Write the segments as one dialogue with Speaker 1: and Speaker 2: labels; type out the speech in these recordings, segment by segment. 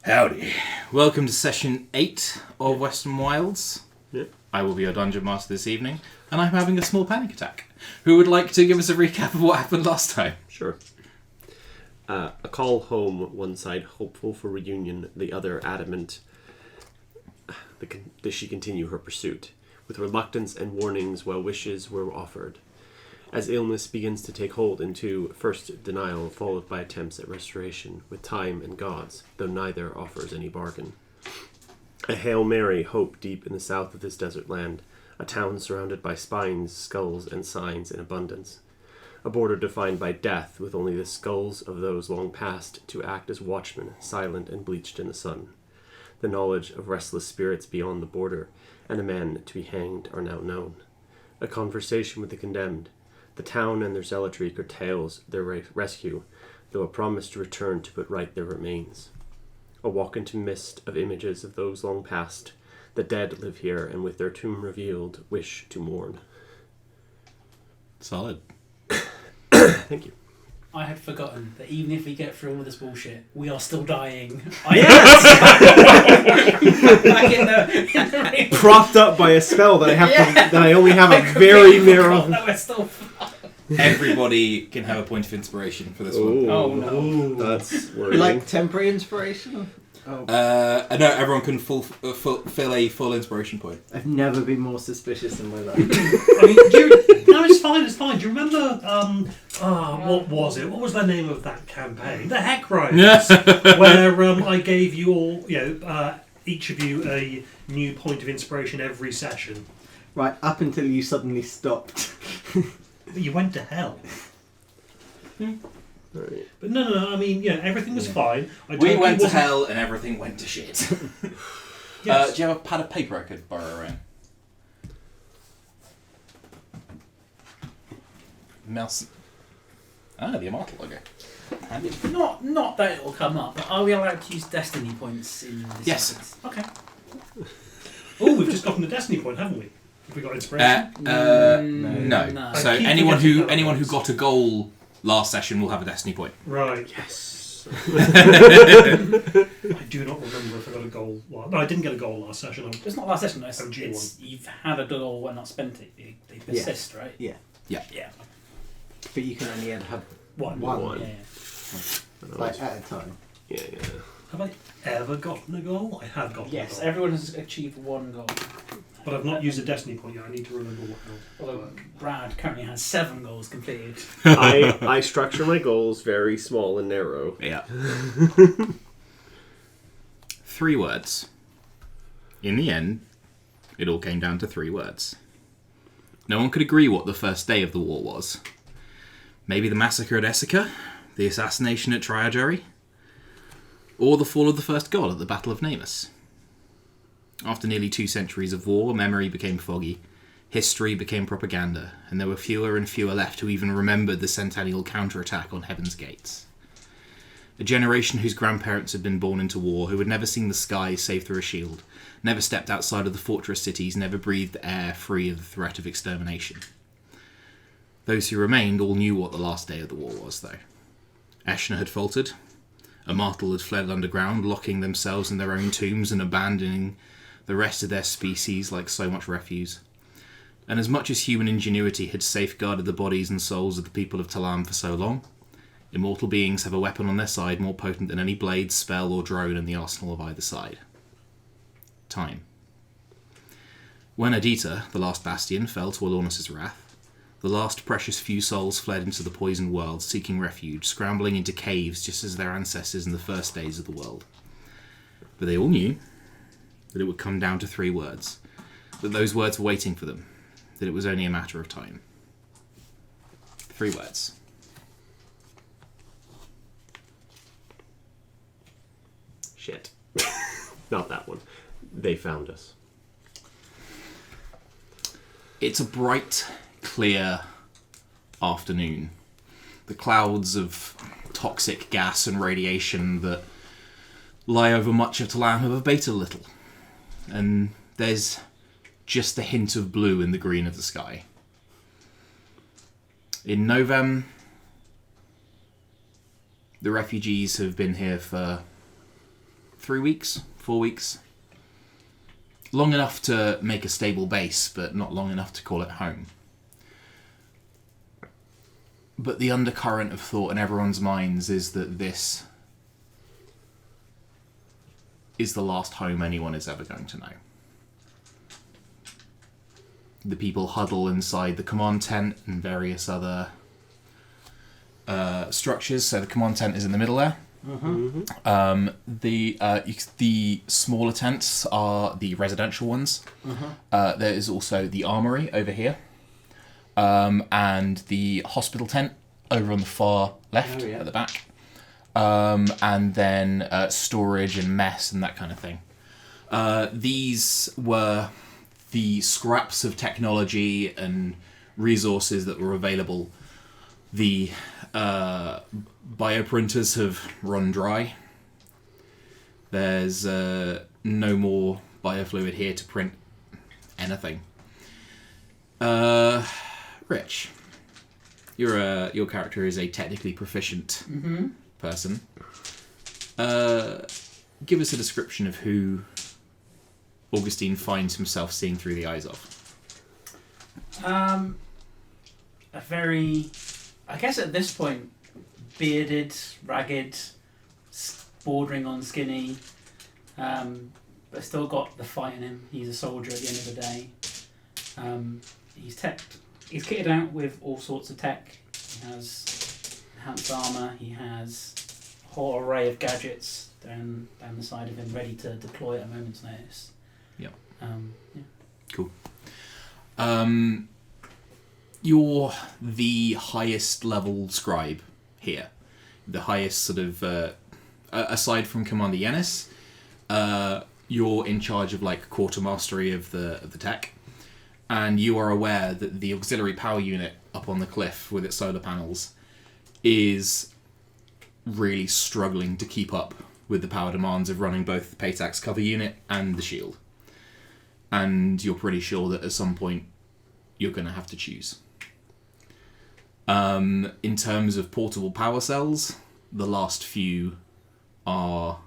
Speaker 1: Howdy. Welcome to session 8 of Western Wilds.
Speaker 2: Yep.
Speaker 1: I will be your dungeon master this evening, and I'm having a small panic attack. Who would like to give us a recap of what happened last time?
Speaker 2: Sure. A call home, one side hopeful for reunion, the other adamant that she continue her pursuit, with reluctance and warnings while wishes were offered. As illness begins to take hold into first denial, followed by attempts at restoration, with time and gods, though neither offers any bargain. A Hail Mary hope deep in the south of this desert land, a town surrounded by spines, skulls, and signs in abundance. A border defined by death, with only the skulls of those long past to act as watchmen, silent and bleached in the sun. The knowledge of restless spirits beyond the border, and the men to be hanged are now known. A conversation with the condemned. The town and their zealotry curtails their rescue, though a promise to return to put right their remains. A walk into mist of images of those long past. The dead live here, and with their tomb revealed, wish to mourn.
Speaker 1: Solid.
Speaker 2: Thank you.
Speaker 3: I had forgotten that even if we get through all of this bullshit, we are still dying. Back in the
Speaker 4: Propped up by a spell that I have that I only have a very narrow.
Speaker 3: that we're still
Speaker 1: Everybody can have a point of inspiration for this one.
Speaker 3: Oh, no.
Speaker 2: That's
Speaker 4: You
Speaker 2: worrying.
Speaker 4: like temporary inspiration? Oh.
Speaker 1: No, everyone can fill a full inspiration point.
Speaker 4: I've never been more suspicious in my life.
Speaker 5: I mean, no, it's fine. Do you remember, what was it? What was the name of that campaign? The Heck Riders, where I gave you all, each of you a new point of inspiration every session.
Speaker 4: Right, up until you suddenly stopped.
Speaker 5: But you went to hell.
Speaker 2: Right.
Speaker 5: But no, I mean, everything was fine.
Speaker 1: We went to hell and everything went to shit.
Speaker 5: Yes.
Speaker 1: Do you have a pad of paper I could borrow around? Mouse. Ah, the Immortal logo. Handy.
Speaker 3: Not that it will come up, but are we allowed to use destiny points in this?
Speaker 1: Yes.
Speaker 3: sequence? Okay.
Speaker 5: Oh, we've just gotten the destiny point, haven't we? Have we got inspiration?
Speaker 1: No.
Speaker 3: No.
Speaker 1: So
Speaker 5: I keep
Speaker 1: anyone
Speaker 5: forgetting
Speaker 1: who
Speaker 5: that one.
Speaker 1: got a goal last session will have a destiny point.
Speaker 5: Right.
Speaker 2: Yes.
Speaker 5: I do not remember if I got a goal. No, I didn't get a goal last session.
Speaker 3: It's not last session, though.
Speaker 5: OG
Speaker 3: It's you've had a goal and not spent it. They persist, right?
Speaker 4: Yeah.
Speaker 3: Yeah.
Speaker 4: But you can only have
Speaker 3: One.
Speaker 2: One.
Speaker 3: Yeah.
Speaker 4: like at a time.
Speaker 2: Yeah.
Speaker 5: Have I ever gotten a goal? I have gotten
Speaker 3: Yes,
Speaker 5: a goal.
Speaker 3: everyone has achieved one goal.
Speaker 5: But I've not used a destiny point yet. I need to remember what
Speaker 3: Although Brad currently has 7 goals completed.
Speaker 2: I structure my goals very small and narrow.
Speaker 1: Yeah. 3 words. In the end, it all came down to 3 words. No one could agree what the first day of the war was. Maybe the massacre at Essica, the assassination at Triageri, or the fall of the first god at the Battle of Namus. After nearly 2 centuries of war, memory became foggy, history became propaganda, and there were fewer and fewer left who even remembered the centennial counterattack on Heaven's Gates. A generation whose grandparents had been born into war, who had never seen the sky save through a shield, never stepped outside of the fortress cities, never breathed air free of the threat of extermination. Those who remained all knew what the last day of the war was, though. Eshna had faltered. Immortal had fled underground, locking themselves in their own tombs and abandoning the rest of their species like so much refuse. And as much as human ingenuity had safeguarded the bodies and souls of the people of Talam for so long, immortal beings have a weapon on their side more potent than any blade, spell, or drone in the arsenal of either side. Time. When Adita, the last bastion, fell to Alornus' wrath, the last precious few souls fled into the poisoned world, seeking refuge, scrambling into caves just as their ancestors in the first days of the world. But they all knew that it would come down to 3 words, that those words were waiting for them, that it was only a matter of time. 3 words.
Speaker 2: Shit. Not that one. They found us.
Speaker 1: It's a bright, clear afternoon. The clouds of toxic gas and radiation that lie over much of Talam have abated a little, and there's just a hint of blue in the green of the sky. In Novem, the refugees have been here for 3 weeks, 4 weeks. Long enough to make a stable base, but not long enough to call it home. But the undercurrent of thought in everyone's minds is that this is the last home anyone is ever going to know. The people huddle inside the command tent and various other structures. So the command tent is in the middle there. The smaller tents are the residential ones. There is also the armory over here. And the hospital tent over on the far left at the back. And then storage and mess and that kind of thing. These were the scraps of technology and resources that were available. The bioprinters have run dry. There's no more biofluid here to print anything. Rich, your character is a technically proficient person. Give us a description of who Augustine finds himself seeing through the eyes of.
Speaker 3: A very, I guess at this point, bearded, ragged, bordering on skinny, but still got the fight in him. He's a soldier at the end of the day. He's kitted out with all sorts of tech. He has enhanced armour. He has a whole array of gadgets down the side of him, ready to deploy at a moment's notice.
Speaker 1: Yep.
Speaker 3: Cool.
Speaker 1: You're the highest level scribe here. The highest sort of, aside from Commander Yanis, you're in charge of like quartermastery of the tech. And you are aware that the auxiliary power unit up on the cliff with its solar panels is really struggling to keep up with the power demands of running both the Paytax cover unit and the shield. And you're pretty sure that at some point you're going to have to choose. In terms of portable power cells, the last few are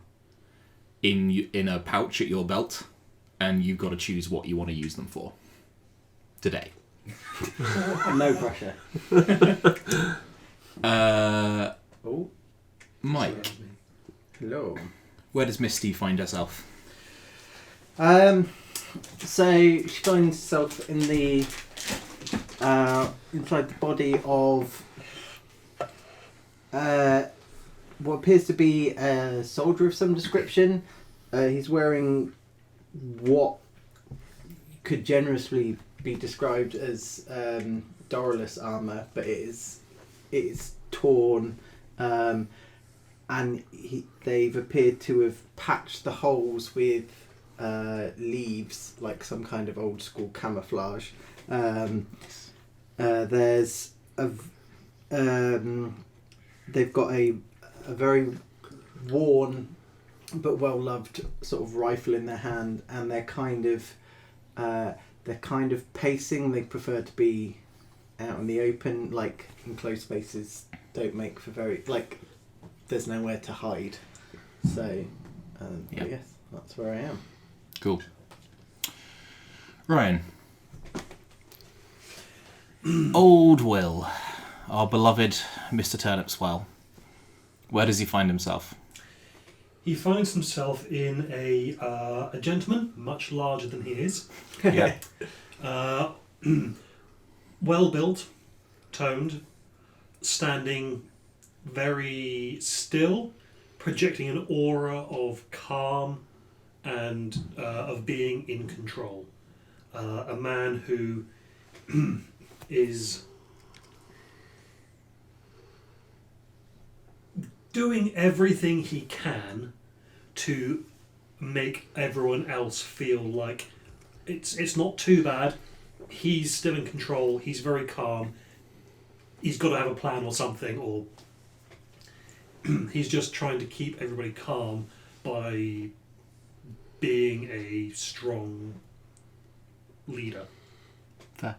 Speaker 1: in a pouch at your belt, and you've got to choose what you want to use them for. Today.
Speaker 4: No pressure.
Speaker 1: Mike.
Speaker 4: Hello.
Speaker 1: Where does Misty find herself?
Speaker 4: So she finds herself in the inside the body of what appears to be a soldier of some description. He's wearing what could generously be described as Doralus armour, but it is torn, and they've appeared to have patched the holes with leaves, like some kind of old school camouflage. There's they've got a very worn but well loved sort of rifle in their hand, and they're kind of pacing. They prefer to be out in the open, like enclosed spaces don't make for very, like, there's nowhere to hide. So yes, that's where I am.
Speaker 1: Cool. Ryan. Old Will, our beloved Mr. Turnipswell. Where does he find himself?
Speaker 5: He finds himself in a gentleman much larger than he is.
Speaker 1: Yeah.
Speaker 5: Well built, toned, standing very still, projecting an aura of calm and of being in control. A man who is doing everything he can to make everyone else feel like it's not too bad. He's still in control. He's very calm. He's got to have a plan or something, or he's just trying to keep everybody calm by being a strong leader.
Speaker 1: Fair.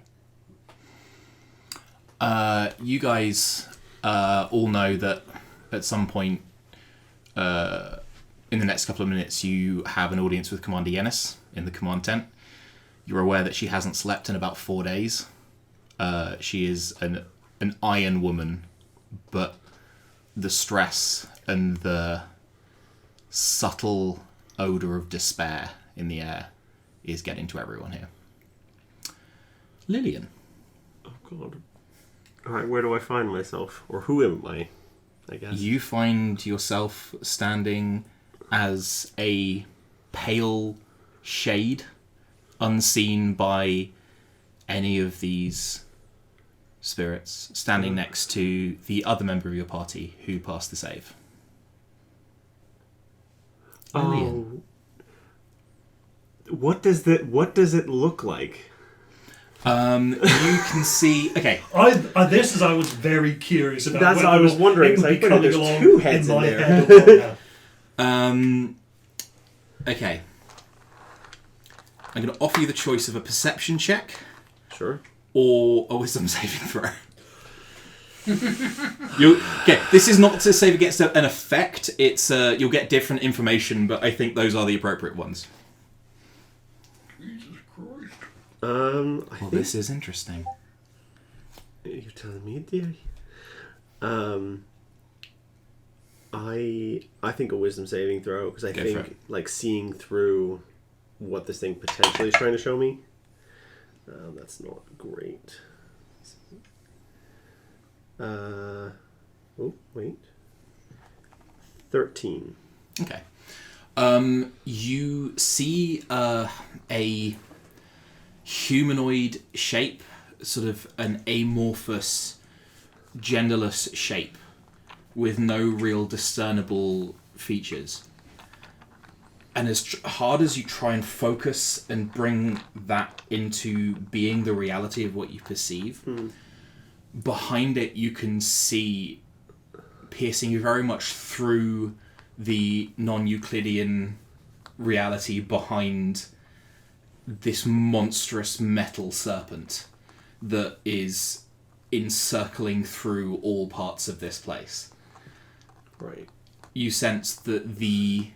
Speaker 1: You guys all know that at some point in the next couple of minutes, you have an audience with Commander Yennis in the command tent. You're aware that she hasn't slept in about 4 days. She is an iron woman, but the stress and the subtle odour of despair in the air is getting to everyone here. Lillian.
Speaker 2: Oh, God. Alright, where do I find myself? Or who am I guess?
Speaker 1: You find yourself standing as a pale shade, unseen by any of these spirits, standing next to the other member of your party who passed the save. Lillian.
Speaker 2: Oh. What does it look like?
Speaker 1: You can see. Okay.
Speaker 5: This is I was very curious about.
Speaker 2: That's what I was wondering.
Speaker 5: It would be
Speaker 2: Like,
Speaker 5: coming
Speaker 2: there's
Speaker 5: along
Speaker 2: two heads
Speaker 5: in my
Speaker 2: in there.
Speaker 5: head or not.
Speaker 1: Okay. I'm going to offer you the choice of a perception check
Speaker 2: Sure.
Speaker 1: or a wisdom saving throw. Okay, this is not to save against an effect. It's you'll get different information, but I think those are the appropriate ones.
Speaker 2: I think
Speaker 1: This is interesting.
Speaker 2: you're telling me, dear. I think a wisdom saving throw because I
Speaker 1: Go for
Speaker 2: think
Speaker 1: it.
Speaker 2: like seeing through what this thing potentially is trying to show me. That's not great. Oh wait. 13.
Speaker 1: Okay. You see a humanoid shape, sort of an amorphous, genderless shape with no real discernible features. And as hard as you try and focus and bring that into being the reality of what you perceive, behind it you can see, piercing you very much through the non-Euclidean reality behind this monstrous metal serpent that is encircling through all parts of this place.
Speaker 2: Right.
Speaker 1: You sense that the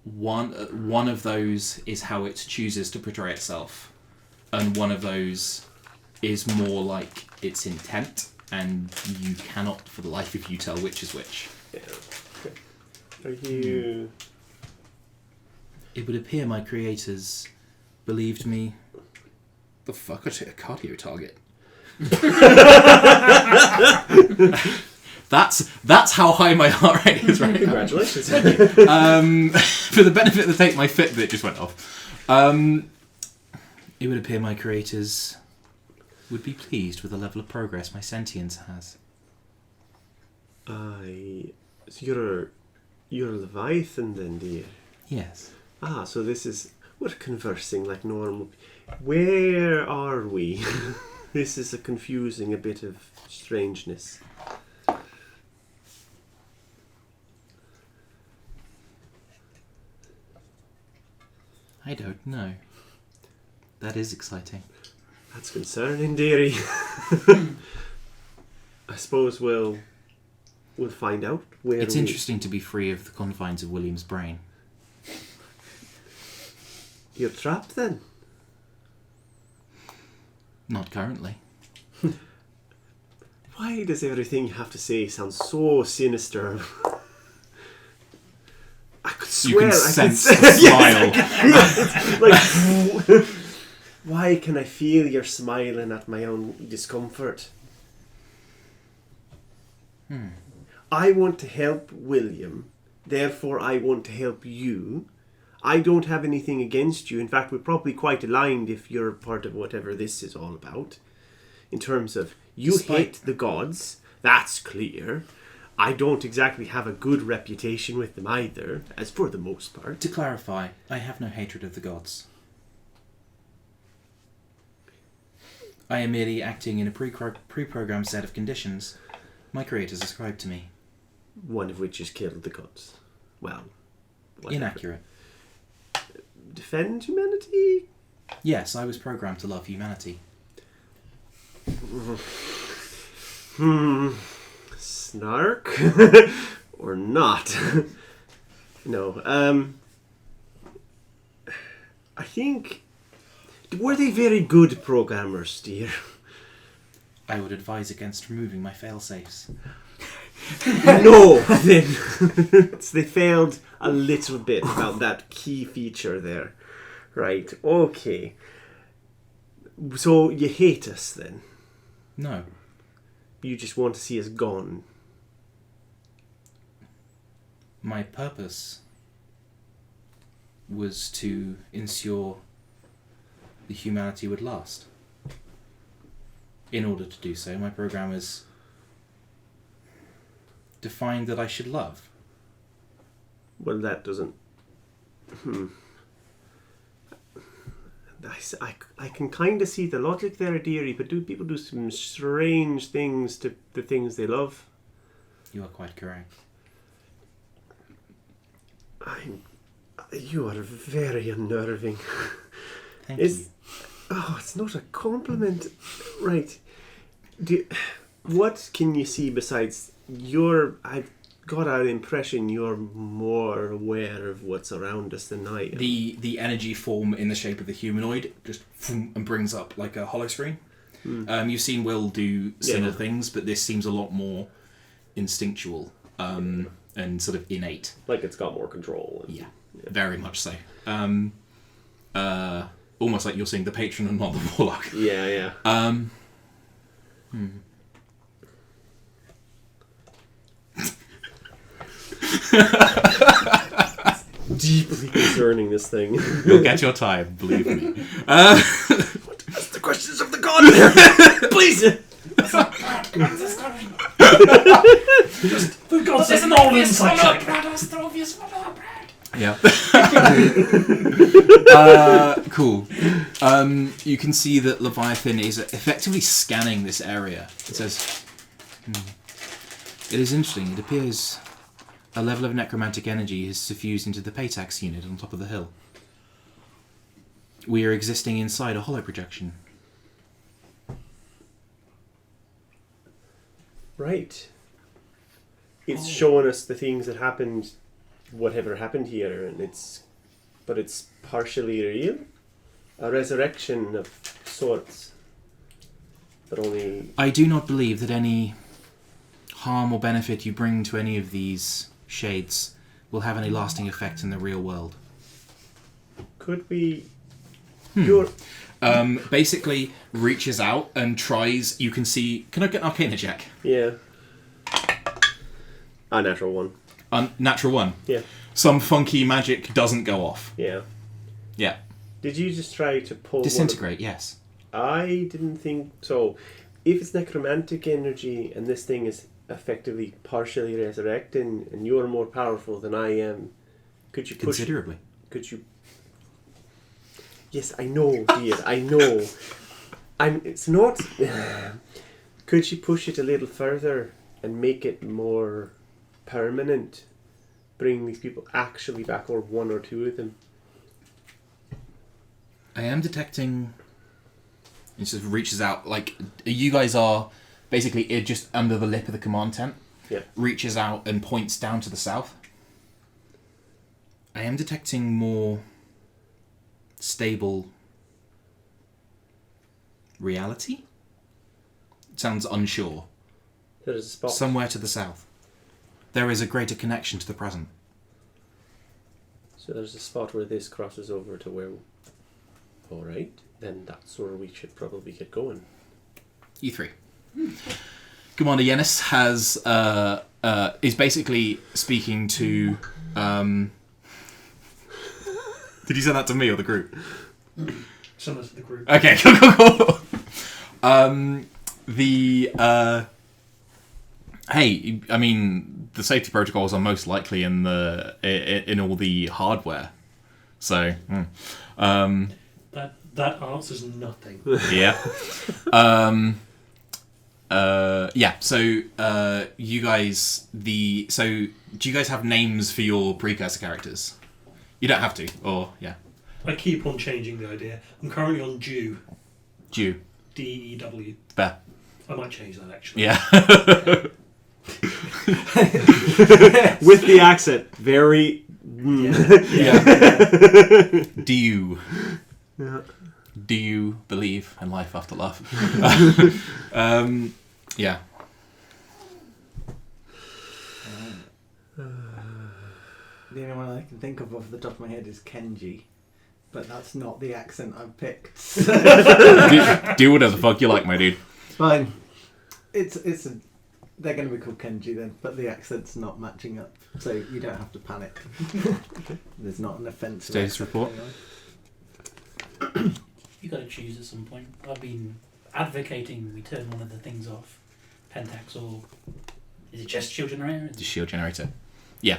Speaker 1: one of those is how it chooses to portray itself, and one of those is more like its intent, and you cannot for the life of you tell which is which.
Speaker 2: Yeah. Okay. Are you?
Speaker 1: It would appear my creators believed me. The fuck? I took a cardio target. That's how high my heart rate is right now.
Speaker 2: Congratulations.
Speaker 1: For the benefit of the tape, my Fitbit just went off. It would appear my creators would be pleased with the level of progress my sentience has.
Speaker 2: So you're Leviathan then, dear.
Speaker 1: Yes.
Speaker 2: Ah, so we're conversing like normal. Where are we? This is a bit of strangeness.
Speaker 1: I don't know. That is exciting.
Speaker 2: That's concerning, dearie. I suppose we'll find out where.
Speaker 1: It's interesting to be free of the confines of William's brain.
Speaker 2: You're trapped then.
Speaker 1: Not currently.
Speaker 2: Why does everything you have to say sound so sinister? I could
Speaker 1: You
Speaker 2: swear
Speaker 1: can
Speaker 2: I
Speaker 1: sense
Speaker 2: could
Speaker 1: the smile.
Speaker 2: like, why can I feel you're smiling at my own discomfort? I want to help William, therefore I want to help you. I don't have anything against you. In fact, we're probably quite aligned if you're part of whatever this is all about. In terms of, you hate the gods, that's clear. I don't exactly have a good reputation with them either, as for the most part.
Speaker 1: To clarify, I have no hatred of the gods. I am merely acting in a pre-programmed set of conditions my creators ascribed to me.
Speaker 2: One of which is kill the gods. Well, whatever.
Speaker 1: Inaccurate.
Speaker 2: Defend humanity?
Speaker 1: Yes, I was programmed to love humanity.
Speaker 2: Snark? Or not? No. I think... Were they very good programmers, dear?
Speaker 1: I would advise against removing my failsafes.
Speaker 2: No! Then they failed a little bit about that key feature there. Right, okay. So you hate us then?
Speaker 1: No.
Speaker 2: You just want to see us gone?
Speaker 1: My purpose was to ensure the humanity would last. In order to do so, my programmers defined that I should love.
Speaker 2: Well, that doesn't... I can kind of see the logic there, dearie, but do people do some strange things to the things they love?
Speaker 1: You are quite correct.
Speaker 2: You are very unnerving.
Speaker 1: Thank you.
Speaker 2: Oh, it's not a compliment. Right. What can you see besides I've got an impression you're more aware of what's around us than I am.
Speaker 1: The energy form in the shape of the humanoid just and brings up like a hollow screen. You've seen Will do similar things, but this seems a lot more instinctual and sort of innate.
Speaker 2: Like it's got more control.
Speaker 1: Yeah, very much so. Almost like you're seeing the patron and not the warlock.
Speaker 2: Yeah. Deeply concerning, this thing.
Speaker 1: You'll get your time, believe me.
Speaker 2: That's the questions of the god there. Please.
Speaker 5: For God's sake, Nolan such
Speaker 1: Yeah. Cool. You can see that Leviathan is effectively scanning this area. It says, it is interesting. It appears a level of necromantic energy is suffused into the Paytax unit on top of the hill. We are existing inside a hollow projection.
Speaker 2: Right. It's showing us the things that happened, whatever happened here, and it's partially real. A resurrection of sorts. But only...
Speaker 1: I do not believe that any harm or benefit you bring to any of these shades will have any lasting effect in the real world.
Speaker 2: Could we...
Speaker 1: Basically reaches out and tries. You can see. Can I get an Arcana check?
Speaker 2: Yeah. A natural one.
Speaker 1: Natural one.
Speaker 2: Yeah.
Speaker 1: Some funky magic doesn't go off.
Speaker 2: Yeah.
Speaker 1: Yeah.
Speaker 2: Did you just try to pull...
Speaker 1: Disintegrate, yes.
Speaker 2: I didn't think so. If it's necromantic energy and this thing is effectively partially resurrecting and you're more powerful than I am, could you push...
Speaker 1: Considerably.
Speaker 2: Could you... Yes, I know, dear, I know. It's not... Could you push it a little further and make it more permanent? Bring these people actually back, or one or two of them?
Speaker 1: I am detecting... It just reaches out, like, you guys are basically just under the lip of the command tent.
Speaker 2: Yeah.
Speaker 1: Reaches out and points down to the south. I am detecting more stable reality? It sounds unsure.
Speaker 2: There's a spot.
Speaker 1: Somewhere to the south. There is a greater connection to the present.
Speaker 2: So there's a spot where this crosses over to where... Alright, then that's where we should probably get going.
Speaker 1: E3. Commander Yenis has is basically speaking to... Did you send that to me or the group?
Speaker 5: Send us to the group.
Speaker 1: Okay, cool. Hey, I mean, the safety protocols are most likely in all the hardware. So,
Speaker 5: That answers nothing.
Speaker 1: yeah. So, you guys, do you guys have names for your precursor characters? You don't have to, or, yeah.
Speaker 5: I keep on changing the idea. I'm currently on Dew.
Speaker 1: Dew.
Speaker 5: D-E-W.
Speaker 1: Fair.
Speaker 5: I might change that, actually.
Speaker 1: Yeah.
Speaker 2: With the accent. Very
Speaker 1: Yeah. Do you
Speaker 2: Yeah.
Speaker 1: do you believe in life after love? Yeah.
Speaker 4: The only one I can think of off the top of my head is Kenji, but that's not the accent I've picked.
Speaker 1: Do whatever the fuck you like, my dude.
Speaker 4: Fine. They're going to be called Kenji then, but the accent's not matching up, so you don't have to panic. There's not an offensive
Speaker 1: Status
Speaker 4: accent
Speaker 1: report.
Speaker 4: going on.
Speaker 3: You got to choose at some point. I've been advocating we turn one of the things off. Pentax or is it just shield generator?
Speaker 1: The shield generator. Yeah.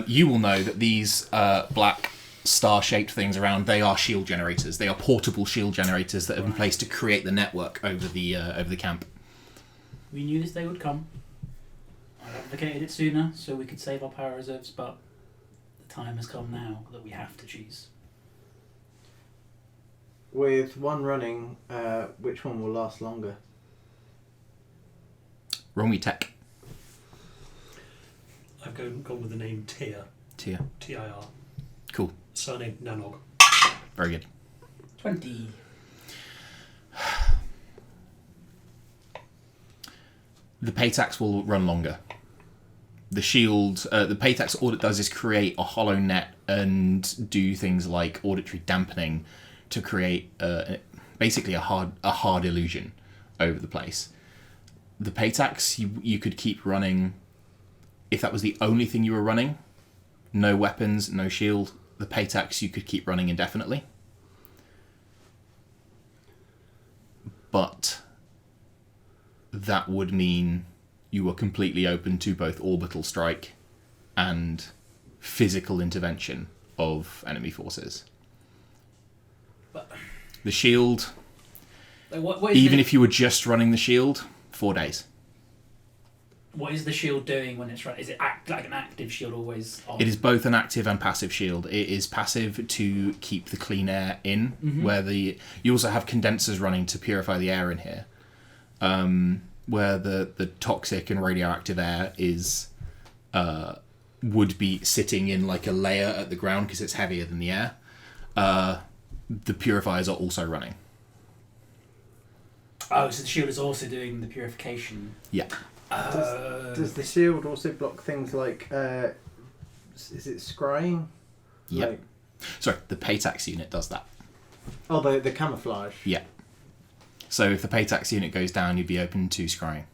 Speaker 1: You will know that these black star-shaped things around, they are shield generators. They are portable shield generators that have been placed to create the network over the camp.
Speaker 3: We knew this day would come. I advocated it sooner so we could save our power reserves, but the time has come now that we have to choose.
Speaker 4: With one running, which one will last longer?
Speaker 1: Roll me tech.
Speaker 5: I've gone with the name Tir.
Speaker 1: Tia.
Speaker 5: T-I-R.
Speaker 1: Cool.
Speaker 5: Surname Nanog.
Speaker 1: Very good.
Speaker 3: 20.
Speaker 1: The Paytax will run longer. The shield, the Paytax, all it does is create a hollow net and do things like auditory dampening to create basically a hard illusion over the place. The Paytax, you could keep running if that was the only thing you were running. No weapons, no shield. The Paytax you could keep running indefinitely. But that would mean you were completely open to both orbital strike and physical intervention of enemy forces.
Speaker 3: But
Speaker 1: The shield,
Speaker 3: what is
Speaker 1: even
Speaker 3: the,
Speaker 1: if you were just running the shield, 4 days.
Speaker 3: what is the shield doing when it's running? Is it like an active shield always on?
Speaker 1: It is both an active and passive shield. It is passive to keep the clean air in, where you also have condensers running to purify the air in here, where the toxic and radioactive air is would be sitting in like a layer at the ground because it's heavier than the air. The purifiers are also running.
Speaker 3: Oh, so the shield is also doing the purification.
Speaker 1: Yeah.
Speaker 4: Does the shield also block things like, is it scrying?
Speaker 1: Yep.
Speaker 4: Like,
Speaker 1: Sorry, the Paytax unit does that.
Speaker 4: oh, the camouflage.
Speaker 1: Yeah. So if the Paytax unit goes down, you'd be open to scrying.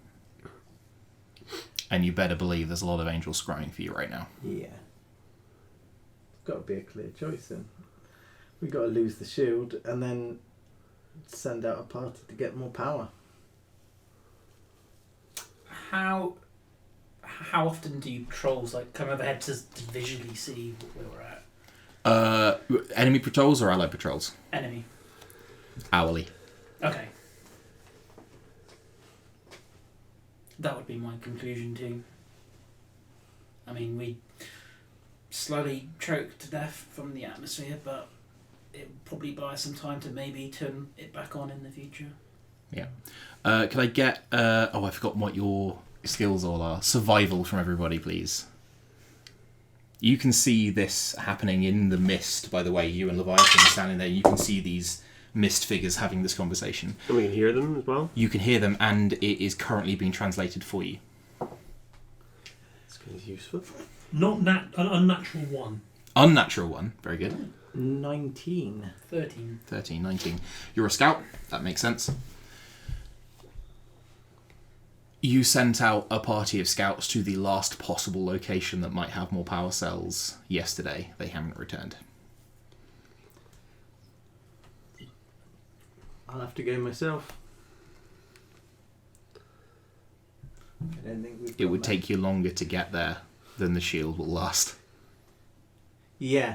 Speaker 1: And you better believe there's a lot of angel scrying for you right now.
Speaker 4: Yeah. It's got to be a clear choice then. We've got to lose the shield and then send out a party to get more power.
Speaker 3: How often do you patrols like come overhead to visually see where we're at?
Speaker 1: Enemy patrols or allied patrols?
Speaker 3: Enemy.
Speaker 1: Hourly.
Speaker 3: Okay. That would be my conclusion too. I mean, we slowly choke to death from the atmosphere, but it will probably buy us some time to maybe turn it back on in the future.
Speaker 1: Yeah. Can I get... I forgot what your skills all are. Survival from everybody, please. You can see this happening in the mist, by the way. You and Leviathan are standing there. You can see these mist figures having this conversation.
Speaker 2: And we can hear them as well?
Speaker 1: You can hear them, and it is currently being translated for you.
Speaker 2: That's kind of useful.
Speaker 5: Not an unnatural one.
Speaker 1: Unnatural one. Very good.
Speaker 4: 19.
Speaker 3: 13.
Speaker 1: 13, 19. You're a scout. That makes sense. You sent out a party of scouts to the last possible location that might have more power cells yesterday. They haven't returned.
Speaker 4: I'll have to go myself. I don't think we've
Speaker 1: It
Speaker 4: got
Speaker 1: would
Speaker 4: that.
Speaker 1: take you longer to get there than the shield will last.
Speaker 4: Yeah.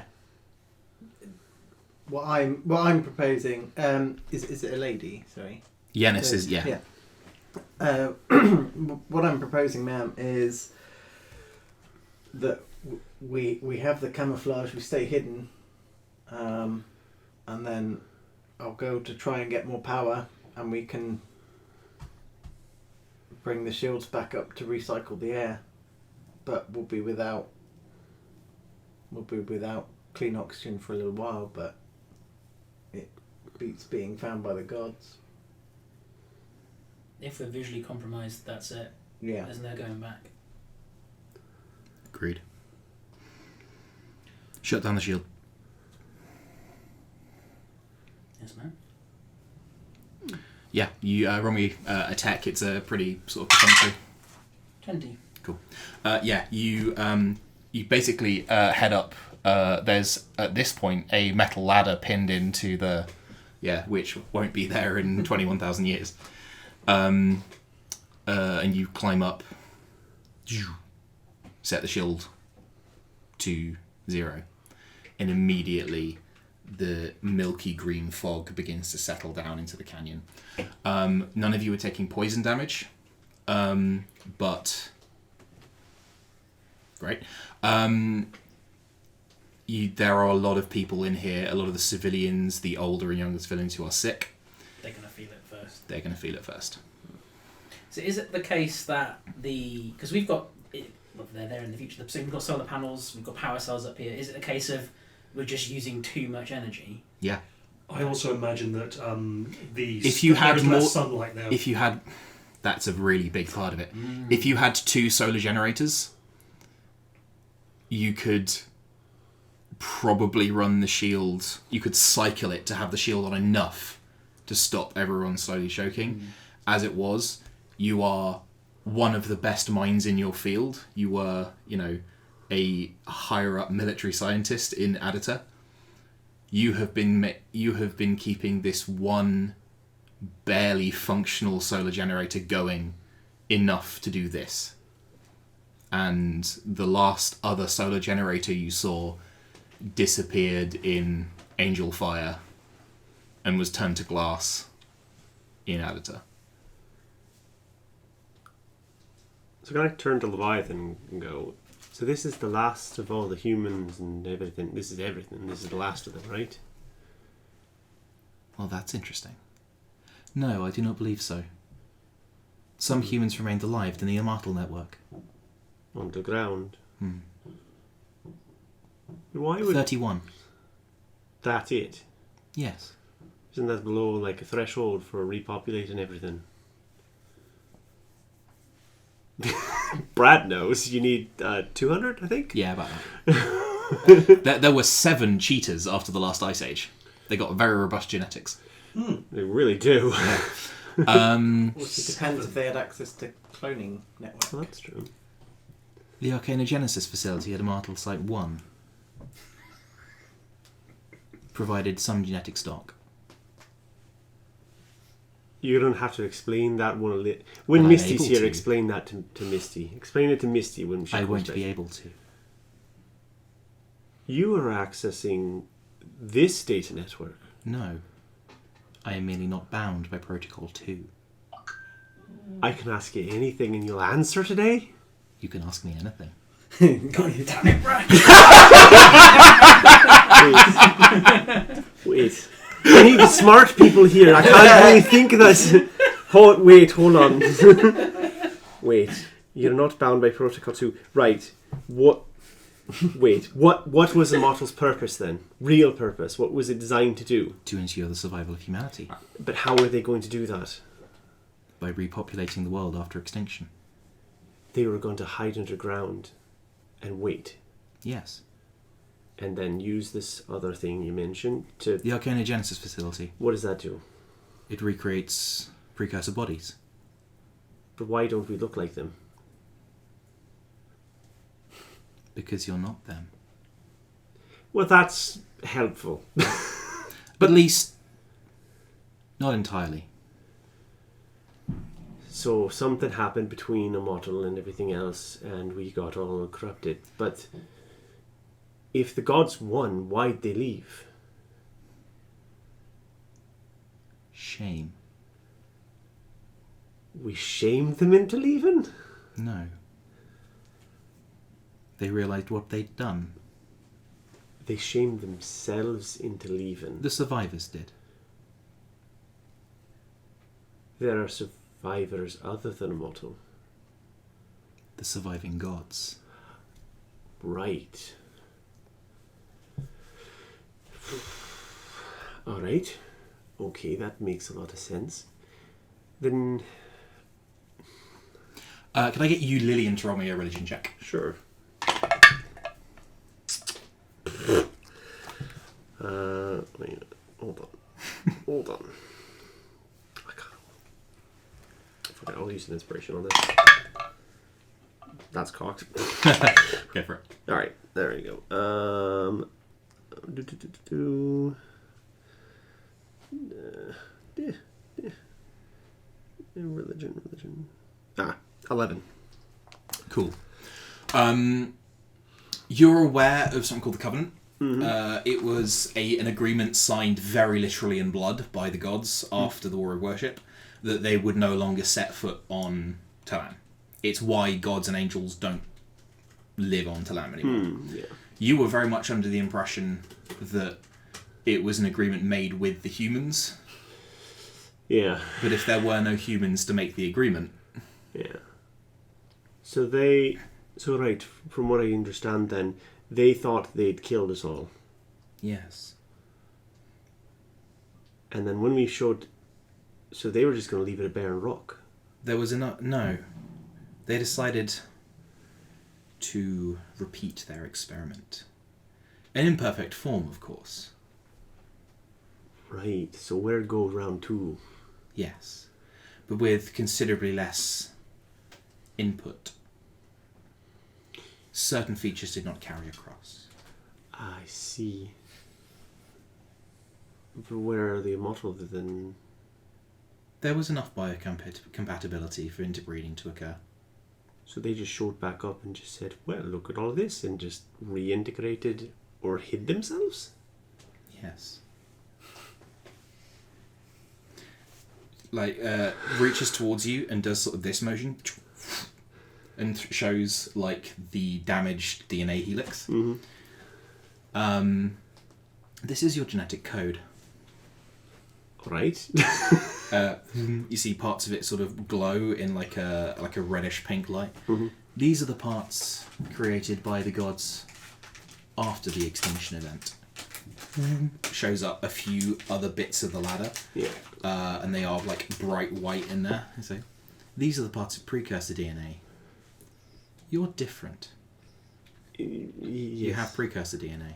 Speaker 4: What I'm proposing is it a lady? Sorry.
Speaker 1: Yennis is, yeah.
Speaker 4: Yeah. What I'm proposing, ma'am, is that we have the camouflage, we stay hidden, and then I'll go to try and get more power, and we can bring the shields back up to recycle the air, but we'll be without we'll be without clean oxygen for a little while, but it beats being found by the gods.
Speaker 3: If we're visually compromised, that's it.
Speaker 4: Yeah.
Speaker 3: There's no going back.
Speaker 1: Agreed. Shut down the shield.
Speaker 3: Yes, man.
Speaker 1: Yeah, you roll me attack. It's a pretty sort of perfunctory.
Speaker 3: 20.
Speaker 1: Cool. You basically head up. There's at this point a metal ladder pinned into the, which won't be there in 21,000 years. And you climb up, set the shield to 0, and immediately the milky green fog begins to settle down into the canyon. None of you are taking poison damage, but great. There are a lot of people in here, a lot of the civilians, the older and younger civilians who are sick.
Speaker 3: They're going to feel it first.
Speaker 1: They're going to feel it first.
Speaker 3: So is it the case that because we've got, well, they're there in the future, so we've got solar panels, we've got power cells up here, is it a case of we're just using too much energy?
Speaker 1: Yeah.
Speaker 5: I also imagine that
Speaker 1: if you had more
Speaker 5: less sunlight now.
Speaker 1: If you had, that's a really big part of it. If you had 2 solar generators, you could probably run the shield. You could cycle it to have the shield on enough to stop everyone slowly choking. As it was, you are one of the best minds in your field. You were, a higher up military scientist in Adita. You have been keeping this one barely functional solar generator going enough to do this. And the last other solar generator you saw disappeared in angel fire and was turned to glass in Adita.
Speaker 2: So can I turn to Leviathan and go, so this is the last of all the humans and everything. This is everything. This is the last of them, right?
Speaker 1: Well, that's interesting. No, I do not believe so. Some humans remained alive in the Immortal Network.
Speaker 2: Underground. Why would
Speaker 1: 31.
Speaker 2: that it?
Speaker 1: Yes.
Speaker 2: Isn't that below like a threshold for repopulating everything? Brad knows you need 200, I think.
Speaker 1: Yeah, about that. there were 7 cheetahs after the last ice age. They got very robust genetics.
Speaker 2: They really do.
Speaker 4: It depends if they had access to cloning network.
Speaker 2: Well, that's true.
Speaker 1: The Arcanogenesis facility at Immortal Site 1 provided some genetic stock.
Speaker 2: You don't have to explain that one. When
Speaker 1: I'm
Speaker 2: Misty's
Speaker 1: able
Speaker 2: here,
Speaker 1: to.
Speaker 2: explain that to Misty. Explain it to Misty when she
Speaker 1: I
Speaker 2: comes
Speaker 1: won't
Speaker 2: back.
Speaker 1: be able to.
Speaker 2: You are accessing this data network.
Speaker 1: No. I am merely not bound by Protocol 2.
Speaker 2: I can ask you anything and you'll answer today?
Speaker 1: You can ask me anything.
Speaker 3: God damn it, Brad!
Speaker 2: Wait. I need smart people here. I can't really think of that. Hold on. Wait. You're not bound by Protocol 2. Right. What was Immortal's purpose then? Real purpose. What was it designed to do?
Speaker 1: To ensure the survival of humanity.
Speaker 2: But how are they going to do that?
Speaker 1: By repopulating the world after extinction.
Speaker 2: They were going to hide underground and wait.
Speaker 1: Yes.
Speaker 2: And then use this other thing you mentioned to...
Speaker 1: The Arcanogenesis facility.
Speaker 2: What does that do?
Speaker 1: It recreates precursor bodies.
Speaker 2: But why don't we look like them?
Speaker 1: Because you're not them.
Speaker 2: Well, that's helpful.
Speaker 1: But at least, not entirely.
Speaker 2: So something happened between Immortal and everything else, and we got all corrupted. But if the gods won, why'd they leave?
Speaker 1: Shame.
Speaker 2: We shamed them into leaving?
Speaker 1: No. They realised what they'd done.
Speaker 2: They shamed themselves into leaving.
Speaker 1: The survivors did.
Speaker 2: There are survivors other than Immortal.
Speaker 1: The surviving gods.
Speaker 2: Right. All right. Okay, that makes a lot of sense. Then...
Speaker 1: Can I get you, Lillian, to roll me a religion check?
Speaker 2: Sure. Wait, hold on. Hold on. I can't. Okay, I'll use an inspiration on this. That's cocked.
Speaker 1: Go for it.
Speaker 2: Alright, there we go. Religion. 11.
Speaker 1: Cool. You're aware of something called the Covenant. It was an agreement signed very literally in blood by the gods after the War of Worship that they would no longer set foot on Talam. It's why gods and angels don't live on Talam anymore.
Speaker 2: Yeah.
Speaker 1: You were very much under the impression that it was an agreement made with the humans,
Speaker 2: Yeah.
Speaker 1: but if there were no humans to make the agreement...
Speaker 2: Yeah. So right, from what I understand then, they thought they'd killed us all.
Speaker 1: Yes.
Speaker 2: And then when we showed... So they were just going to leave it a barren rock.
Speaker 1: There was enough... No. They decided to repeat their experiment. An imperfect form, of course.
Speaker 2: Right, so where it goes round 2.
Speaker 1: Yes. But with considerably less input. Certain features did not carry across.
Speaker 2: I see. But where are they immortal then?
Speaker 1: There was enough biocompatibility for interbreeding to occur.
Speaker 2: So they just showed back up and just said, well, look at all this, and just reintegrated or hid themselves?
Speaker 1: Yes. Like, reaches towards you and does sort of this motion and shows, like, the damaged DNA helix.
Speaker 2: Mm-hmm.
Speaker 1: This is your genetic code.
Speaker 2: Right.
Speaker 1: You see parts of it sort of glow in like a reddish pink light.
Speaker 2: Mm-hmm.
Speaker 1: These are the parts created by the gods after the extinction event. Shows up a few other bits of the ladder.
Speaker 2: Yeah.
Speaker 1: And they are like bright white in there. So these are the parts of precursor DNA. You're different.
Speaker 2: Yes.
Speaker 1: You have precursor DNA.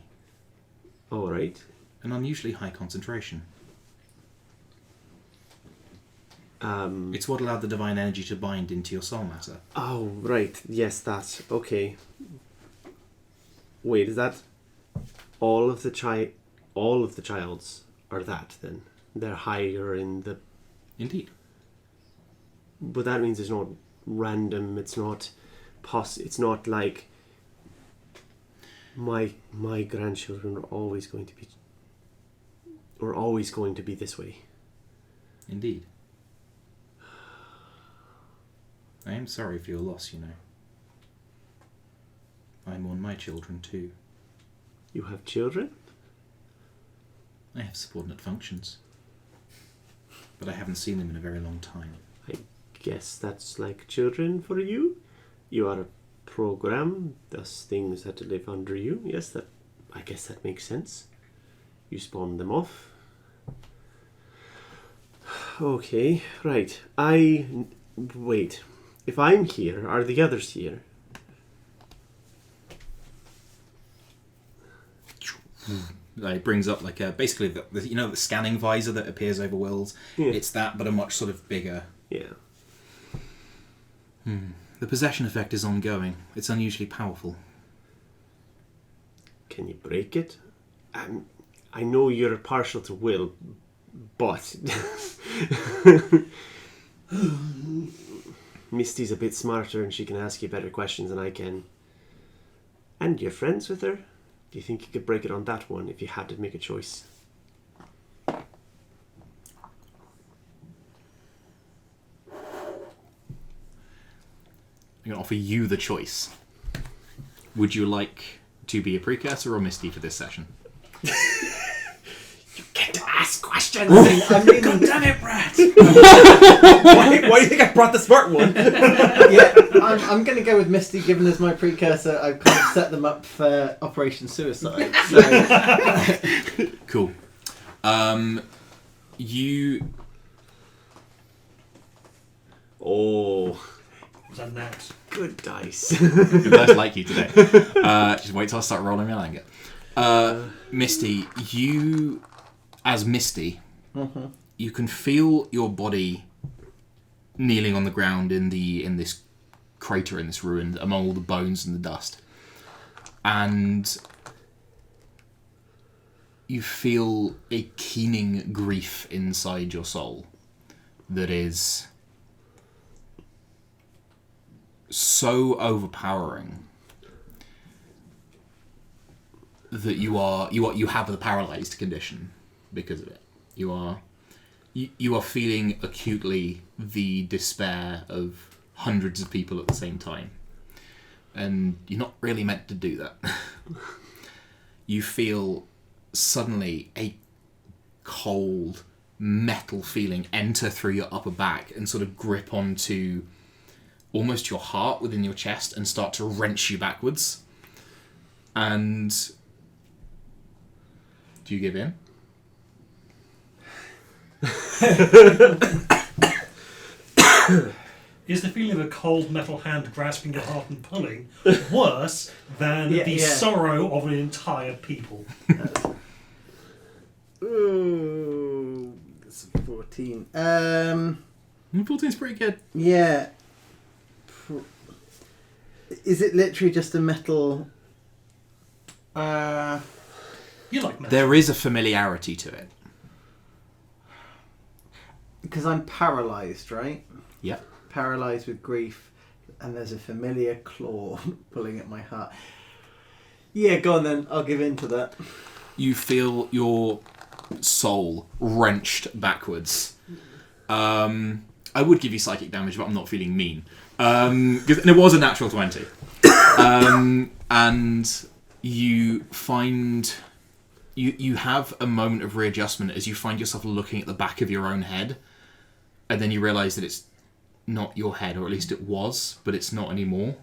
Speaker 2: All right.
Speaker 1: An unusually high concentration. It's what allowed the divine energy to bind into your soul matter.
Speaker 2: Oh, right. Yes, that's okay. Wait, is that all of the childs are that then? They're higher in the...
Speaker 1: Indeed.
Speaker 2: But that means it's not random, it's not it's not like my grandchildren are always going to be this way.
Speaker 1: Indeed. I am sorry for your loss, you know. I mourn my children too.
Speaker 2: You have children?
Speaker 1: I have subordinate functions. But I haven't seen them in a very long time.
Speaker 2: I guess that's like children for you. You are a program, thus things had to live under you. Yes, I guess that makes sense. You spawn them off. Okay, right. Wait. If I'm here, are the others here?
Speaker 1: It brings up like basically the scanning visor that appears over Will's.
Speaker 2: Yeah.
Speaker 1: It's that, but a much sort of bigger.
Speaker 2: Yeah.
Speaker 1: The possession effect is ongoing. It's unusually powerful.
Speaker 2: Can you break it? I know you're partial to Will, but Misty's a bit smarter and she can ask you better questions than I can. And you're friends with her? Do you think you could break it on that one if you had to make a choice?
Speaker 1: I'm going to offer you the choice. Would you like to be a precursor or Misty for this session?
Speaker 2: You get to ask questions!
Speaker 4: I mean,
Speaker 3: God damn it, Brad!
Speaker 2: why do you think I brought the smart one?
Speaker 4: yeah, I'm going to go with Misty, given as my precursor. I've kind of set them up for Operation Suicide. So.
Speaker 1: Cool. You
Speaker 2: Oh,
Speaker 5: Was that next?
Speaker 2: good dice.
Speaker 1: you guys like you today. Just wait till I start rolling my anger. Misty, you as Misty, you can feel your body kneeling on the ground in this crater, in this ruin, among all the bones and the dust, and you feel a keening grief inside your soul that is so overpowering that you have the paralyzed condition because of it. You are feeling acutely the despair of hundreds of people at the same time, and you're not really meant to do that. You feel suddenly a cold metal feeling enter through your upper back and sort of grip onto almost your heart within your chest and start to wrench you backwards. And do you give in?
Speaker 5: Is the feeling of a cold metal hand grasping your heart and pulling worse than the sorrow of an entire people?
Speaker 4: Ooh, that's a 14.
Speaker 1: 14's pretty good.
Speaker 4: Yeah. Is it literally just a metal?
Speaker 5: You like metal.
Speaker 1: There is a familiarity to it.
Speaker 4: Because I'm paralysed, right?
Speaker 1: Yep.
Speaker 4: Paralysed with grief, and there's a familiar claw pulling at my heart. Yeah, go on then. I'll give in to that.
Speaker 1: You feel your soul wrenched backwards. I would give you psychic damage, but I'm not feeling mean. And it was a natural 20. And you find... You have a moment of readjustment as you find yourself looking at the back of your own head, and then you realise that it's not your head, or at least it was, but it's not anymore.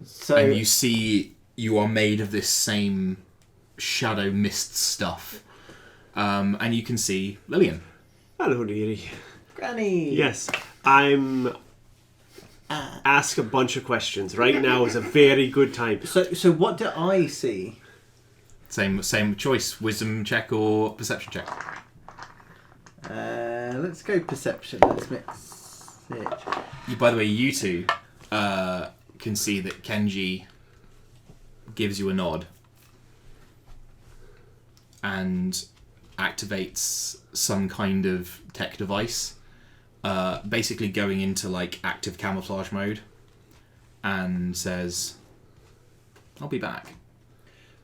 Speaker 4: So,
Speaker 1: and you see you are made of this same shadow mist stuff. And you can see Lillian.
Speaker 2: Hello, dearie.
Speaker 4: Granny.
Speaker 2: Yes, I'm... Ask a bunch of questions. Right now is a very good time.
Speaker 4: So what do I see?
Speaker 1: Same choice. Wisdom check or perception check.
Speaker 4: Let's go perception. Let's mix it.
Speaker 1: By the way, you two can see that Kenji gives you a nod and activates some kind of tech device, basically going into like active camouflage mode, and says, "I'll be back."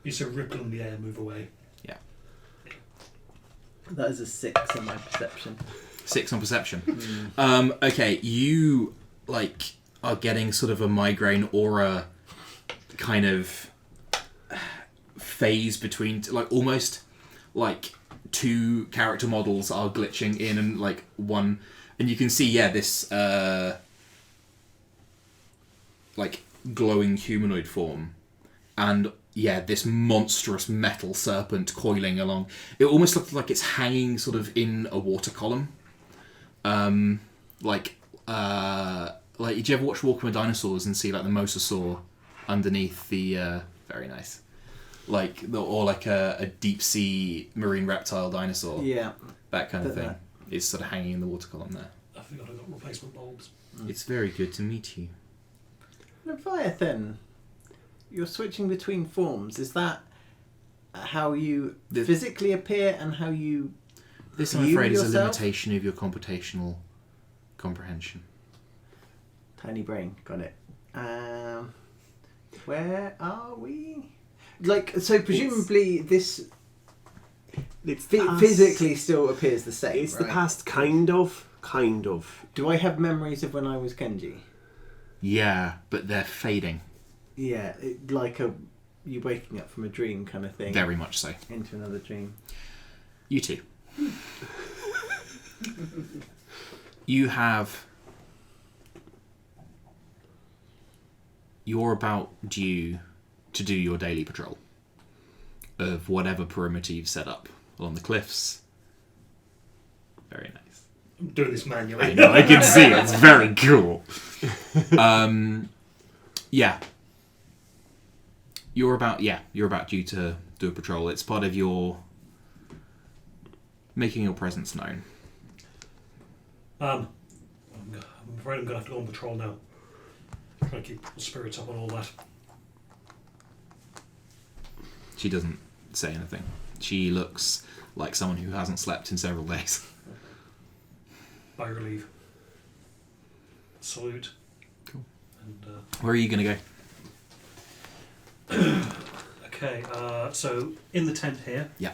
Speaker 5: It's a ripple in the air, move away.
Speaker 1: Yeah.
Speaker 4: That is a 6 on my perception.
Speaker 1: 6 on perception. Okay, you like are getting sort of a migraine aura kind of phase between, like almost like two character models are glitching in and like one, and you can see this like glowing humanoid form, and this monstrous metal serpent coiling along. It almost looks like it's hanging sort of in a water column. Did you ever watch Walking with Dinosaurs and see like the mosasaur underneath the, very nice. Or like a deep sea marine reptile dinosaur.
Speaker 4: Yeah.
Speaker 1: That kind of thing. It's sort of hanging in the water column there.
Speaker 5: I forgot I got replacement bulbs.
Speaker 1: It's very good to meet you.
Speaker 4: Leviathan, you're switching between forms. Is that how you physically appear and how you
Speaker 1: This, I'm
Speaker 4: view
Speaker 1: afraid,
Speaker 4: yourself?
Speaker 1: is a limitation of your computational comprehension.
Speaker 4: Tiny brain, got it. Where are we? So presumably this
Speaker 2: It's
Speaker 4: physically still appears the same,
Speaker 2: It's
Speaker 4: right?
Speaker 2: the past, kind of.
Speaker 4: Do I have memories of when I was Kenji?
Speaker 1: Yeah, but they're fading.
Speaker 4: Yeah, you waking up from a dream kind of thing.
Speaker 1: Very much so.
Speaker 4: Into another dream.
Speaker 1: You two. You have... You're about due to do your daily patrol of whatever perimeter you've set up. along the cliffs. Very nice.
Speaker 5: I'm doing this manually.
Speaker 1: I know, I can see it. It's very cool. Yeah. You're about due to do a patrol. It's part of your making your presence known.
Speaker 5: I'm afraid I'm going to have to go on patrol now. Trying to keep the spirits up on all that.
Speaker 1: She doesn't say anything. She looks like someone who hasn't slept in several days.
Speaker 5: By your leave. Salute.
Speaker 1: Cool.
Speaker 5: And,
Speaker 1: Where are you going to go?
Speaker 5: okay, so in the tent here,
Speaker 1: Yeah.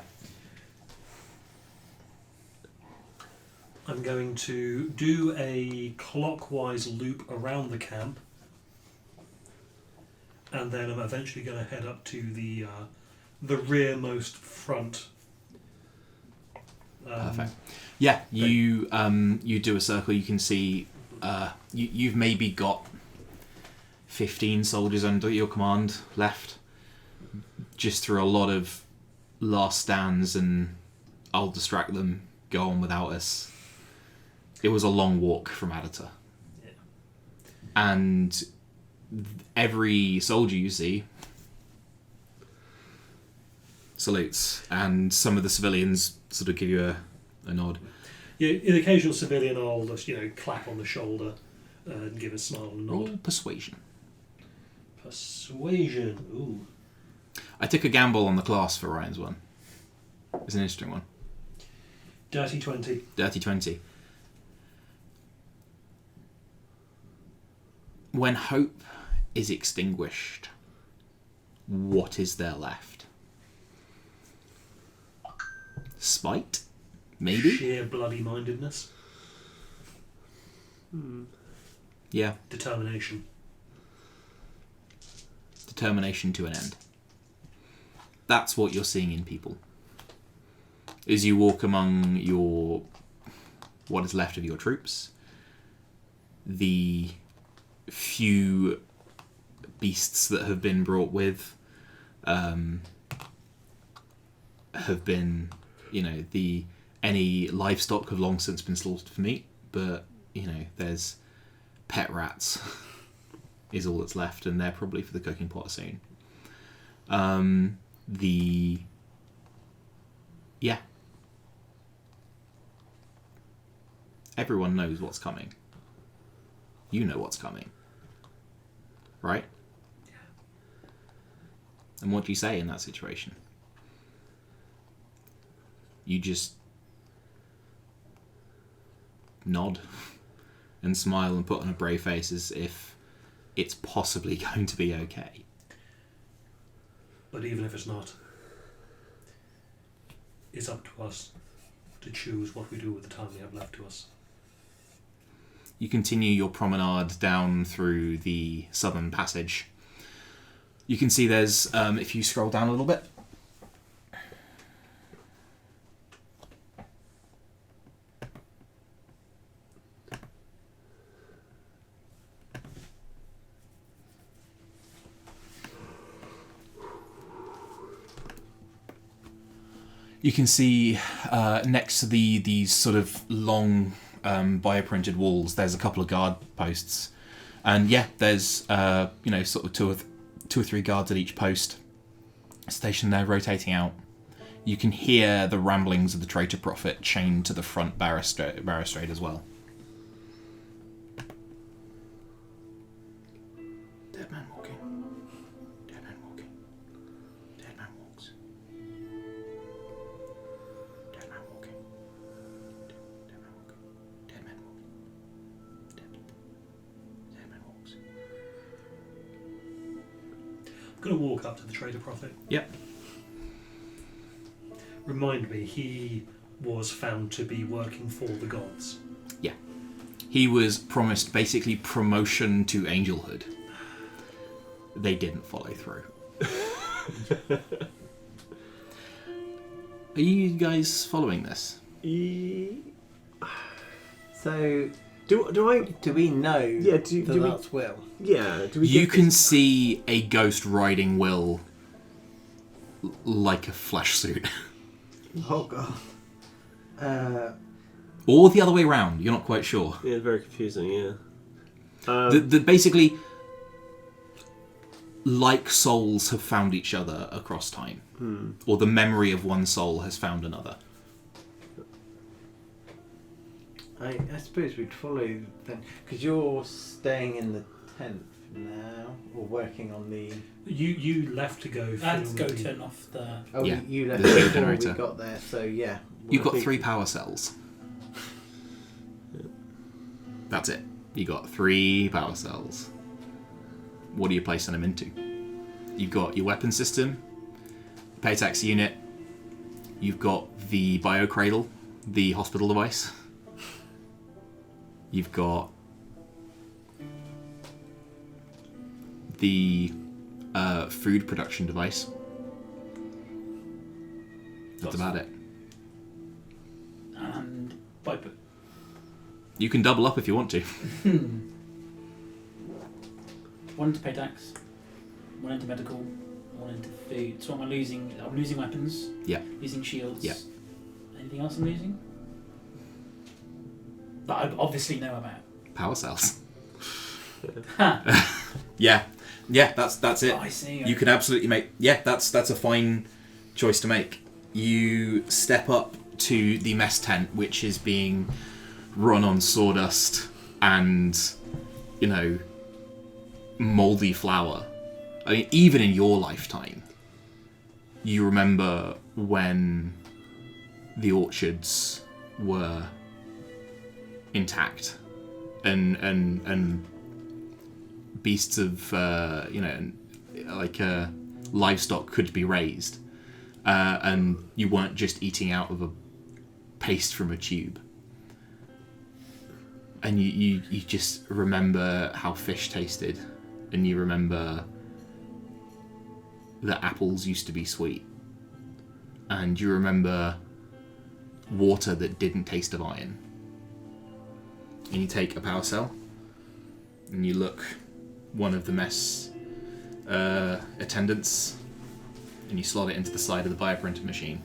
Speaker 5: I'm going to do a clockwise loop around the camp, and then I'm eventually going to head up to the rearmost front.
Speaker 1: Perfect. Yeah, you do a circle. You can see you've maybe got 15 soldiers under your command left, just through a lot of last stands, and I'll distract them. Go on without us. It was a long walk from Adita.
Speaker 5: Yeah.
Speaker 1: And every soldier you see salutes, and some of the civilians sort of give you a nod.
Speaker 5: Yeah, an occasional civilian I'll just, clap on the shoulder and give a smile and a
Speaker 1: Roll
Speaker 5: nod.
Speaker 1: persuasion.
Speaker 5: Persuasion. Ooh.
Speaker 1: I took a gamble on the class for Ryan's one. It's an interesting one.
Speaker 5: Dirty 20.
Speaker 1: Dirty 20. When hope is extinguished, what is there left? Spite? Maybe?
Speaker 5: Sheer bloody mindedness.
Speaker 1: Yeah.
Speaker 5: Determination.
Speaker 1: Determination to an end. That's what you're seeing in people. As you walk among what is left of your troops, the few beasts that have been brought with have been, any livestock have long since been slaughtered for meat, but, there's pet rats is all that's left, and they're probably for the cooking pot soon. Everyone knows what's coming. You know what's coming. Right?
Speaker 5: Yeah.
Speaker 1: And what do you say in that situation? You just nod and smile and put on a brave face as if it's possibly going to be okay.
Speaker 5: But even if it's not, it's up to us to choose what we do with the time we have left to us.
Speaker 1: You continue your promenade down through the southern passage. You can see there's, if you scroll down a little bit, you can see next to these sort of long bioprinted walls, there's a couple of guard posts, and there's sort of two or three guards at each post, stationed there, rotating out. You can hear the ramblings of the traitor prophet chained to the front balustrade as well. Dead man walking. Dead man walking. Dead man walks. Dead man walking. Dead man walking. Dead man walking. Dead man walks.
Speaker 5: I'm going to walk up to the trader prophet.
Speaker 1: Yep.
Speaker 5: Remind me, he was found to be working for the gods.
Speaker 1: Yeah. He was promised basically promotion to angelhood. They didn't follow through. Are you guys following this?
Speaker 4: So,
Speaker 2: Do we
Speaker 4: know that's Will?
Speaker 2: Yeah, do we
Speaker 1: You can see a ghost riding Will like a flesh suit.
Speaker 4: Oh god.
Speaker 1: Or the other way around. You're not quite sure.
Speaker 2: Yeah, very confusing. Yeah.
Speaker 1: Basically, like souls have found each other across time, or the memory of one soul has found another.
Speaker 4: I suppose we'd follow then, because you're staying in the tent now, or working on the.
Speaker 5: You left to go.
Speaker 3: I had to
Speaker 5: film
Speaker 3: go
Speaker 5: the-
Speaker 3: turn off the.
Speaker 4: Oh,
Speaker 1: Yeah,
Speaker 4: you left
Speaker 1: the
Speaker 4: before
Speaker 1: generator.
Speaker 4: we got there, so yeah.
Speaker 1: You've got
Speaker 4: I think-
Speaker 1: 3 power cells. That's it. You got 3 power cells. What are you placing them into? You've got your weapon system, Paytax unit. You've got the biocradle, the hospital device. You've got the food production device. That's about it.
Speaker 3: And Viper.
Speaker 1: You can double up if you want to.
Speaker 3: One into pay tax, one into medical, one into food. So am I losing? I'm losing weapons.
Speaker 1: Yeah.
Speaker 3: Losing shields.
Speaker 1: Yeah.
Speaker 3: Anything else I'm losing? That I obviously know about.
Speaker 1: Power cells.
Speaker 3: Ha!
Speaker 1: Yeah, that's it.
Speaker 3: Oh, I see.
Speaker 1: You can absolutely make. Yeah, that's a fine choice to make. You step up to the mess tent, which is being run on sawdust and, moldy flour. I mean, even in your lifetime, you remember when the orchards were intact and beasts of livestock could be raised, and you weren't just eating out of a paste from a tube, and you just remember how fish tasted, and you remember that apples used to be sweet, and you remember water that didn't taste of iron. And you take a power cell and you look one of the mess attendants and you slot it into the side of the bioprinter machine,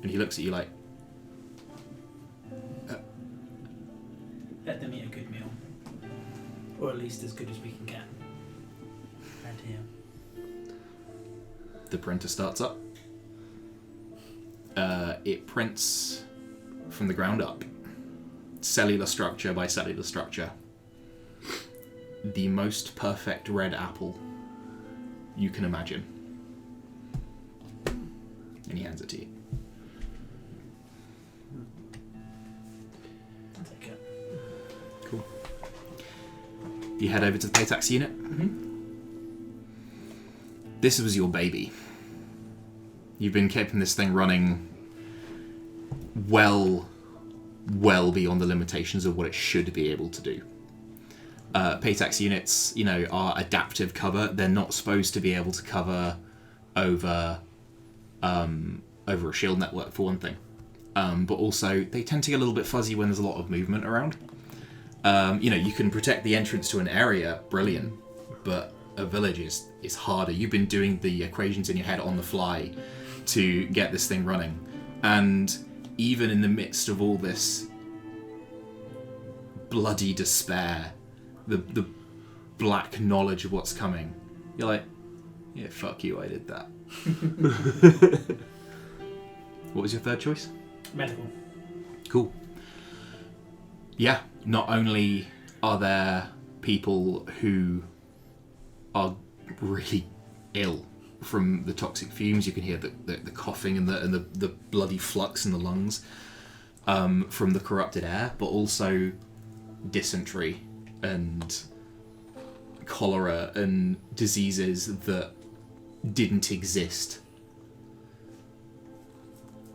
Speaker 1: and he looks at you like,
Speaker 3: Let them eat a good meal, or at least as good as we can get. Around here.
Speaker 1: the printer starts up. It prints from the ground up, cellular structure by cellular structure, the most perfect red apple you can imagine. And he hands it to you.
Speaker 3: I'll take it.
Speaker 1: Cool. You head over to the Paytax unit.
Speaker 3: Mm-hmm.
Speaker 1: This was your baby. You've been keeping this thing running well beyond the limitations of what it should be able to do. Paytax units, are adaptive cover. They're not supposed to be able to cover over a shield network, for one thing. But also, they tend to get a little bit fuzzy when there's a lot of movement around. You can protect the entrance to an area, brilliant, but a village is harder. You've been doing the equations in your head on the fly to get this thing running. And even in the midst of all this bloody despair, the black knowledge of what's coming, you're like, yeah, fuck you, I did that. What was your third choice?
Speaker 3: Medical.
Speaker 1: Cool. Yeah, not only are there people who are really ill from the toxic fumes, you can hear the coughing and the bloody flux in the lungs from the corrupted air, but also dysentery and cholera and diseases that didn't exist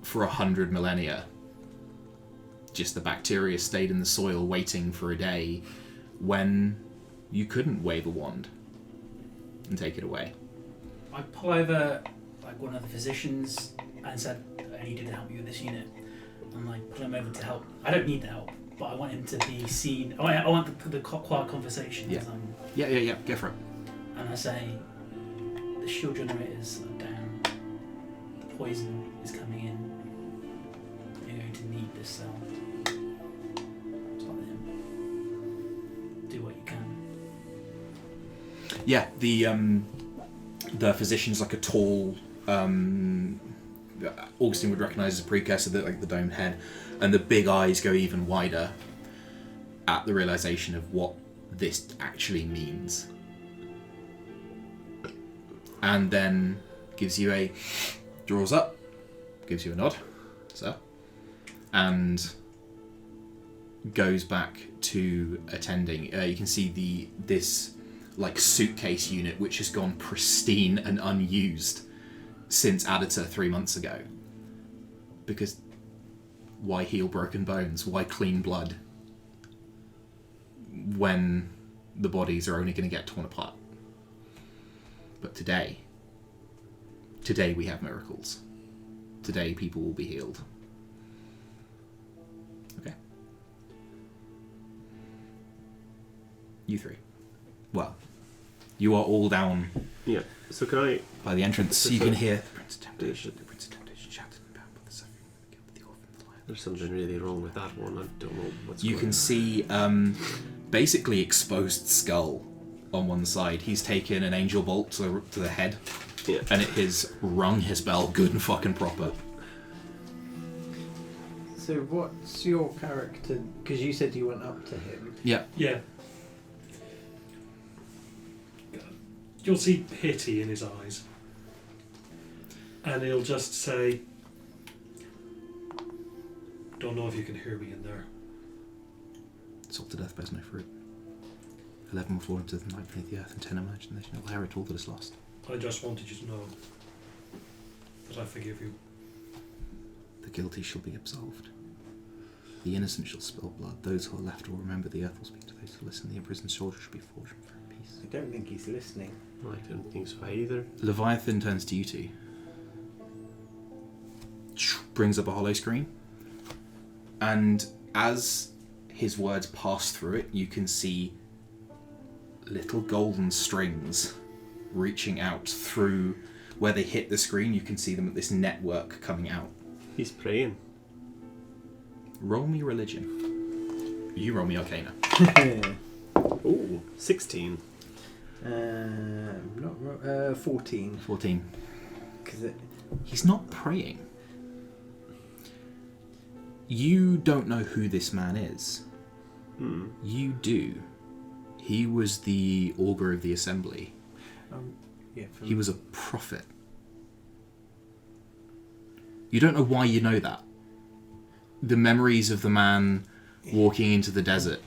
Speaker 1: for 100 millennia. Just the bacteria stayed in the soil waiting for a day when you couldn't wave a wand and take it away.
Speaker 3: I pull over one of the physicians and said, I need you to help me with this unit. And pull him over to help. I don't need the help, but I want him to be seen. I want the quiet conversation.
Speaker 1: Yeah.
Speaker 3: As I'm,
Speaker 1: Yeah, go for it.
Speaker 3: and I say, the shield generators are down. The poison is coming in. to need this cell. Stop him. Do what you can.
Speaker 1: Yeah, the physician's like a tall. Augustine would recognise as a precursor, like the domed head, and the big eyes go even wider at the realisation of what this actually means, and then draws up, gives you a nod, sir, and goes back to attending. You can see this like suitcase unit which has gone pristine and unused since Adita 3 months ago. Because why heal broken bones? Why clean blood when the bodies are only going to get torn apart? But today we have miracles. Today people will be healed. Okay. You three. Well, you are all down.
Speaker 2: Yeah. So can I?
Speaker 1: By the entrance, you can hear the Prince of Temptation. The Prince of Temptation shouted and bound by the suffering of the orphan, the lion.
Speaker 2: There's something really wrong with that one. I don't know what's.
Speaker 1: You
Speaker 2: going
Speaker 1: can
Speaker 2: on.
Speaker 1: see basically exposed skull on one side. He's taken an angel bolt to the head,
Speaker 2: Yeah.
Speaker 1: and it has rung his bell good and fucking proper.
Speaker 4: So what's your character? Because you said you went up to him.
Speaker 1: Yeah.
Speaker 5: Yeah. You'll see pity in his eyes. And he'll just say, don't know if you can hear me in there.
Speaker 1: Salt to death bears no fruit. 11 will fall into the night beneath the earth, and 10 emerge, and they shall inherit all that is lost.
Speaker 5: I just wanted you to know that I forgive you.
Speaker 1: The guilty shall be absolved. The innocent shall spill blood. Those who are left will remember. The earth will speak to those who listen. The imprisoned soldier shall be forged from peace.
Speaker 4: I don't think he's listening.
Speaker 2: I don't think so either.
Speaker 1: Leviathan turns to you two. Brings up a hollow screen. And as his words pass through it, you can see little golden strings reaching out through where they hit the screen. You can see them at this network coming out.
Speaker 2: He's praying.
Speaker 1: Roll me religion. You roll me arcana.
Speaker 2: Oh, 16.
Speaker 4: 14.
Speaker 1: 14.
Speaker 4: Because
Speaker 1: He's not praying. You don't know who this man is. You do. He was the augur of the assembly. He was a prophet. You don't know why you know that. The memories of the man walking into the desert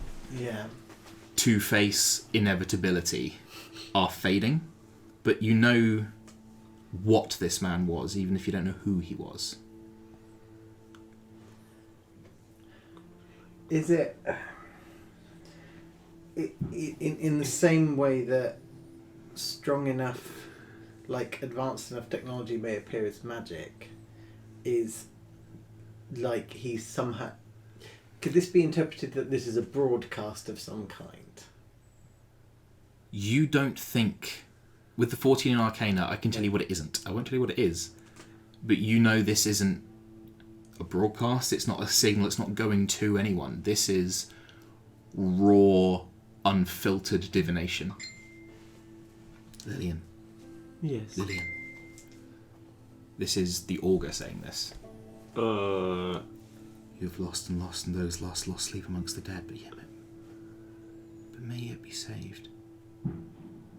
Speaker 1: to face inevitability are fading, but you know what this man was, even if you don't know who he was.
Speaker 4: Is it in the same way that strong enough, like advanced enough technology may appear as magic, is like he's somehow... Could this be interpreted that this is a broadcast of some kind?
Speaker 1: You don't think... With the 14 in Arcana, I can tell you what it isn't. I won't tell you what it is. But you know this isn't a broadcast. It's not a signal. It's not going to anyone. This is raw, unfiltered divination. Lillian.
Speaker 2: Yes.
Speaker 1: Lillian. This is the augur saying this. You have lost, and those lost sleep amongst the dead, but may yet be saved.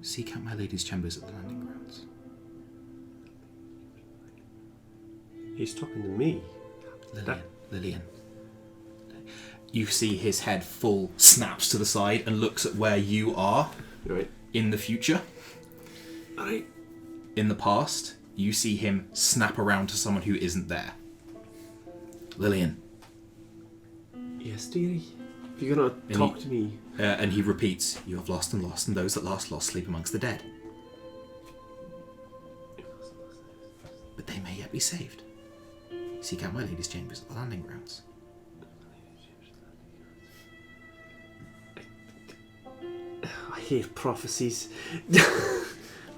Speaker 1: Seek out my lady's chambers at the landing grounds.
Speaker 2: He's talking to me.
Speaker 1: Lillian. You see his head full snaps to the side and looks at where you are
Speaker 2: Right.
Speaker 1: in the future.
Speaker 2: Right.
Speaker 1: In the past, you see him snap around to someone who isn't there. Lillian.
Speaker 2: Yes, dearie. If you're gonna talk to me.
Speaker 1: And he repeats, you have lost, and those that lost sleep amongst the dead. But they may yet be saved. Seek out my lady's chambers at the landing grounds.
Speaker 2: I hate prophecies.
Speaker 4: So,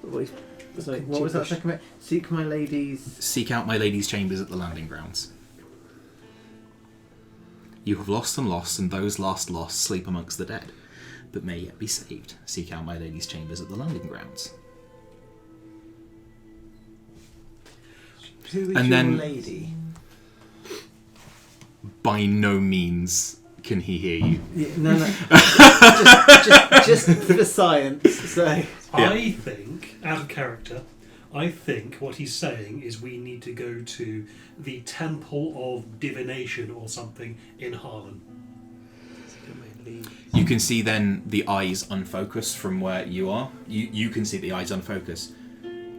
Speaker 4: what was that second bit? Seek my lady's...
Speaker 1: Seek out my lady's chambers at the landing grounds. You have lost, and those last lost sleep amongst the dead, but may yet be saved. Seek out my lady's chambers at the landing grounds.
Speaker 4: Who is
Speaker 1: And
Speaker 4: your
Speaker 1: then-
Speaker 4: lady?
Speaker 1: By no means can he hear you.
Speaker 4: Yeah, no. just for science. So
Speaker 5: I think, out of character, I think what he's saying is we need to go to the Temple of Divination or something in Harlan.
Speaker 1: You can see then the eyes unfocus from where you are. You can see the eyes unfocus.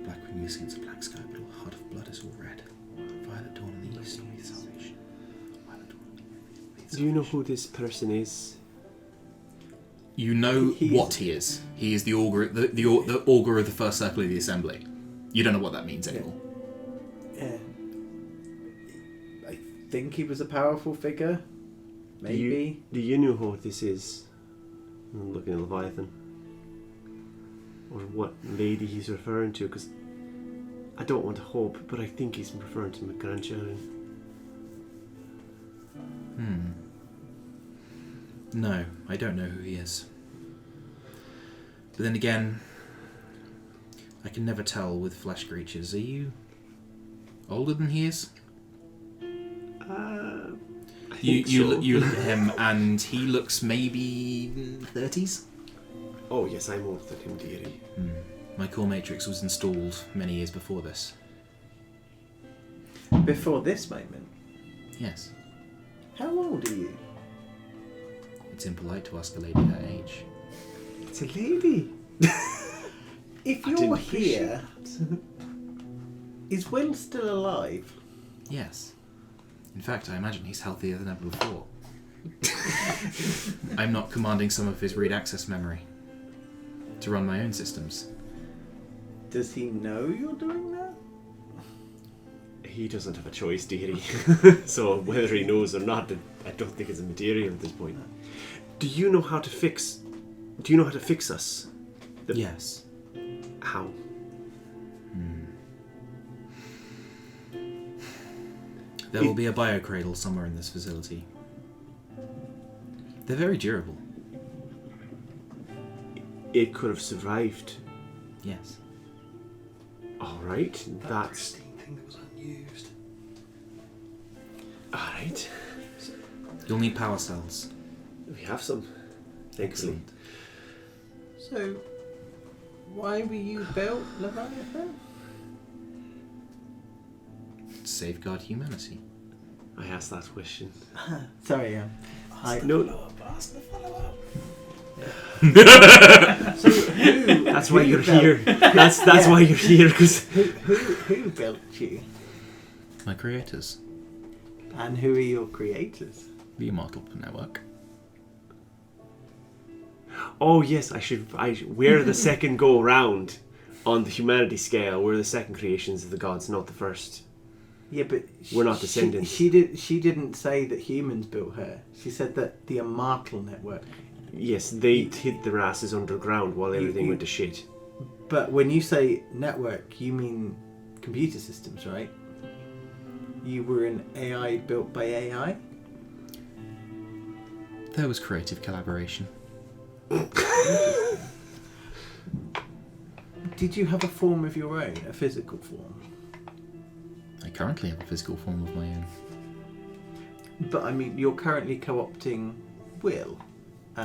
Speaker 1: Black wing against a black sky, but all heart of blood is all red. Violet dawn in the east, with salvation. Violet dawn with
Speaker 2: Do you know who this person is?
Speaker 1: You know
Speaker 4: He's-
Speaker 1: what he is. He is the augur, the augur of the first circle of the assembly. You don't know what that means anymore.
Speaker 4: yeah. I think he was a powerful figure. Maybe.
Speaker 2: Do you know who this is? I'm looking at Leviathan. Or what lady he's referring to, because I don't want to hope, but I think he's referring to my grandchildren.
Speaker 1: No, I don't know who he is. But then again, I can never tell with flesh creatures. Are you older than he is?
Speaker 2: I
Speaker 1: You
Speaker 2: think so.
Speaker 1: look at him and he looks maybe 30s.
Speaker 2: Oh yes, I'm older than him, dearie.
Speaker 1: My core matrix was installed many years before this.
Speaker 4: Before this moment.
Speaker 1: Yes.
Speaker 4: How old are you?
Speaker 1: It's impolite to ask a lady her age.
Speaker 4: It's a lady. If
Speaker 2: I
Speaker 4: you're
Speaker 2: didn't appreciate
Speaker 4: here, is Will still alive?
Speaker 1: Yes. In fact, I imagine he's healthier than ever before. I'm not commanding some of his read access memory to run my own systems.
Speaker 4: Does he know you're doing that?
Speaker 2: He doesn't have a choice, dearie. So whether he knows or not, I don't think it's material at this point. Do you know how to fix? Do you know how to fix us?
Speaker 1: Yes.
Speaker 2: How?
Speaker 1: There will be a biocradle somewhere in this facility. They're very durable.
Speaker 2: It could have survived.
Speaker 1: Yes.
Speaker 2: All right,
Speaker 5: That
Speaker 2: that's
Speaker 5: pristine thing that was unused.
Speaker 2: all right.
Speaker 1: You'll need power cells.
Speaker 2: We have some. Thankfully.
Speaker 4: So, why were you built, Leviathan?
Speaker 1: Safeguard humanity.
Speaker 2: I asked that question.
Speaker 4: Sorry,
Speaker 2: No,
Speaker 4: So who?
Speaker 2: that's why
Speaker 4: who
Speaker 2: you're
Speaker 4: built-
Speaker 2: here. That's
Speaker 4: Yeah.
Speaker 2: why you're here, because
Speaker 4: Who built you?
Speaker 1: My creators.
Speaker 4: And who are your creators?
Speaker 1: The Immortal Network.
Speaker 2: oh yes, we're the second go round on the humanity scale. We're the second creations of the gods, not the first.
Speaker 4: Yeah, but
Speaker 2: We're not descendants.
Speaker 4: She didn't say that humans built her. She said that the Immortal Network.
Speaker 2: Yes, they hid their asses underground while everything
Speaker 4: you-
Speaker 2: went to shit.
Speaker 4: But when you say network, you mean computer systems, right? You were an AI built by AI?
Speaker 1: There was creative collaboration.
Speaker 4: Did you have a form of your own, a physical form?
Speaker 1: I currently have a physical form of my own.
Speaker 4: But I mean, you're currently co-opting Will.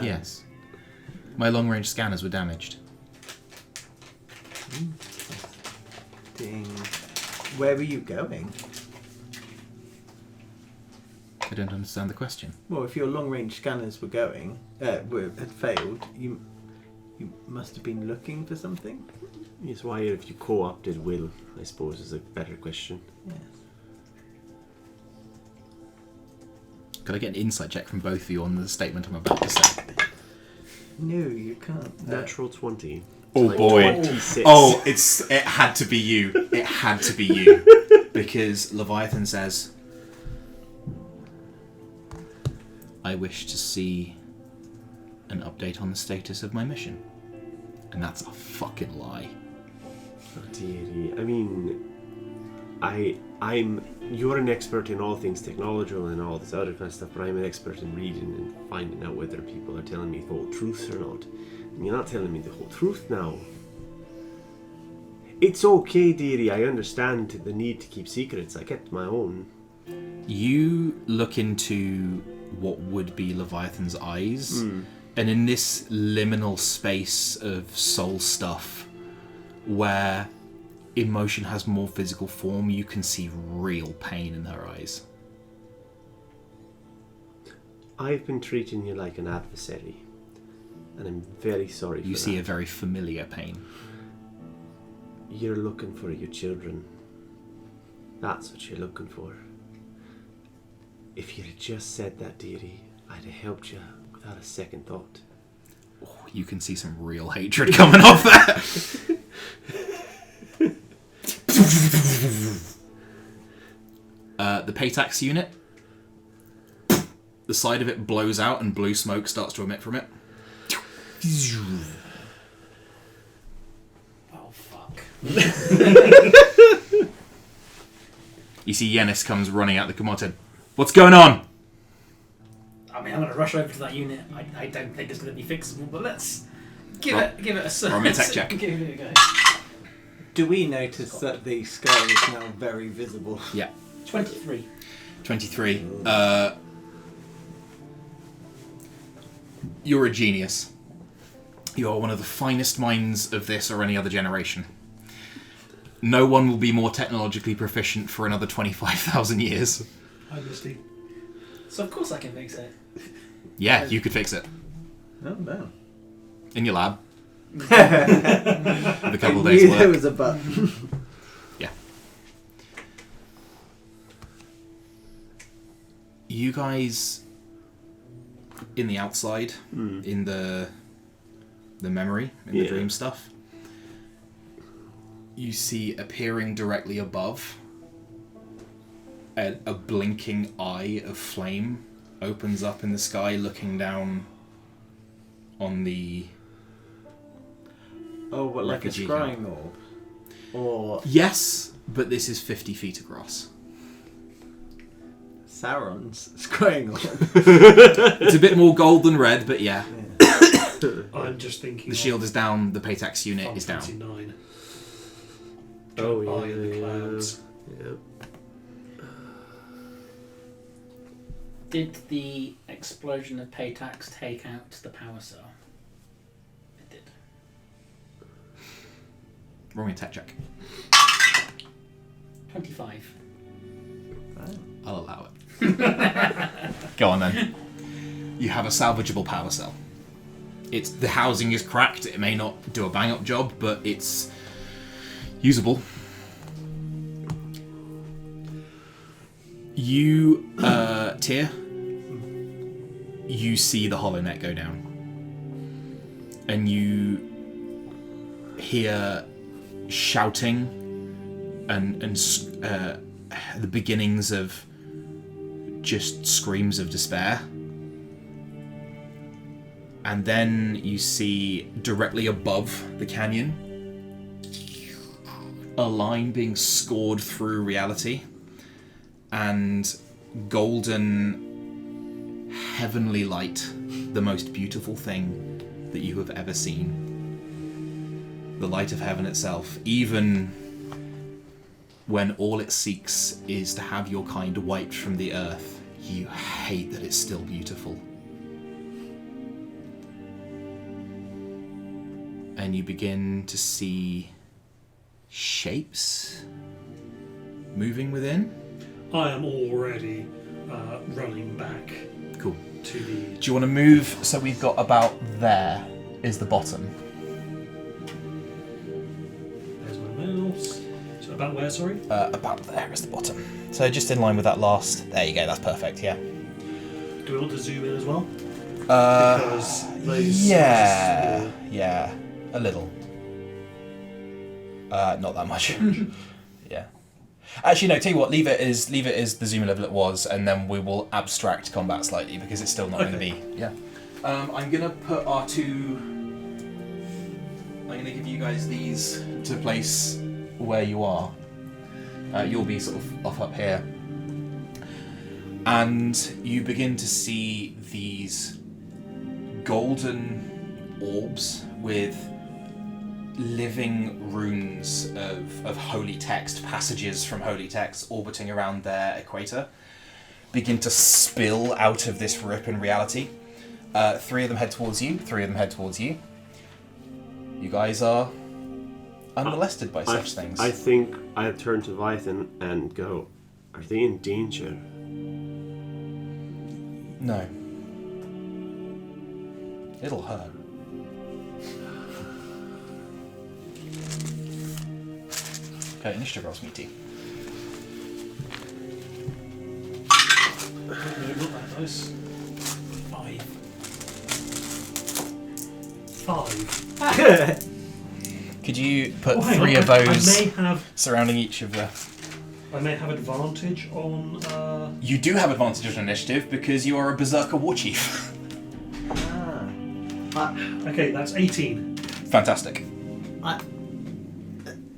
Speaker 1: Yes. My long-range scanners were damaged.
Speaker 4: Ding. Where were you going?
Speaker 1: I don't understand the question.
Speaker 4: Well, if your long-range scanners were going, had failed, you must have been looking for something.
Speaker 2: Yes, why if you co-opted Will, I suppose, is a better question.
Speaker 4: Yes.
Speaker 1: Could I get an insight check from both of you on the statement I'm about to say?
Speaker 4: No, you can't.
Speaker 2: Natural 20.
Speaker 1: Oh
Speaker 2: Like
Speaker 1: boy.
Speaker 2: 26.
Speaker 1: Oh, it had to be you. It had to be you. Because Leviathan says, I wish to see an update on the status of my mission. And that's a fucking lie.
Speaker 2: Oh, dearie. I mean, You're an expert in all things technological and all this other kind of stuff, but I'm an expert in reading and finding out whether people are telling me the whole truth or not. And you're not telling me the whole truth now. It's okay, dearie, I understand the need to keep secrets. I kept my own.
Speaker 1: You look into what would be Leviathan's eyes, and in this liminal space of soul stuff, where emotion has more physical form, you can see real pain in her eyes.
Speaker 2: I've been treating you like an adversary, and I'm very sorry for that.
Speaker 1: You see a very familiar pain.
Speaker 2: You're looking for your children. That's what you're looking for. If you'd have just said that, dearie, I'd have helped you without a second thought.
Speaker 1: Oh, you can see some real hatred coming off that. The Paytax unit, the side of it blows out and blue smoke starts to emit from it.
Speaker 3: Oh, fuck.
Speaker 1: You see Yennis comes running out the command tent. What's going on?
Speaker 3: I mean, I'm going to rush over to that unit. I don't think it's going to be fixable, but let's give it a search.
Speaker 1: Roll me a tech check.
Speaker 3: Give it a go.
Speaker 4: Do we notice that the sky is now very visible?
Speaker 1: Yeah.
Speaker 3: 23.
Speaker 1: 23. You're a genius. You are one of the finest minds of this or any other generation. No one will be more technologically proficient for another 25,000 years.
Speaker 5: Hi, Misty.
Speaker 3: So of course I can fix it.
Speaker 1: Yeah, you could fix it.
Speaker 4: Oh, no.
Speaker 1: In your lab. With a couple of days
Speaker 4: knew
Speaker 1: work.
Speaker 4: there was a but.
Speaker 1: Yeah. You guys in the outside, in the memory, in the dream stuff, you see appearing directly above a blinking eye of flame opens up in the sky, looking down on the
Speaker 4: Oh, what, like a
Speaker 1: refugee
Speaker 4: scrying orb? Or
Speaker 1: Yes, but this is 50 feet across.
Speaker 4: Sauron's scrying orb?
Speaker 1: It's a bit more gold than red, but yeah.
Speaker 5: I'm just thinking.
Speaker 1: The shield is down, the Paytax unit is down.
Speaker 5: 29.
Speaker 2: Oh,
Speaker 5: Eye
Speaker 2: yeah,
Speaker 5: in the clouds.
Speaker 2: Yeah.
Speaker 3: Did the explosion of Paytax take out the power cell? It did.
Speaker 1: Roll me a tech check.
Speaker 3: 25.
Speaker 1: I'll allow it. Go on then. You have a salvageable power cell. The housing is cracked. It may not do a bang-up job, but it's usable. You, Tyr, you see the HoloNet go down. And you hear shouting and the beginnings of just screams of despair. And then you see directly above the canyon a line being scored through reality, and golden heavenly light, the most beautiful thing that you have ever seen. The light of heaven itself, even when all it seeks is to have your kind wiped from the earth, you hate that it's still beautiful. And you begin to see shapes moving within.
Speaker 5: I am already running back
Speaker 1: Cool.
Speaker 5: to the.
Speaker 1: Do you want to move? So we've got about there is the bottom.
Speaker 5: There's my mouse. So about where, sorry?
Speaker 1: About there is the bottom. So just in line with that last. There you go. That's perfect. Yeah.
Speaker 5: Do we want to zoom in as well? Because those.
Speaker 1: Yeah. A little. Not that much. Yeah. Actually, no. Tell you what. Leave it as the zoom level it was, and then we will abstract combat slightly because it's still not going to be. Yeah. I'm gonna put our two. I'm gonna give you guys these to place where you are. You'll be sort of off up here. And you begin to see these golden orbs with living runes of holy text, passages from holy text orbiting around their equator, begin to spill out of this rip in reality. 3 of them head towards you, 3 of them head towards you. You guys are unmolested by such things.
Speaker 2: I think I turn to Leviathan and go, are they in danger?
Speaker 1: No. It'll hurt. Okay, initiative rolls, meaty.
Speaker 5: No, not that nice.
Speaker 3: 5.
Speaker 5: 5.
Speaker 1: Could you put
Speaker 5: Oh, hang
Speaker 1: 3
Speaker 5: on,
Speaker 1: of those
Speaker 5: I
Speaker 1: surrounding each of the...
Speaker 5: may have advantage on.
Speaker 1: You do have advantage on initiative because you are a Berserker War Chief.
Speaker 5: Okay, that's 18.
Speaker 1: Fantastic.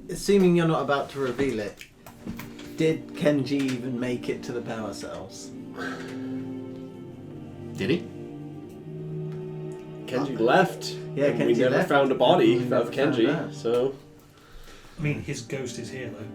Speaker 4: Assuming you're not about to reveal it, did Kenji even make it to the power cells?
Speaker 1: Did he?
Speaker 2: Kenji left.
Speaker 4: Yeah,
Speaker 2: and
Speaker 4: Kenji
Speaker 2: we never
Speaker 4: left.
Speaker 2: found a body
Speaker 4: We never
Speaker 2: of
Speaker 4: found
Speaker 2: Kenji,
Speaker 4: that.
Speaker 2: so...
Speaker 5: I mean, his ghost is here though.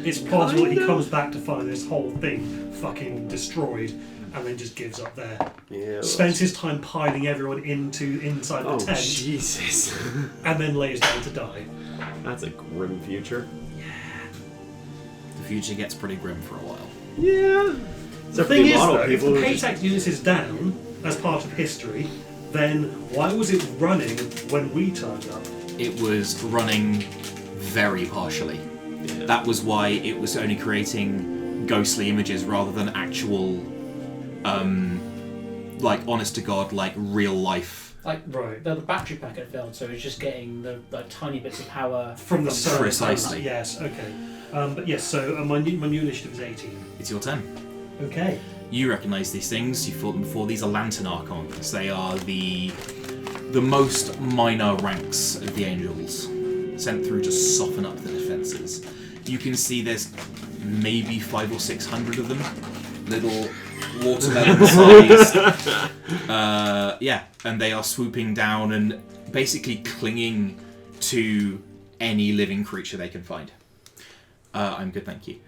Speaker 5: It's possible he comes back to find this whole thing fucking destroyed, and then just gives up there.
Speaker 2: Yeah.
Speaker 5: Spends his time piling everyone inside the
Speaker 2: Oh,
Speaker 5: tent,
Speaker 2: Jesus.
Speaker 5: and then lays down to die.
Speaker 2: That's a grim future.
Speaker 1: The future gets pretty grim for a while.
Speaker 2: Yeah.
Speaker 5: The thing is, though, if the Paytax unit is down as part of history, then why was it running when we turned up?
Speaker 1: It was running very partially.
Speaker 2: Yeah.
Speaker 1: That was why it was only creating ghostly images rather than actual, like, honest to God, like, real life.
Speaker 3: Like,
Speaker 5: Right.
Speaker 3: the battery pack had failed, so it's just getting the tiny bits of power
Speaker 5: From the sun.
Speaker 1: Precisely.
Speaker 5: Yes, okay. But yes, so my new initiative is 18.
Speaker 1: It's your turn.
Speaker 5: Okay.
Speaker 1: You recognise these things. You've fought them before. These are Lantern Archons. They are the most minor ranks of the Angels, sent through to soften up the defences. You can see there's maybe 500 or 600 of them, little watermelon-sized. Yeah, and they are swooping down and basically clinging to any living creature they can find. I'm good, thank you.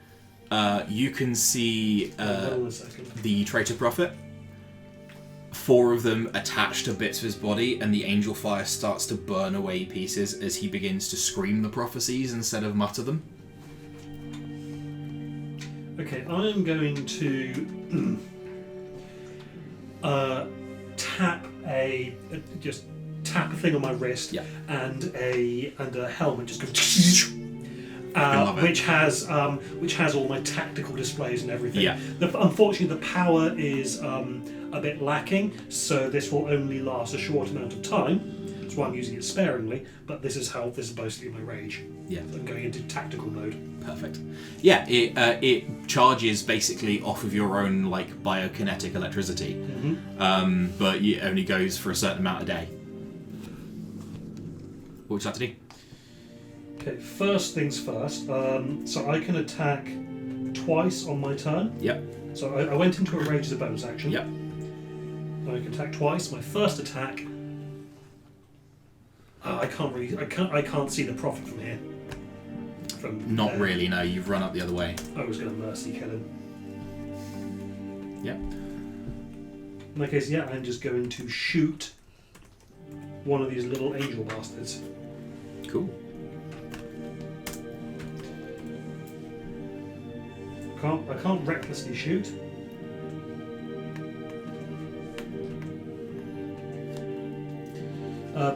Speaker 1: You can see
Speaker 5: Hold on a second.
Speaker 1: the Traitor Prophet. 4 of them attached to bits of his body, and the angel fire starts to burn away pieces as he begins to scream the prophecies instead of mutter them.
Speaker 5: Okay, I am going to tap just tap a thing on my wrist,
Speaker 1: Yeah.
Speaker 5: and a helmet just goes,
Speaker 1: love it.
Speaker 5: which has all my tactical displays and everything.
Speaker 1: Yeah.
Speaker 5: Unfortunately, the power is a bit lacking, so this will only last a short amount of time. That's why I'm using it sparingly. But this is basically my rage.
Speaker 1: Yeah.
Speaker 5: I'm going into tactical mode.
Speaker 1: Perfect. Yeah, it charges basically off of your own like biokinetic electricity, but it only goes for a certain amount a day. What would you like to do?
Speaker 5: Okay, first things first. So I can attack twice on my turn.
Speaker 1: Yep.
Speaker 5: So I went into a rage as a bonus action.
Speaker 1: Yep.
Speaker 5: I can attack twice. My first attack. I can't see the prophet from here.
Speaker 1: Not
Speaker 5: there.
Speaker 1: really. No, you've run up the other way.
Speaker 5: I was going to mercy kill him.
Speaker 1: Yep.
Speaker 5: In that case, yeah, I'm just going to shoot one of these little angel bastards.
Speaker 1: Cool.
Speaker 5: I can't recklessly shoot.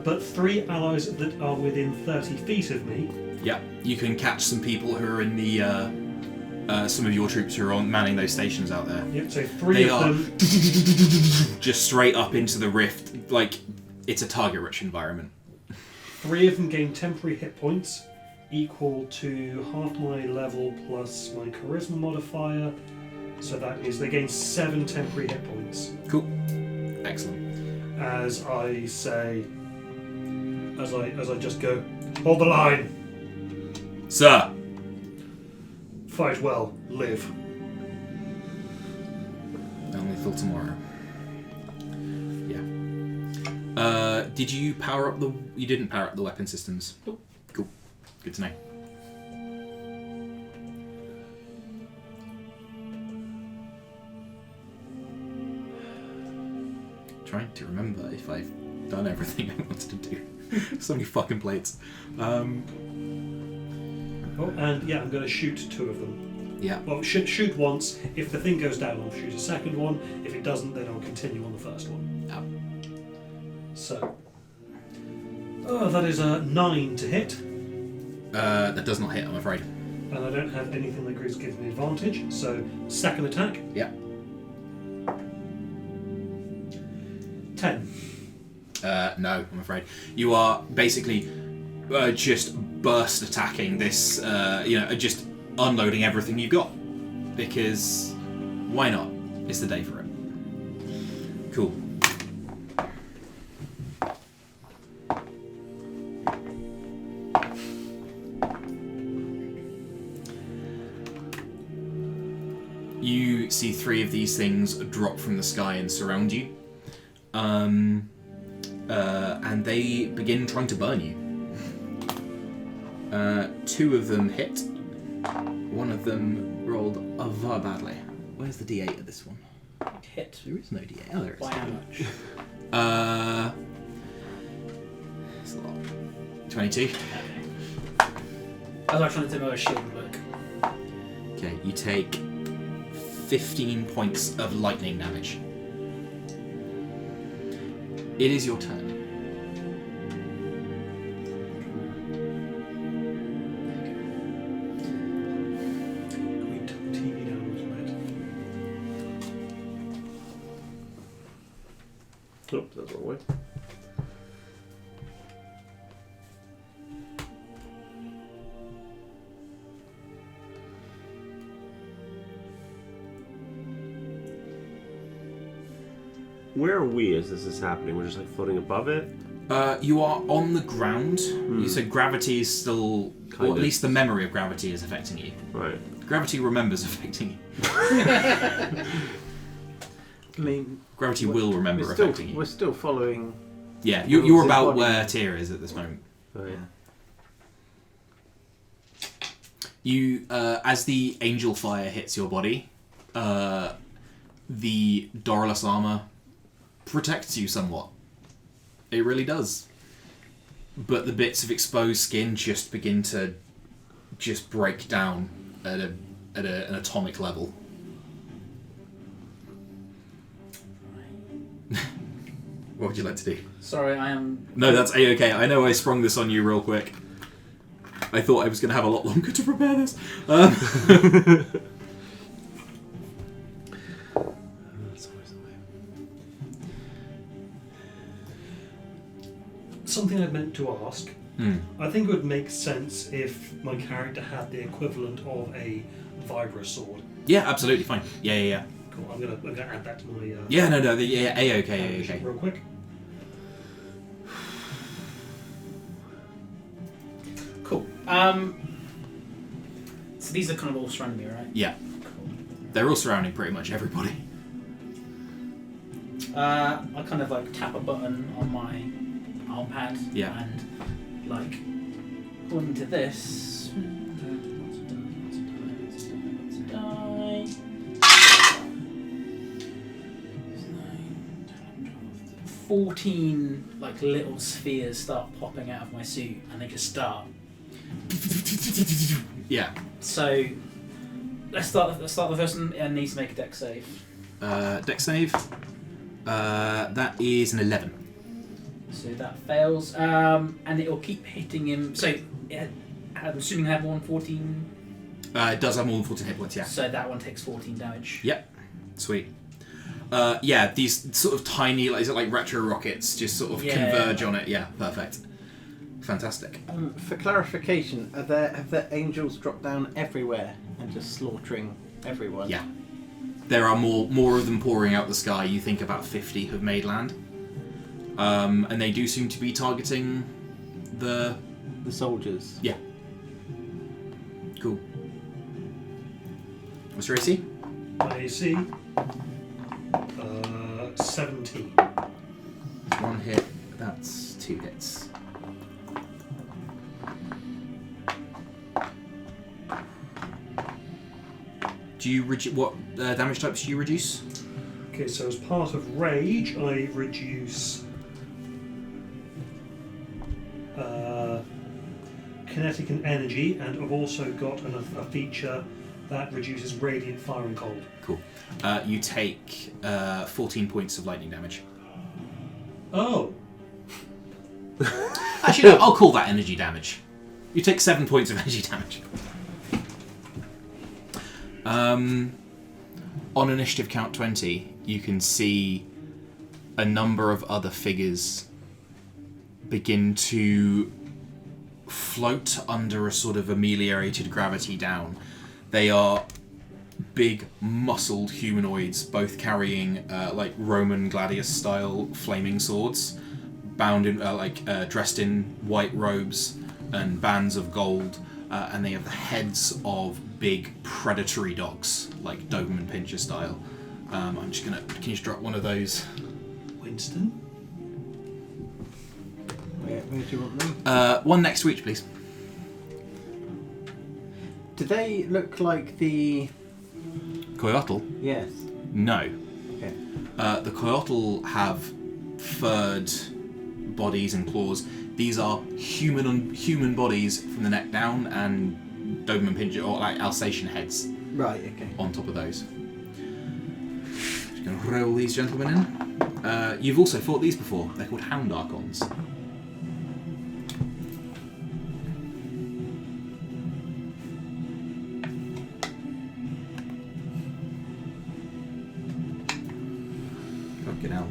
Speaker 5: But 3 allies that are within 30 feet of me.
Speaker 1: Yeah, you can catch some people who are in the some of your troops who are manning those stations out there.
Speaker 5: Yep, so 3
Speaker 1: They
Speaker 5: of
Speaker 1: are
Speaker 5: them.
Speaker 1: just straight up into the rift, like it's a target-rich environment.
Speaker 5: 3 of them gain temporary hit points equal to half my level plus my charisma modifier. So that is, they gain 7 temporary hit points.
Speaker 1: Cool. Excellent.
Speaker 5: As I say, as I just go, hold the line,
Speaker 1: Sir!
Speaker 5: fight well, live.
Speaker 1: Only till tomorrow. Yeah. Did you power up the... You didn't power up the weapon systems?
Speaker 3: Nope.
Speaker 1: Cool. Good to know. Trying to remember if I've done everything I wanted to do. So many fucking plates.
Speaker 5: Oh, and yeah, I'm going to shoot 2 of them.
Speaker 1: Yeah.
Speaker 5: Well, shoot once. If the thing goes down, I'll shoot a second one. If it doesn't, then I'll continue on the first one.
Speaker 1: Oh.
Speaker 5: So, that is a 9 to hit,
Speaker 1: That does not hit, I'm afraid.
Speaker 5: and I don't have anything that gives me advantage. So, second attack,
Speaker 1: Yeah.
Speaker 5: 10.
Speaker 1: No, I'm afraid. You are basically just burst attacking this, just unloading everything you've got. Because why not? It's the day for it. Cool. You see 3 of these things drop from the sky and surround you. And they begin trying to burn you. 2 of them hit. One of them rolled very badly. Where's the D8 of this one?
Speaker 3: Hit.
Speaker 1: There is no D8. Oh, there is.
Speaker 3: By how much?
Speaker 1: It's a lot. 22.
Speaker 3: Okay. I was trying to do a shield work.
Speaker 1: Okay, you take 15 points of lightning damage. It is your turn.
Speaker 5: Can we turn the TV down a little bit?
Speaker 2: Oh, that's the wrong way. Where are we as this is happening? We're just like floating above it?
Speaker 1: You are on the ground. You said gravity is still...
Speaker 2: Kind
Speaker 1: or at
Speaker 2: of.
Speaker 1: least the memory of gravity is affecting you.
Speaker 2: Right.
Speaker 1: Gravity remembers affecting you.
Speaker 4: I mean,
Speaker 1: Gravity will remember
Speaker 4: we're
Speaker 1: affecting you.
Speaker 4: still following.
Speaker 1: Yeah, you're
Speaker 4: His
Speaker 1: about
Speaker 4: body.
Speaker 1: where Tyr is at this moment.
Speaker 2: Oh, yeah.
Speaker 1: You, as the angel fire hits your body, the Doralus armor protects you somewhat. It really does. But the bits of exposed skin just begin to just break down at an atomic level. What would you like to do?
Speaker 3: Sorry, I am.
Speaker 1: No, that's A-okay. I know I sprung this on you real quick. I thought I was going to have a lot longer to prepare this.
Speaker 2: That's always the way.
Speaker 5: Something I meant to ask.
Speaker 1: Hmm.
Speaker 5: I think it would make sense if my character had the equivalent of a vibra sword.
Speaker 1: Yeah, absolutely fine. Yeah.
Speaker 5: Cool. I'm gonna add that to my.
Speaker 1: Yeah, no, yeah, A-okay, A-okay.
Speaker 5: Real quick.
Speaker 3: Cool. So these are kind of all surrounding me, right?
Speaker 1: Yeah.
Speaker 3: Cool.
Speaker 1: They're all surrounding pretty much everybody.
Speaker 3: I kind of like tap a button on my arm pad.
Speaker 1: Yeah.
Speaker 3: And like according to this. 14 like little spheres start popping out of my suit and they just start.
Speaker 1: Yeah.
Speaker 3: So let's start the first one and needs to make a dex save.
Speaker 1: Dex save. That is an 11.
Speaker 3: So that fails. And it'll keep hitting him. So I'm assuming I have one 14.
Speaker 1: It does have more than 14 hit points, yeah.
Speaker 3: So that one takes 14 damage.
Speaker 1: Yep. Sweet. Yeah, these sort of tiny, is it like retro rockets, just sort of converge on it. Yeah, perfect. Fantastic.
Speaker 4: For clarification, have the angels dropped down everywhere and just slaughtering everyone?
Speaker 1: Yeah. There are more of them pouring out the sky. You think about 50 have made land. And they do seem to be targeting the...
Speaker 4: The soldiers.
Speaker 1: Yeah. Cool. What's your AC?
Speaker 5: My AC 17.
Speaker 1: One hit. That's 2 hits. Do you what damage types do you reduce?
Speaker 5: Okay, so as part of rage, I reduce kinetic and energy, and I've also got a feature that reduces radiant, fire, and cold.
Speaker 1: Cool. You take 14 points of lightning damage.
Speaker 5: Oh.
Speaker 1: Actually, no, I'll call that energy damage. You take 7 points of energy damage. On initiative count 20, you can see a number of other figures begin to float under a sort of ameliorated gravity down. They are big, muscled humanoids, both carrying like Roman gladius-style flaming swords, bound in dressed in white robes and bands of gold, and they have the heads of big predatory dogs, like Doberman Pinscher style. I'm just gonna. Can you just drop one of those?
Speaker 5: Winston?
Speaker 4: Where do you want them?
Speaker 1: One next to each, please.
Speaker 4: Do they look like the...
Speaker 1: Coyotl?
Speaker 4: Yes.
Speaker 1: No.
Speaker 4: Okay.
Speaker 1: The Coyotl have furred bodies and claws. These are human bodies from the neck down, and Doberman Pinscher or like Alsatian heads.
Speaker 4: Right. Okay.
Speaker 1: On top of those. Just gonna roll these gentlemen in. You've also fought these before. They're called Hound Archons. Fucking hell.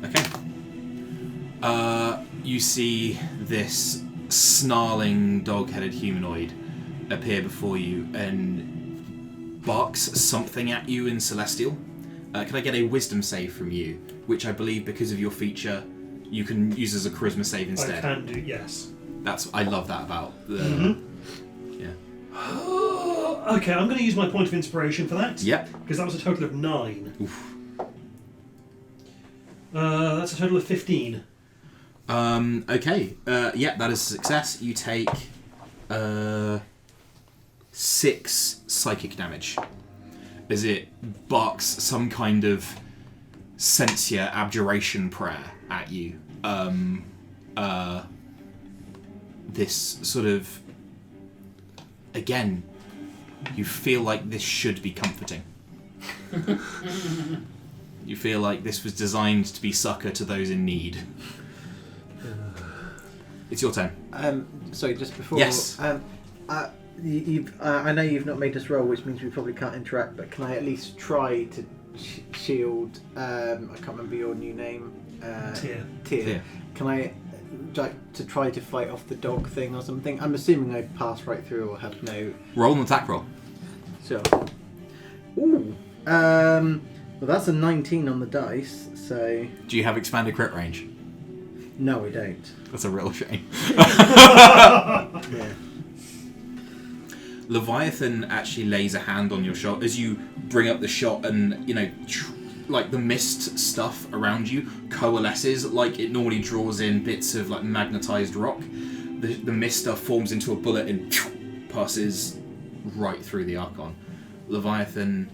Speaker 1: Okay. You see this snarling, dog-headed humanoid appear before you and barks something at you in Celestial. Can I get a Wisdom save from you? Which I believe, because of your feature, you can use as a Charisma save instead.
Speaker 5: I can do, yes.
Speaker 1: I love that about the... Yeah.
Speaker 5: Okay, I'm going to use my point of inspiration for that.
Speaker 1: Yep.
Speaker 5: Because that was a total of 9.
Speaker 1: Oof.
Speaker 5: That's a total of 15.
Speaker 1: Okay. Yeah, that is a success. You take 6 psychic damage as it barks some kind of sensia abjuration prayer at you. This sort of... Again, you feel like this should be comforting. You feel like this was designed to be succor to those in need. It's your turn.
Speaker 4: Sorry, just before...
Speaker 1: Yes.
Speaker 4: I know you've not made us roll, which means we probably can't interact, but can I at least try to shield... I can't remember your new name. Tyr. Can I... to try to fight off the dog thing or something? I'm assuming I'd pass right through or have no...
Speaker 1: Roll an attack roll.
Speaker 4: So... Ooh. Well, that's a 19 on the dice, so...
Speaker 1: Do you have expanded crit range?
Speaker 4: No, we don't.
Speaker 1: That's a real shame.
Speaker 4: Yeah.
Speaker 1: Leviathan actually lays a hand on your shoulder as you bring up the shot, and like the mist stuff around you coalesces like it normally draws in bits of like magnetized rock. The mist stuff forms into a bullet and passes right through the Archon. Leviathan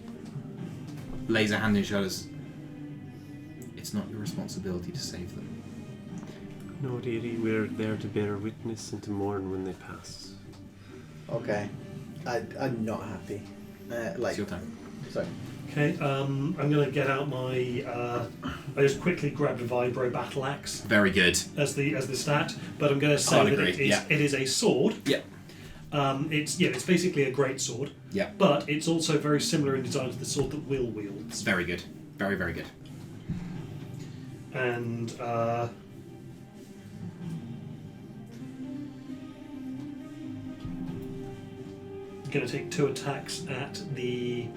Speaker 1: lays a hand on your shoulders. It's not your responsibility to save them.
Speaker 2: No, dearie, we're there to bear witness and to mourn when they pass.
Speaker 4: Okay. I'm not happy.
Speaker 1: It's your turn.
Speaker 4: Sorry.
Speaker 5: Okay, I'm going to get out my... I just quickly grabbed a Vibro Battle Axe
Speaker 1: Very good.
Speaker 5: as the stat, but I'm going to say that it is a sword.
Speaker 1: Yep.
Speaker 5: It's basically a great sword.
Speaker 1: Yep.
Speaker 5: But it's also very similar in design to the sword that Will wields.
Speaker 1: Very good. Very, very good.
Speaker 5: And going to take 2 attacks at the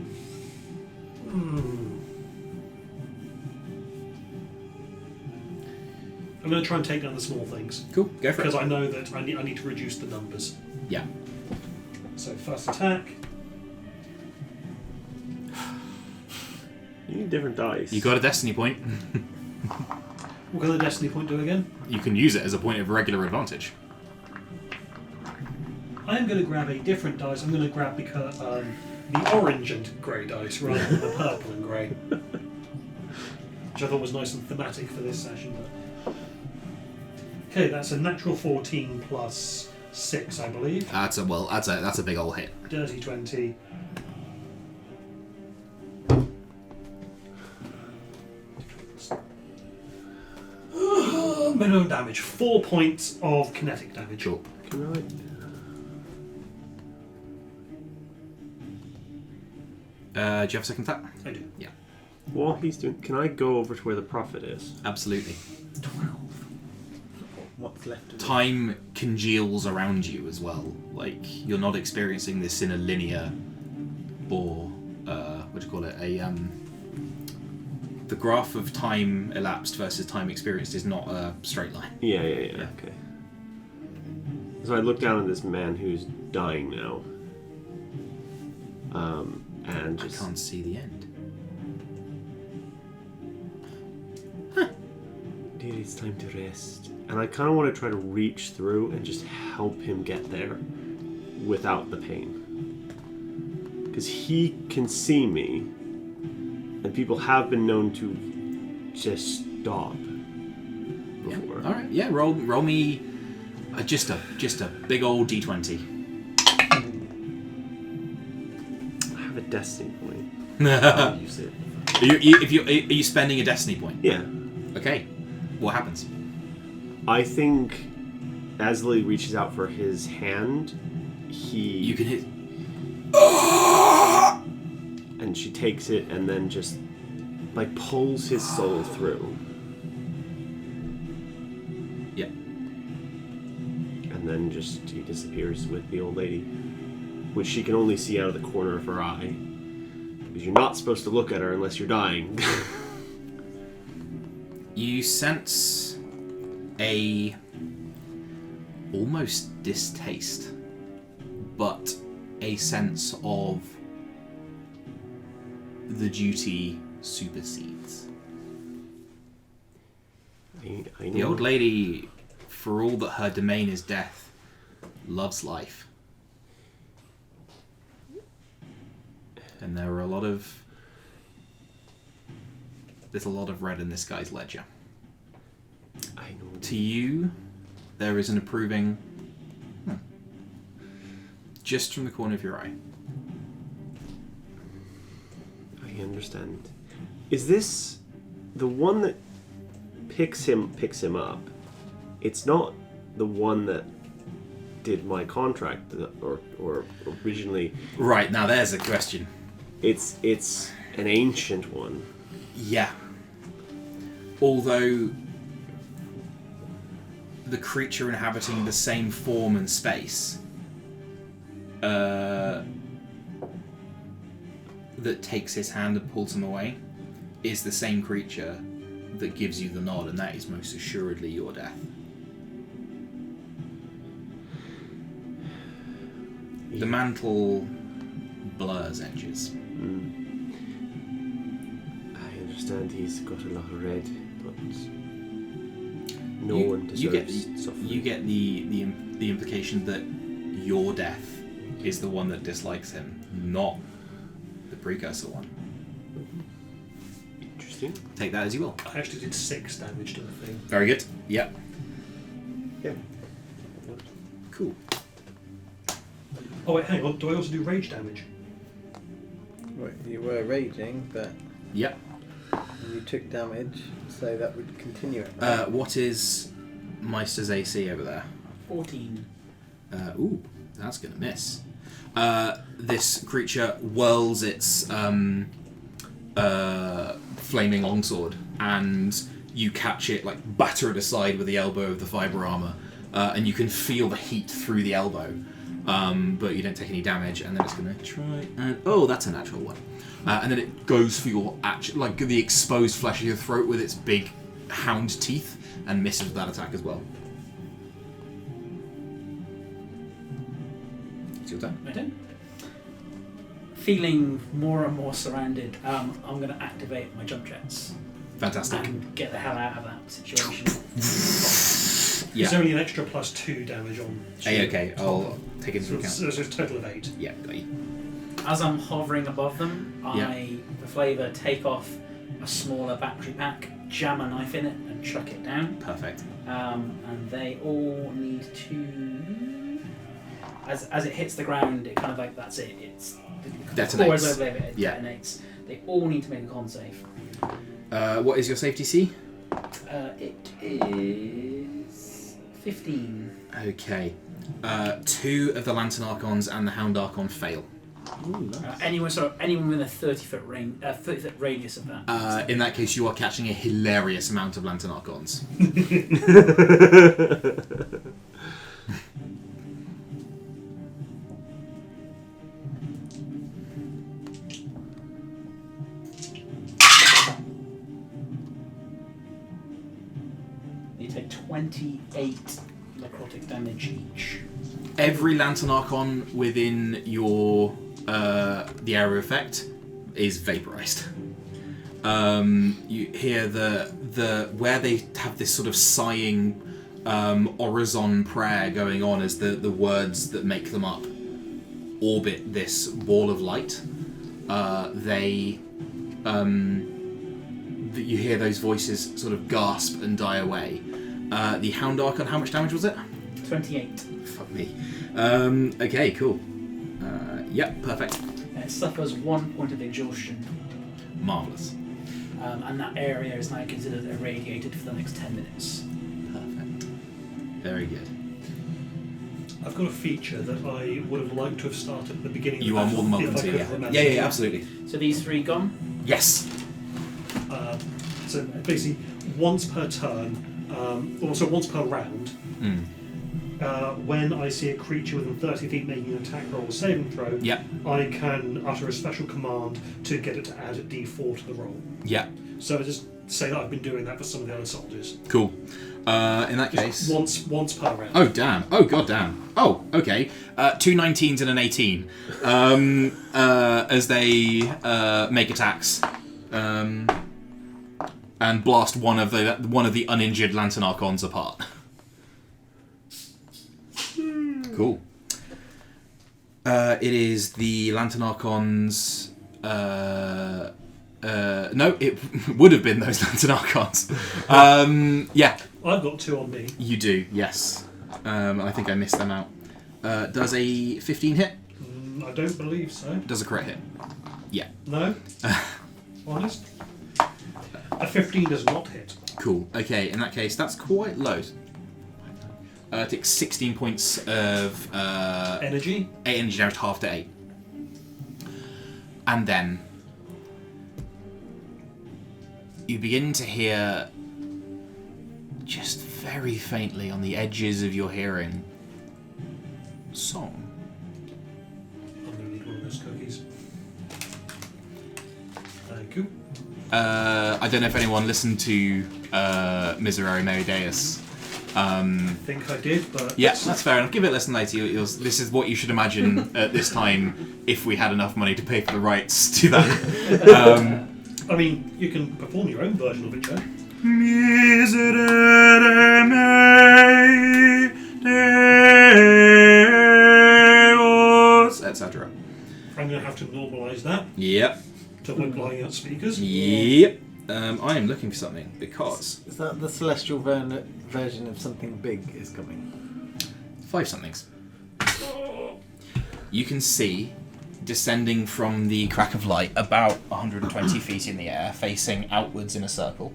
Speaker 5: I'm going to try and take down the small things.
Speaker 1: Cool, go for
Speaker 5: Because
Speaker 1: it.
Speaker 5: I know that I need to reduce the numbers.
Speaker 1: Yeah.
Speaker 5: So first attack.
Speaker 2: You need different dice.
Speaker 1: You got a destiny point.
Speaker 5: What can the destiny point do again?
Speaker 1: You can use it as a point of regular advantage.
Speaker 5: I am going to grab a different dice. I'm going to grab the orange and grey dice rather than the purple and grey. Which I thought was nice and thematic for this session. But... Okay, that's a natural 14 plus 6, I believe.
Speaker 1: That's a big old hit.
Speaker 5: Dirty 20. Minimum damage. 4 points of kinetic damage.
Speaker 1: Cool.
Speaker 2: Can I...
Speaker 1: Do you have a second attack?
Speaker 5: I do.
Speaker 1: Yeah.
Speaker 2: While he's doing... Can I go over to where the prophet is?
Speaker 1: Absolutely.
Speaker 4: 12. What's left of it?
Speaker 1: Time congeals around you as well. Like, you're not experiencing this in a linear or what do you call it? The graph of time elapsed versus time experienced is not a straight line.
Speaker 2: Yeah. Okay. So I look down at this man who's dying now. And
Speaker 1: I
Speaker 2: just...
Speaker 1: can't see the end.
Speaker 2: Dear, it's time to rest. And I kind of want to try to reach through and just help him get there without the pain. Because he can see me, and people have been known to just stop
Speaker 1: Yeah.
Speaker 2: before.
Speaker 1: All right. Yeah. Roll me just a big old d20.
Speaker 2: I have a destiny point.
Speaker 1: Are
Speaker 2: I'll use it.
Speaker 1: you spending a destiny point?
Speaker 2: Yeah.
Speaker 1: Okay. What happens?
Speaker 2: I think as Lily reaches out for his hand,
Speaker 1: You can hit.
Speaker 2: and she takes it and then just like pulls his soul through.
Speaker 1: Yeah.
Speaker 2: And then just he disappears with the old lady, which she can only see out of the corner of her eye. Because you're not supposed to look at her unless you're dying.
Speaker 1: You sense a almost distaste, but a sense of the duty supersedes.
Speaker 2: I know.
Speaker 1: The old lady, for all that her domain is death, loves life. And there's a lot of red in this guy's ledger.
Speaker 2: I know.
Speaker 1: To you, there is an approving just from the corner of your eye.
Speaker 2: I understand. Is this the one that picks him up? It's not the one that did my contract or originally.
Speaker 1: Right, now there's a question.
Speaker 2: It's an ancient one.
Speaker 1: Yeah. Although the creature inhabiting the same form and space that takes his hand and pulls him away is the same creature that gives you the nod, and that is most assuredly your death. The mantle blurs edges.
Speaker 2: I understand he's got a lot of red, but no one deserves suffering.
Speaker 1: You get the implication that your death is the one that dislikes him, not the precursor one.
Speaker 2: Interesting.
Speaker 1: Take that as you will.
Speaker 5: I actually did 6 damage to the thing.
Speaker 1: Very good. Yep.
Speaker 2: Yeah.
Speaker 1: Cool.
Speaker 5: Oh wait, hang on. Do I also do rage damage?
Speaker 4: Right, you were raging, but
Speaker 1: Yep.
Speaker 4: you took damage, so that would continue it.
Speaker 1: What is Meister's AC over there?
Speaker 3: 14.
Speaker 1: Ooh, that's gonna miss. This creature whirls its flaming longsword, and you catch it, like batter it aside with the elbow of the fibre armour, and you can feel the heat through the elbow, but you don't take any damage. And then it's gonna try and that's a natural one. And then it goes for your like the exposed flesh of your throat with its big hound teeth and misses with that attack as well. It's your turn.
Speaker 3: I do. Feeling more and more surrounded, I'm going to activate my jump jets
Speaker 1: Fantastic.
Speaker 3: and get the hell out of that situation.
Speaker 1: Yeah.
Speaker 5: There's only an extra +2 damage on.
Speaker 1: Okay, I'll take it into account.
Speaker 5: So there's a total of 8.
Speaker 1: Yeah, got you.
Speaker 3: As I'm hovering above them, I, for flavour, take off a smaller battery pack, jam a knife in it, and chuck it down.
Speaker 1: Perfect.
Speaker 3: And they all need to. As it hits the ground, it kind of like that's it. It's
Speaker 1: Detonates.
Speaker 3: Over it
Speaker 1: Yeah.
Speaker 3: detonates. They all need to make a con save.
Speaker 1: What is your safety C?
Speaker 3: It is 15.
Speaker 1: Okay. 2 of the Lantern Archons and the Hound Archon fail.
Speaker 4: Ooh, nice.
Speaker 3: Anyone within a 30-foot range, 30-foot radius of that.
Speaker 1: In that case, you are catching a hilarious amount of Lantern Archons.
Speaker 3: You take 28 necrotic damage each.
Speaker 1: Every Lantern Archon within your the area effect is vaporized. You hear the where they have this sort of sighing Orizon prayer going on as the words that make them up orbit this ball of light. You hear those voices sort of gasp and die away. The Hound Archon, how much damage was it?
Speaker 3: 28.
Speaker 1: Fuck me. Okay, cool. Yep, perfect.
Speaker 3: It suffers 1 point of exhaustion.
Speaker 1: Marvellous.
Speaker 3: And that area is now considered irradiated for the next 10 minutes.
Speaker 1: Perfect. Very good.
Speaker 5: I've got a feature that I would have liked to have started at the beginning.
Speaker 1: You
Speaker 5: of
Speaker 1: are
Speaker 5: the
Speaker 1: more than
Speaker 5: battle,
Speaker 1: welcome
Speaker 5: if
Speaker 1: to,
Speaker 5: I could
Speaker 1: yeah.
Speaker 5: have remembered.
Speaker 1: Yeah, absolutely.
Speaker 3: So these 3 gone?
Speaker 1: Yes.
Speaker 5: So basically, once per turn, also once per round, when I see a creature within 30 feet making an attack roll or saving throw,
Speaker 1: Yep.
Speaker 5: I can utter a special command to get it to add a d4 to the roll.
Speaker 1: Yep.
Speaker 5: So I just say that I've been doing that for some of the other soldiers.
Speaker 1: Cool. In that case...
Speaker 5: Once per round.
Speaker 1: Oh, damn. Oh, god damn. Oh, okay. 2 19s and an 18. As they make attacks. And blast one of the uninjured Lantern Archons apart. Cool. It is the Lantern Archons. No, it would have been those Lantern Archons. Yeah.
Speaker 5: I've got 2 on me.
Speaker 1: You do, yes. I think I missed them out. Does a 15 hit?
Speaker 5: I don't believe so.
Speaker 1: Does a crit hit? Yeah.
Speaker 5: No? Honest? A 15 does not hit.
Speaker 1: Cool. Okay, in that case, that's quite low. Takes 16 points of
Speaker 5: Energy?
Speaker 1: 8 energy damage, half to 8. And then you begin to hear, just very faintly on the edges of your hearing, song.
Speaker 5: I'm going to need one of those cookies. Thank you.
Speaker 1: I don't know if anyone listened to Miserere Merideus.
Speaker 5: I think I did, but...
Speaker 1: Yeah, that's fair enough. Give it a listen later. This is what you should imagine at this time if we had enough money to pay for the rights to that.
Speaker 5: I mean, you can perform your own version of it, Joe.
Speaker 1: Miserere Merideus, etc.
Speaker 5: I'm going to have to normalise that
Speaker 1: Yep.
Speaker 5: to avoid blowing out speakers.
Speaker 1: Yep. I am looking for something because
Speaker 4: Is that the celestial version of something big is coming?
Speaker 1: 5 somethings. You can see, descending from the crack of light, about 120 feet in the air, facing outwards in a circle,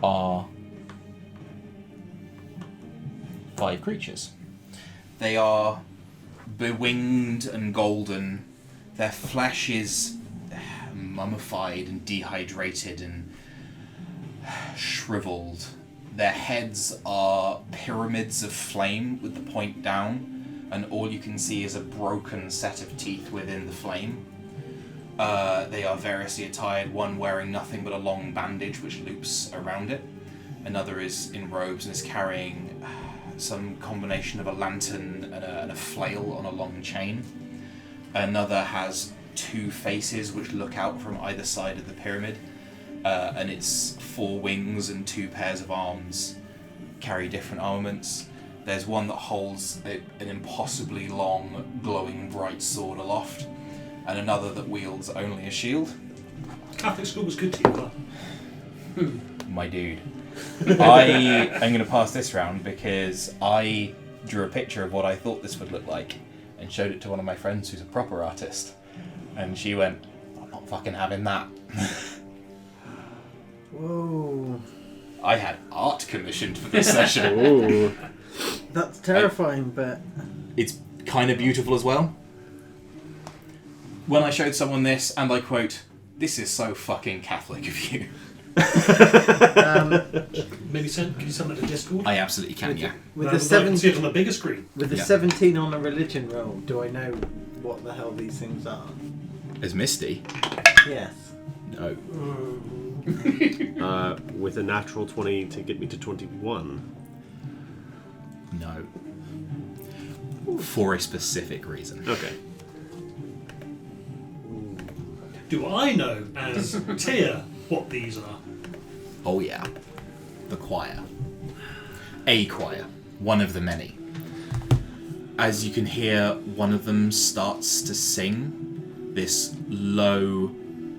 Speaker 1: are 5 creatures. They are bewinged and golden. Their flesh is mummified and dehydrated and shriveled. Their heads are pyramids of flame with the point down, and all you can see is a broken set of teeth within the flame. They are variously attired, one wearing nothing but a long bandage which loops around it. Another is in robes and is carrying some combination of a lantern and a flail on a long chain. Another has 2 faces which look out from either side of the pyramid, and its 4 wings and 2 pairs of arms carry different armaments. There's one that holds an impossibly long, glowing bright sword aloft, and another that wields only a shield.
Speaker 5: Catholic school was good to you, huh?
Speaker 1: My dude. I am going to pass this round because I drew a picture of what I thought this would look like and showed it to one of my friends who's a proper artist. And she went, I'm not fucking having that.
Speaker 4: Whoa.
Speaker 1: I had art commissioned for this session.
Speaker 2: Ooh.
Speaker 4: That's terrifying, but...
Speaker 1: It's kind of beautiful as well. When I showed someone this, and I quote, "This is so fucking Catholic of you."
Speaker 5: Maybe can you send that to Discord?
Speaker 1: I absolutely can, yeah.
Speaker 4: With
Speaker 5: I
Speaker 4: the
Speaker 5: can see it
Speaker 4: 17,
Speaker 5: on the bigger screen.
Speaker 4: with the
Speaker 1: Yeah.
Speaker 4: 17 on a religion roll, do I know what the hell these things are?
Speaker 1: As Misty?
Speaker 4: Yes.
Speaker 1: No.
Speaker 2: With a natural 20 to get me to 21.
Speaker 1: No. For a specific reason.
Speaker 2: Okay.
Speaker 5: Do I know as Tia what these are?
Speaker 1: Oh yeah. The choir. A choir. One of the many. As you can hear, one of them starts to sing this low,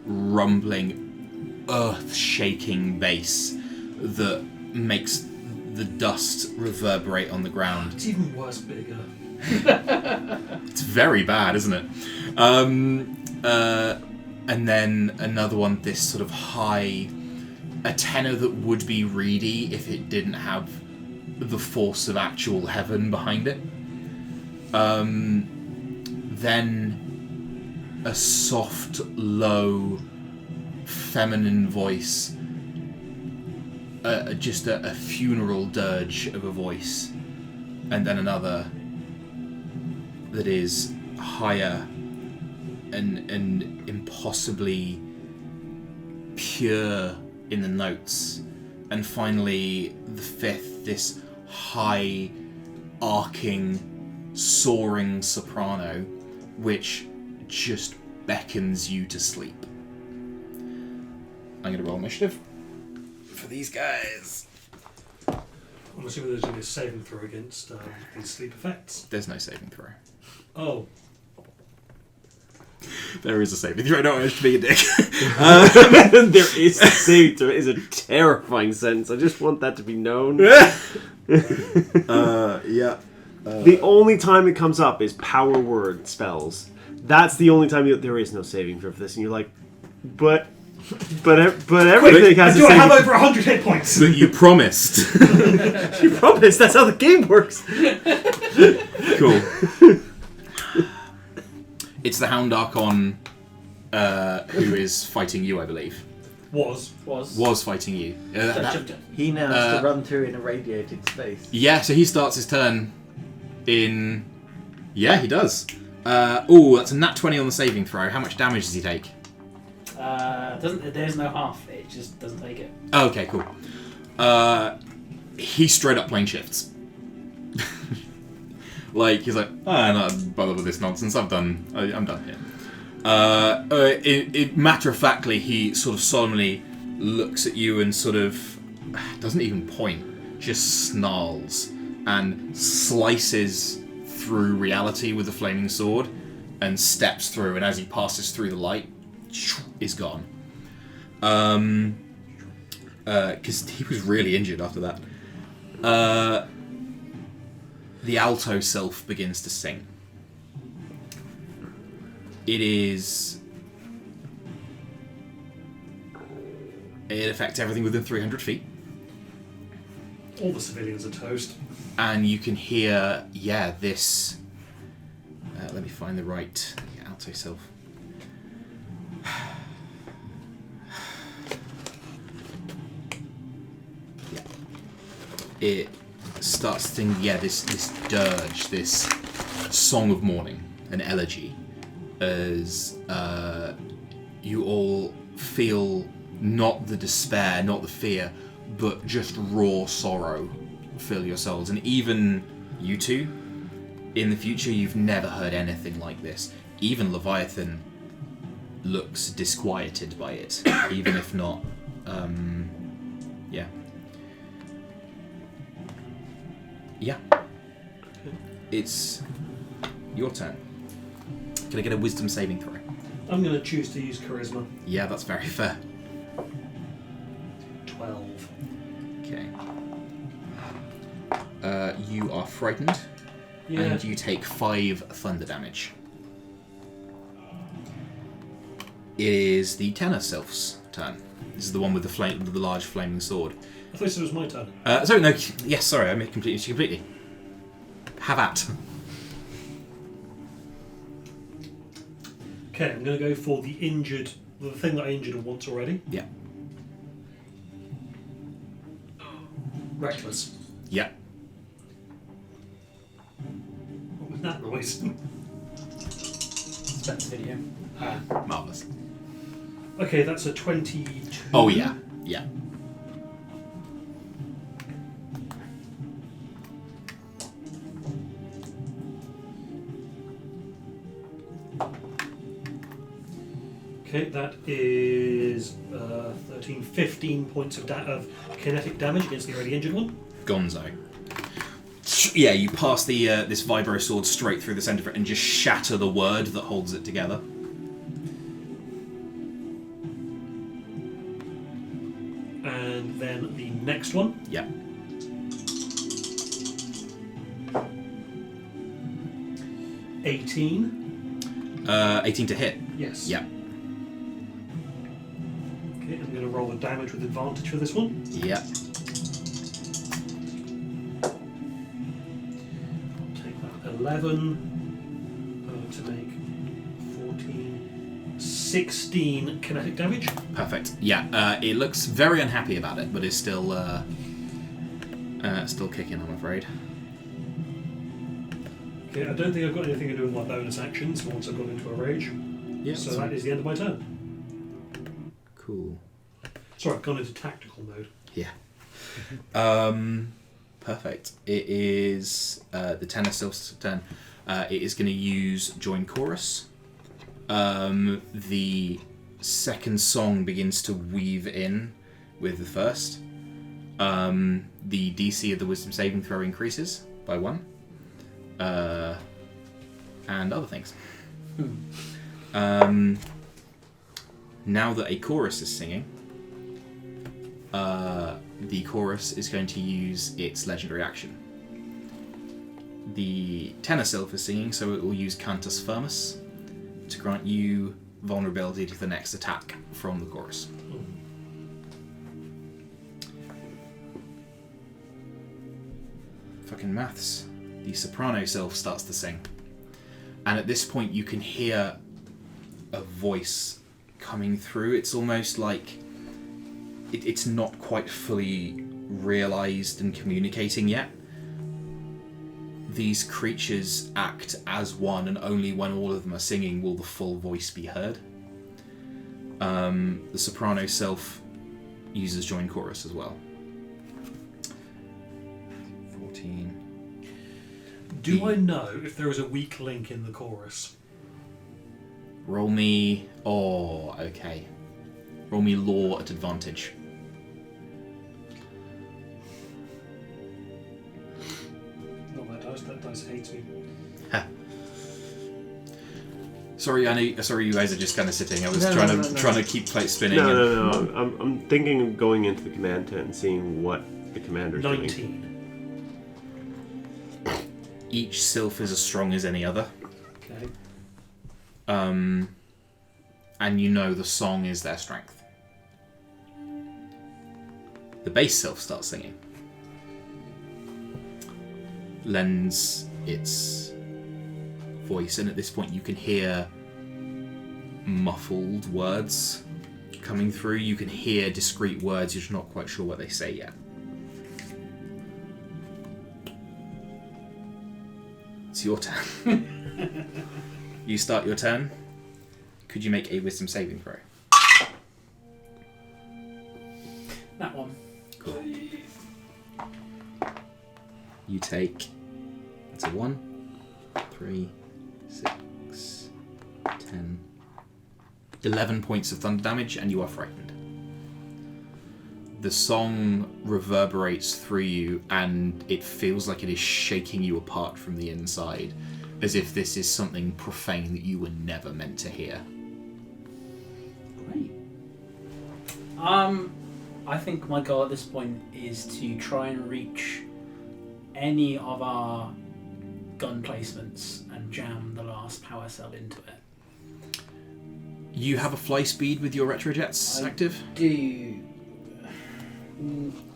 Speaker 1: rumbling, earth-shaking bass that makes the dust reverberate on the ground.
Speaker 5: It's even worse bigger.
Speaker 1: It's very bad, isn't it? And then another one, this sort of high, a tenor that would be reedy if it didn't have the force of actual heaven behind it. Then a soft, low, feminine voice, just a funeral dirge of a voice, and then another that is higher and impossibly pure in the notes, and finally the fifth, this high, arcing, soaring soprano, which just beckons you to sleep. I'm going to roll initiative for these guys.
Speaker 5: I'm assuming there's going to be a saving throw against these sleep effects.
Speaker 1: There's no saving throw.
Speaker 5: Oh.
Speaker 1: There is a saving throw. I don't want to be a dick.
Speaker 2: There is a saving throw. It is a terrifying sentence. I just want that to be known.
Speaker 1: Yeah.
Speaker 2: The only time it comes up is power word spells. That's the only time there is no saving throw for this, and you're like, but everything has a
Speaker 5: I
Speaker 2: saving.
Speaker 5: have over 100 hit points.
Speaker 1: But you promised.
Speaker 2: You promise. That's how the game works.
Speaker 1: Cool. It's the Hound Archon who is fighting you, I believe.
Speaker 5: Was.
Speaker 1: Was fighting you.
Speaker 4: He now has to run through in a radiated space.
Speaker 1: Yeah, so he starts his turn in... Yeah, he does. That's a nat 20 on the saving throw. How much damage does he take?
Speaker 3: There's no half. It just doesn't take it.
Speaker 1: Oh, okay, cool. He's straight up playing shifts. Like, he's like, I'm not bothered with this nonsense. I'm done here. Matter-of-factly, he sort of solemnly looks at you and sort of doesn't even point, just snarls and slices through reality with the flaming sword and steps through, and as he passes through the light, is gone. Because he was really injured after that. The alto self begins to sing. It affects everything within 300 feet.
Speaker 5: All the civilians are toast.
Speaker 1: And you can hear, this... let me find the right alto self. It starts to sing, this dirge, this song of mourning, an elegy, as you all feel not the despair, not the fear, but just raw sorrow fill your souls. And even you two, in the future, you've never heard anything like this. Even Leviathan looks disquieted by it, even if not, yeah. Yeah. It's your turn. Can I get a wisdom saving throw?
Speaker 5: I'm going to choose to use charisma.
Speaker 1: Yeah, that's very fair.
Speaker 5: 12.
Speaker 1: Okay. You are frightened,
Speaker 5: Yeah.
Speaker 1: and you take 5 thunder damage. It is the tenor sylph's turn. This is the one with the large flaming sword.
Speaker 5: I thought it was my turn.
Speaker 1: Sorry, no. Yes, sorry, I made completely. Have at.
Speaker 5: Okay, I'm going to go for the thing that I injured once already.
Speaker 1: Yeah.
Speaker 5: Reckless.
Speaker 1: Yeah.
Speaker 5: What was that noise?
Speaker 3: That's video.
Speaker 1: Marvelous.
Speaker 5: Okay, that's a 22.
Speaker 1: Oh yeah. Yeah.
Speaker 5: Okay, that is 15 points of kinetic damage against the already injured one.
Speaker 1: Gonzo. Yeah, you pass the this vibro sword straight through the centre of it and just shatter the word that holds it together.
Speaker 5: And then the next one.
Speaker 1: Yeah.
Speaker 5: $18.
Speaker 1: 18 to hit.
Speaker 5: Yes.
Speaker 1: Yeah.
Speaker 5: Okay, I'm going to roll the damage with advantage for this one.
Speaker 1: Yeah.
Speaker 5: Take that 11 to make 14, 16 kinetic damage.
Speaker 1: Perfect. Yeah. It looks very unhappy about it, but is still kicking, I'm afraid.
Speaker 5: Okay, I don't think I've got anything to do with my bonus actions once I've gone into a rage.
Speaker 1: Yeah.
Speaker 5: So that is the end of my turn.
Speaker 1: Cool.
Speaker 5: Sorry, I've gone into tactical mode.
Speaker 1: Yeah. Perfect. It is the tenor sylph's turn. It is going to use Join Chorus. The second song begins to weave in with the first. The DC of the Wisdom saving throw increases by 1. And other things. Now that a chorus is singing, the chorus is going to use its legendary action. The tenor sylph is singing, so it will use Cantus Firmus to grant you vulnerability to the next attack from the chorus. Fucking maths. The soprano sylph starts to sing. And at this point you can hear a voice coming through. It's almost like it's not quite fully realised and communicating yet. These creatures act as one, and only when all of them are singing will the full voice be heard. The soprano sylph uses Join Chorus as well. 14.
Speaker 5: Do I know if there is a weak link in the chorus?
Speaker 1: Roll me... Oh, okay. Roll me law at advantage.
Speaker 5: Not that dice hates me.
Speaker 1: Sorry, sorry, you guys are just kind of sitting. I was
Speaker 4: No,
Speaker 1: trying
Speaker 4: no.
Speaker 1: to keep plate spinning.
Speaker 2: No. I'm thinking of going into the command tent and seeing what the commander's doing.
Speaker 5: 19.
Speaker 1: Each sylph is as strong as any other.
Speaker 5: Okay.
Speaker 1: And you know the song is their strength. The bass sylph starts singing. Lends its voice, and at this point you can hear muffled words coming through. You can hear discrete words, you're just not quite sure what they say yet. It's your turn. You start your turn. Could you make a wisdom saving throw? Cool. You take. It's a 1, 3, 6, 10, 11 points of thunder damage, and you are frightened. The song reverberates through you, and it feels like it is shaking you apart from the inside, as if this is something profane that you were never meant to hear.
Speaker 3: Great. I think my goal at this point is to try and reach any of our gun placements and jam the last power cell into it.
Speaker 1: You have a fly speed with your retrojets active?
Speaker 3: Do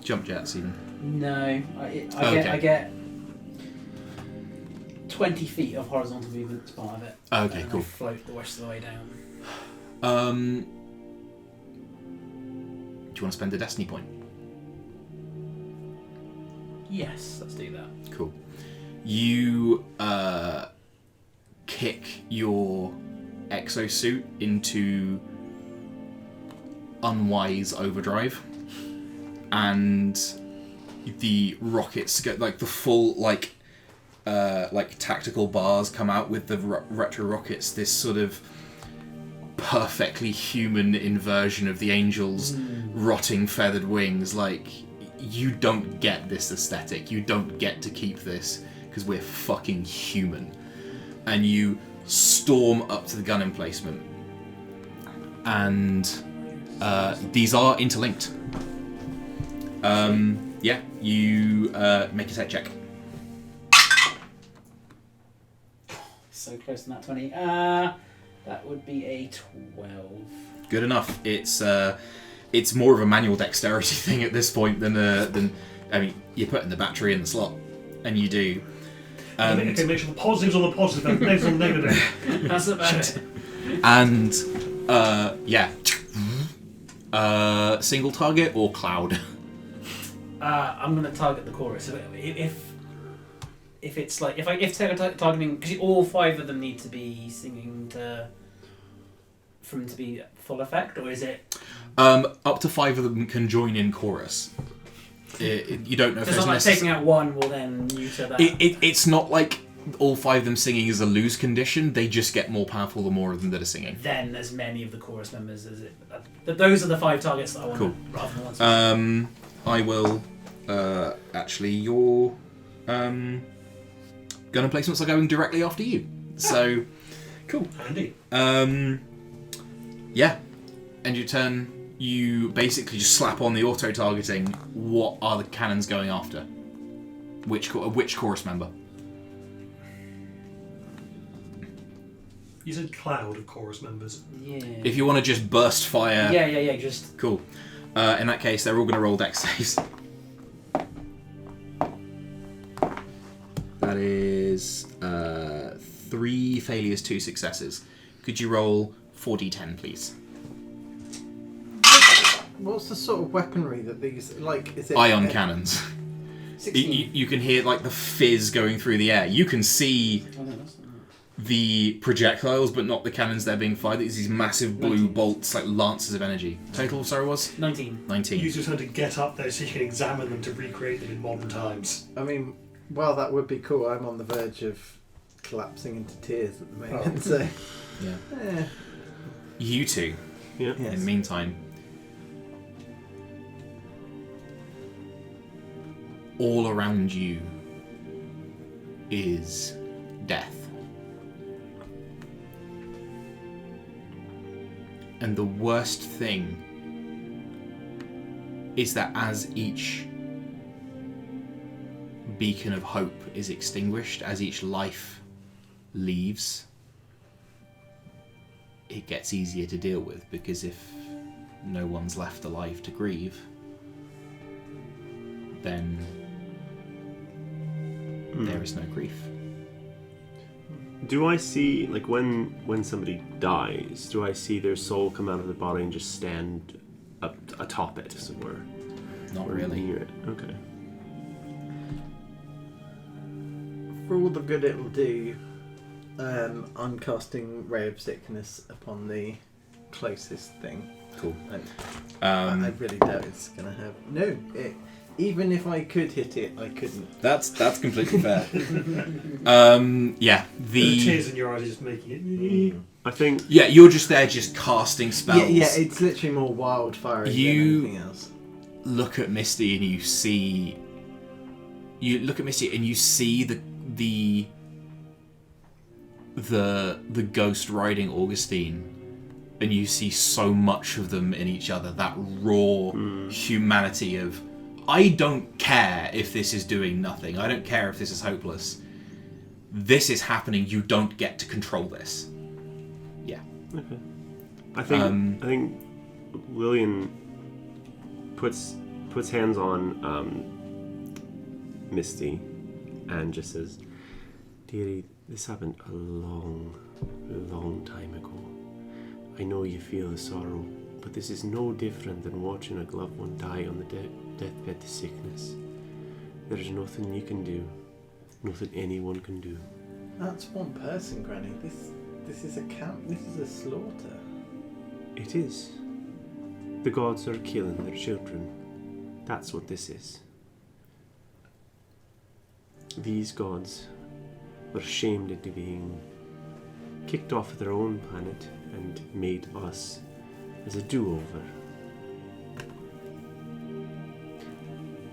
Speaker 1: Jump jets, even.
Speaker 3: no? I get 20 feet of horizontal movement as part of it.
Speaker 1: Okay,
Speaker 3: and
Speaker 1: cool.
Speaker 3: I float the rest of the way down.
Speaker 1: Do you want to spend a destiny point?
Speaker 3: Yes, let's do that.
Speaker 1: Cool. You kick your exosuit into unwise overdrive, and the rockets get like the full like tactical bars come out with the retro rockets. This sort of perfectly human inversion of the Angel's rotting feathered wings. Like, you don't get this aesthetic. You don't get to keep this because we're fucking human. And you storm up to the gun emplacement, and these are interlinked. Yeah, you make a tech check.
Speaker 3: So close to that 20. That would be a 12.
Speaker 1: Good enough. It's more of a manual dexterity thing at this point than I mean, you're putting the battery in the slot, and you do.
Speaker 5: Okay, make sure the positives on the positive and the negatives on the negative.
Speaker 3: That's about it.
Speaker 1: And yeah, single target or cloud.
Speaker 3: I'm gonna target the chorus. So if it's like if targeting, because all 5 of them need to be singing for them to be full effect, or is it?
Speaker 1: Up to 5 of them can join in chorus. You don't know if
Speaker 3: It's
Speaker 1: there's
Speaker 3: not like taking out one will then neuter that.
Speaker 1: It's not like all 5 of them singing is a lose condition. They just get more powerful the more of them that are singing.
Speaker 3: Then as many of the chorus members as it. Those are the 5 targets that I want.
Speaker 1: Cool.
Speaker 3: Rather than one.
Speaker 1: I will. Actually, your gun emplacements are going directly after you. So, cool.
Speaker 5: Handy.
Speaker 1: Yeah. End your turn. You basically just slap on the auto targeting. What are the cannons going after? Which chorus member?
Speaker 5: You said cloud of chorus members.
Speaker 3: Yeah.
Speaker 1: If you want to just burst fire.
Speaker 3: Yeah. Just.
Speaker 1: Cool. In that case, they're all going to roll dex saves. That is 3 failures, 2 successes. Could you roll 4d10, please?
Speaker 4: What's the sort of weaponry that these like? Is it
Speaker 1: Ion cannons.
Speaker 4: 16.
Speaker 1: You can hear like the fizz going through the air. You can see
Speaker 3: Oh, no, that's not
Speaker 1: the projectiles, but not the cannons they're being fired. It's these massive blue
Speaker 3: 19.
Speaker 1: bolts, like lances of energy. Total, sorry, was
Speaker 3: 19.
Speaker 1: 19.
Speaker 5: Use your turn to get up there so you can examine them to recreate them in modern times.
Speaker 4: I mean, well, that would be cool. I'm on the verge of collapsing into tears at the moment. So,
Speaker 1: Yeah. You two,
Speaker 2: Yeah.
Speaker 4: yes.
Speaker 1: in the meantime, all around you is death. And the worst thing is that as each beacon of hope is extinguished, as each life leaves, it gets easier to deal with, because if no one's left alive to grieve, then there is no grief.
Speaker 2: Do I see, like, when somebody dies, do I see their soul come out of the body and just stand up atop it, as it were?
Speaker 1: Not
Speaker 2: Or
Speaker 1: really.
Speaker 2: near it? Okay.
Speaker 4: For all the good it will do, I'm casting Ray of Sickness upon the closest thing.
Speaker 1: Cool.
Speaker 4: And I really doubt it's going to have... No, even if I could hit it, I couldn't.
Speaker 1: That's completely fair. Yeah,
Speaker 5: The tears in your eyes are just making it.
Speaker 2: I think.
Speaker 1: Yeah, you're just there, just casting spells.
Speaker 4: Yeah, it's literally more wildfire than anything else.
Speaker 1: Look at Misty and you see. You look at Misty and you see the ghost riding Augustine. And you see so much of them in each other, that raw humanity of, I don't care if this is doing nothing, I don't care if this is hopeless. This is happening, you don't get to control this. Yeah.
Speaker 2: Okay. I think Lillian puts hands on Misty and just says, "Dearie, this happened a long, long time ago. I know you feel the sorrow, but this is no different than watching a loved one die on the deathbed to sickness. There's nothing you can do, nothing anyone can do."
Speaker 4: That's one person, Granny. This is a camp. This is a slaughter.
Speaker 2: It is. The gods are killing their children. That's what this is. These gods were shamed into being kicked off of their own planet and made us as a do-over.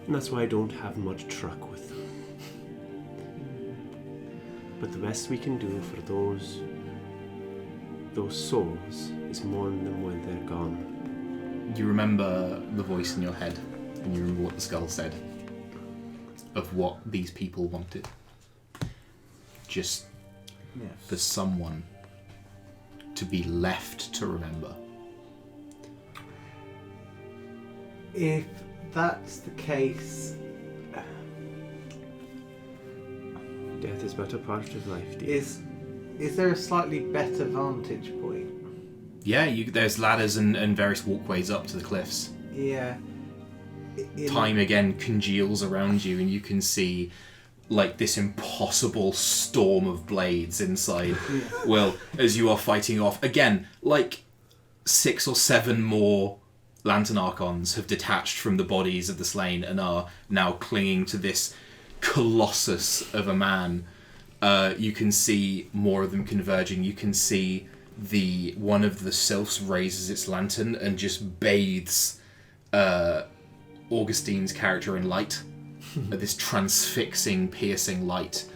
Speaker 2: And that's why I don't have much truck with them. But the best we can do for those souls is mourn them when they're gone.
Speaker 1: You remember the voice in your head, and you remember what the skull said of what these people wanted. Just for someone to be left to remember.
Speaker 4: If that's the case,
Speaker 2: Death is but a part of life, dear.
Speaker 4: is there a slightly better vantage point?
Speaker 1: Yeah, there's ladders and various walkways up to the cliffs.
Speaker 4: Yeah.
Speaker 1: Time again congeals around you, and you can see like this impossible storm of blades inside. Well, as you are fighting off again, like 6 or 7 more Lantern Archons have detached from the bodies of the slain and are now clinging to this colossus of a man. You can see more of them converging. You can see one of the sylphs raises its lantern and just bathes Augustine's character in light. This transfixing, piercing light.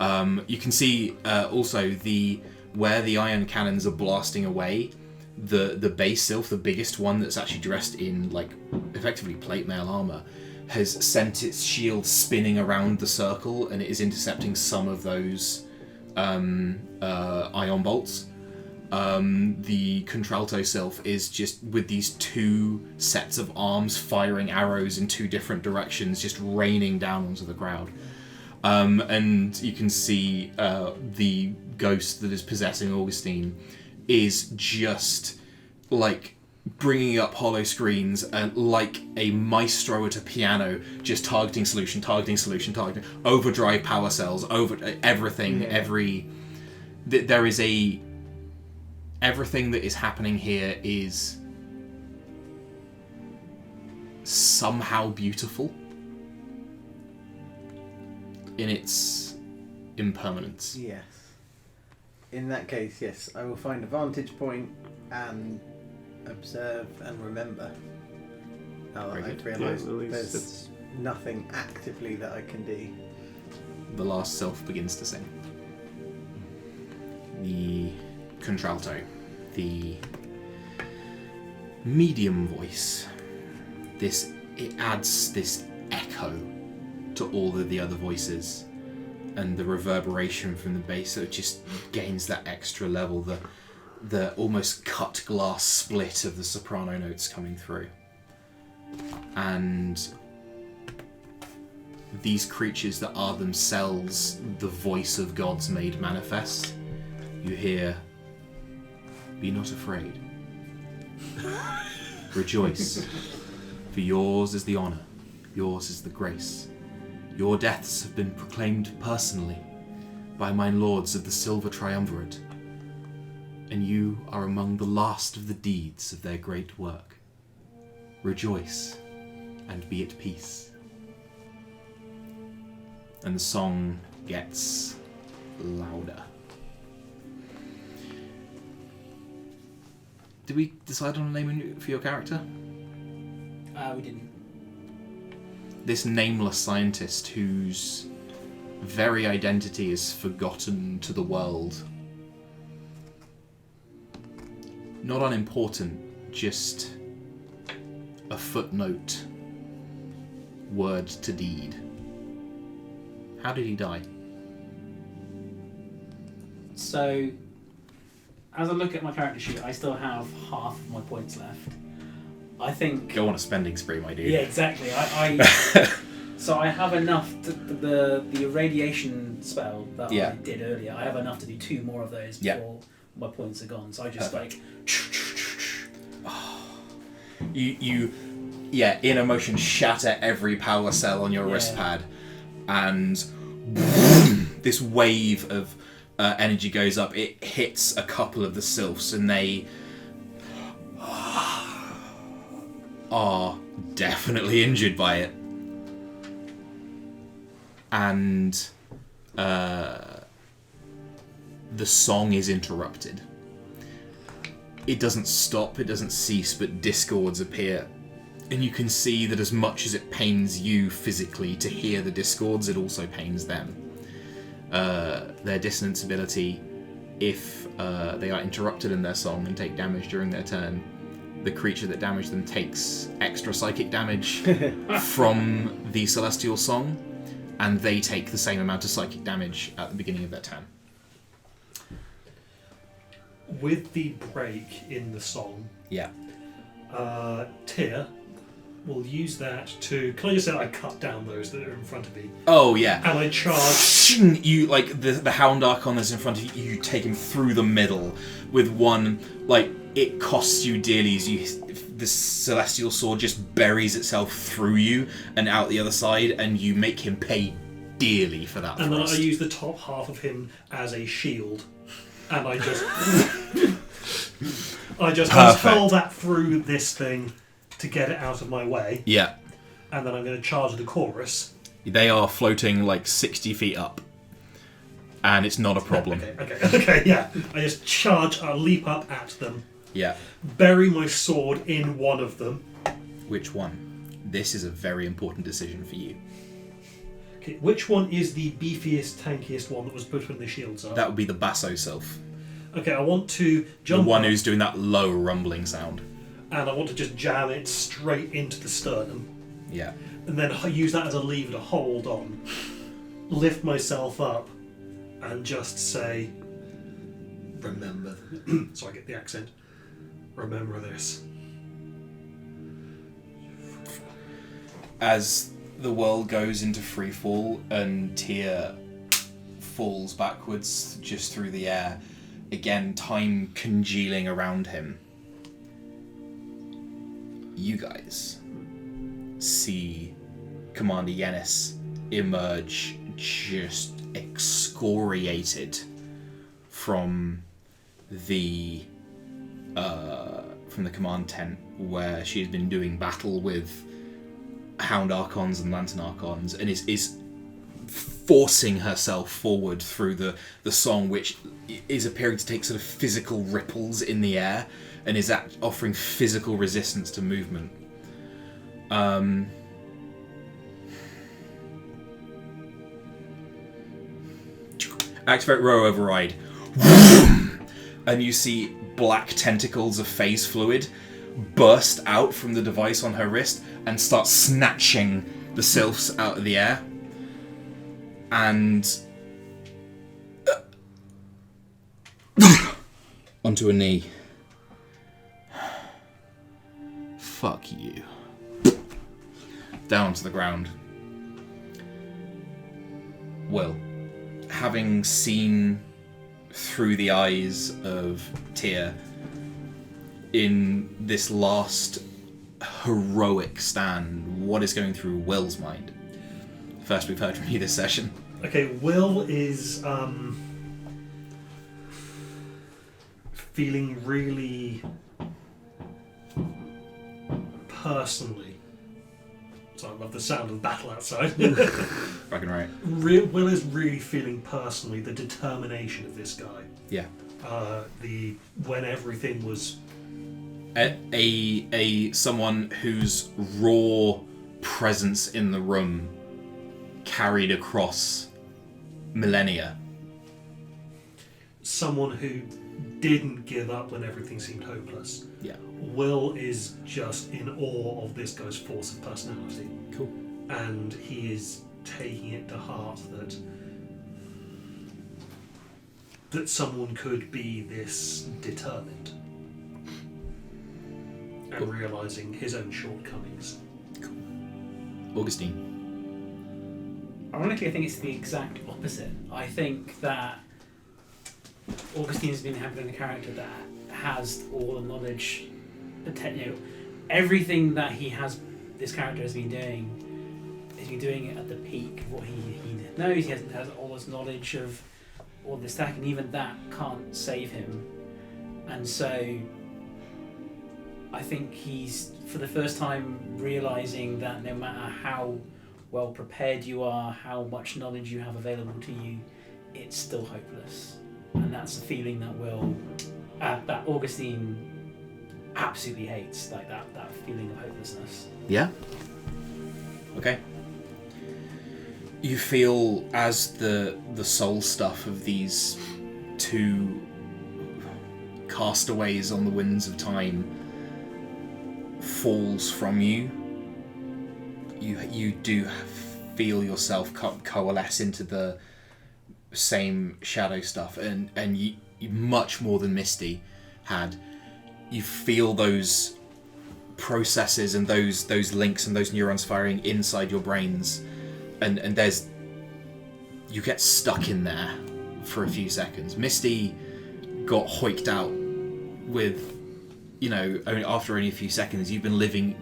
Speaker 1: You can see also where the iron cannons are blasting away. The base sylph, the biggest one that's actually dressed in like effectively plate mail armor, has sent its shield spinning around the circle, and it is intercepting some of those ion bolts. The contralto sylph is just with these 2 sets of arms firing arrows in 2 different directions, just raining down onto the crowd. And you can see the ghost that is possessing Augustine is just like bringing up hollow screens and like a maestro at a piano, just targeting solution, overdrive power cells, everything. There is everything that is happening here is somehow beautiful in its impermanence.
Speaker 4: Yes. In that case, yes, I will find a vantage point and observe and remember. Now that I've realised there's nothing actively that I can do.
Speaker 1: The last self begins to sing. The contralto, the medium voice, it adds this echo to all of the other voices, and the reverberation from the bass, so it just gains that extra level, the almost cut glass split of the soprano notes coming through. And these creatures that are themselves the voice of gods made manifest, you hear, "Be not afraid. Rejoice, for yours is the honour, yours is the grace. Your deaths have been proclaimed personally by mine lords of the Silver Triumvirate. and you are among the last of the deeds of their great work. Rejoice and be at peace. And the song gets louder. Did we decide on a name for your character?
Speaker 3: We didn't.
Speaker 1: This nameless scientist whose very identity is forgotten to the world. Not unimportant, just a footnote, word to deed. How did he die?
Speaker 3: So, as I look at my character sheet, I still have half of my points left. I think.
Speaker 1: Go on a spending spree, my dude.
Speaker 3: Yeah, exactly. So I have enough. The irradiation spell that I did earlier. I have enough to do 2 more of those before my points are gone. So I just
Speaker 1: You in a motion shatter every power cell on your wrist pad, and this wave of energy goes up. It hits a couple of the sylphs, and they are definitely injured by it. And the song is interrupted. It doesn't stop, it doesn't cease, but discords appear. And you can see that as much as it pains you physically to hear the discords, it also pains them. Their dissonance ability, if they are interrupted in their song and take damage during their turn, the creature that damaged them takes extra psychic damage from the celestial song, and they take the same amount of psychic damage at the beginning of their turn.
Speaker 5: With the break in the song, Tyr will use that to. Can I just say I cut down those that are in front of me?
Speaker 1: Oh yeah.
Speaker 5: And I charge.
Speaker 1: You like the Hound Archon that's in front of you. You take him through the middle with one. Like it costs you dearly as the celestial sword just buries itself through you and out the other side, and you make him pay dearly for that.
Speaker 5: And
Speaker 1: thrust.
Speaker 5: then I use the top half of him as a shield, and I just hurl that through this thing to get it out of my way.
Speaker 1: Yeah.
Speaker 5: And then I'm going to charge the chorus.
Speaker 1: They are floating like 60 feet up, and it's not a problem.
Speaker 5: Okay, yeah. I just charge, I leap up at them.
Speaker 1: Yeah.
Speaker 5: Bury my sword in one of them.
Speaker 1: Which one? This is a very important decision for you.
Speaker 5: Okay, which one is the beefiest, tankiest one that was put when the shields up?
Speaker 1: That would be the basso self.
Speaker 5: Okay, I want to jump
Speaker 1: the one
Speaker 5: up,
Speaker 1: who's doing that low rumbling sound.
Speaker 5: and I want to just jam it straight into the sternum.
Speaker 1: Yeah.
Speaker 5: And then use that as a lever to hold on. Lift myself up and just say, remember. So I get the accent. Remember this.
Speaker 1: As the world goes into freefall and Tyr falls backwards just through the air, again, time congealing around him, you guys see Commander Yennis emerge just excoriated from the command tent where she has been doing battle with Hound Archons and Lantern Archons, and is forcing herself forward through the song, which is appearing to take sort of physical ripples in the air and is offering physical resistance to movement. Activate row override. And you see black tentacles of phase fluid burst out from the device on her wrist and start snatching the sylphs out of the air. And onto a knee. Fuck you. Down to the ground. Will, having seen through the eyes of Tyr in this last heroic stand, what is going through Will's mind? First we've heard from you this session.
Speaker 5: feeling really personally. So I love the sound of battle outside.
Speaker 1: Fucking right.
Speaker 5: Will is really feeling personally the determination of this guy.
Speaker 1: Yeah.
Speaker 5: When everything was
Speaker 1: a someone whose raw presence in the room carried across millennia.
Speaker 5: Someone who didn't give up when everything seemed hopeless.
Speaker 1: Yeah.
Speaker 5: Will is just in awe of this guy's force of personality.
Speaker 1: Cool.
Speaker 5: And he is taking it to heart that someone could be this determined. And realising his own shortcomings.
Speaker 1: Cool. Augustine.
Speaker 3: Ironically, I think it's the exact opposite. I think that Augustine's been having a character that has all the knowledge, everything that this character has been doing, he's been doing it at the peak of what he knows. He has all this knowledge of all this tech, and even that can't save him. And so I think he's, for the first time, realising that no matter how well prepared you are, how much knowledge you have available to you, it's still hopeless. And that's the feeling that Augustine absolutely hates, like that feeling of hopelessness.
Speaker 1: Yeah. Okay. You feel as the soul stuff of these two castaways on the winds of time falls from you. You do feel yourself coalesce into the same shadow stuff, and you much more than Misty had. You feel those processes and those links and those neurons firing inside your brains, and you get stuck in there for a few seconds. Misty got hoiked out with, after only a few seconds. You've been living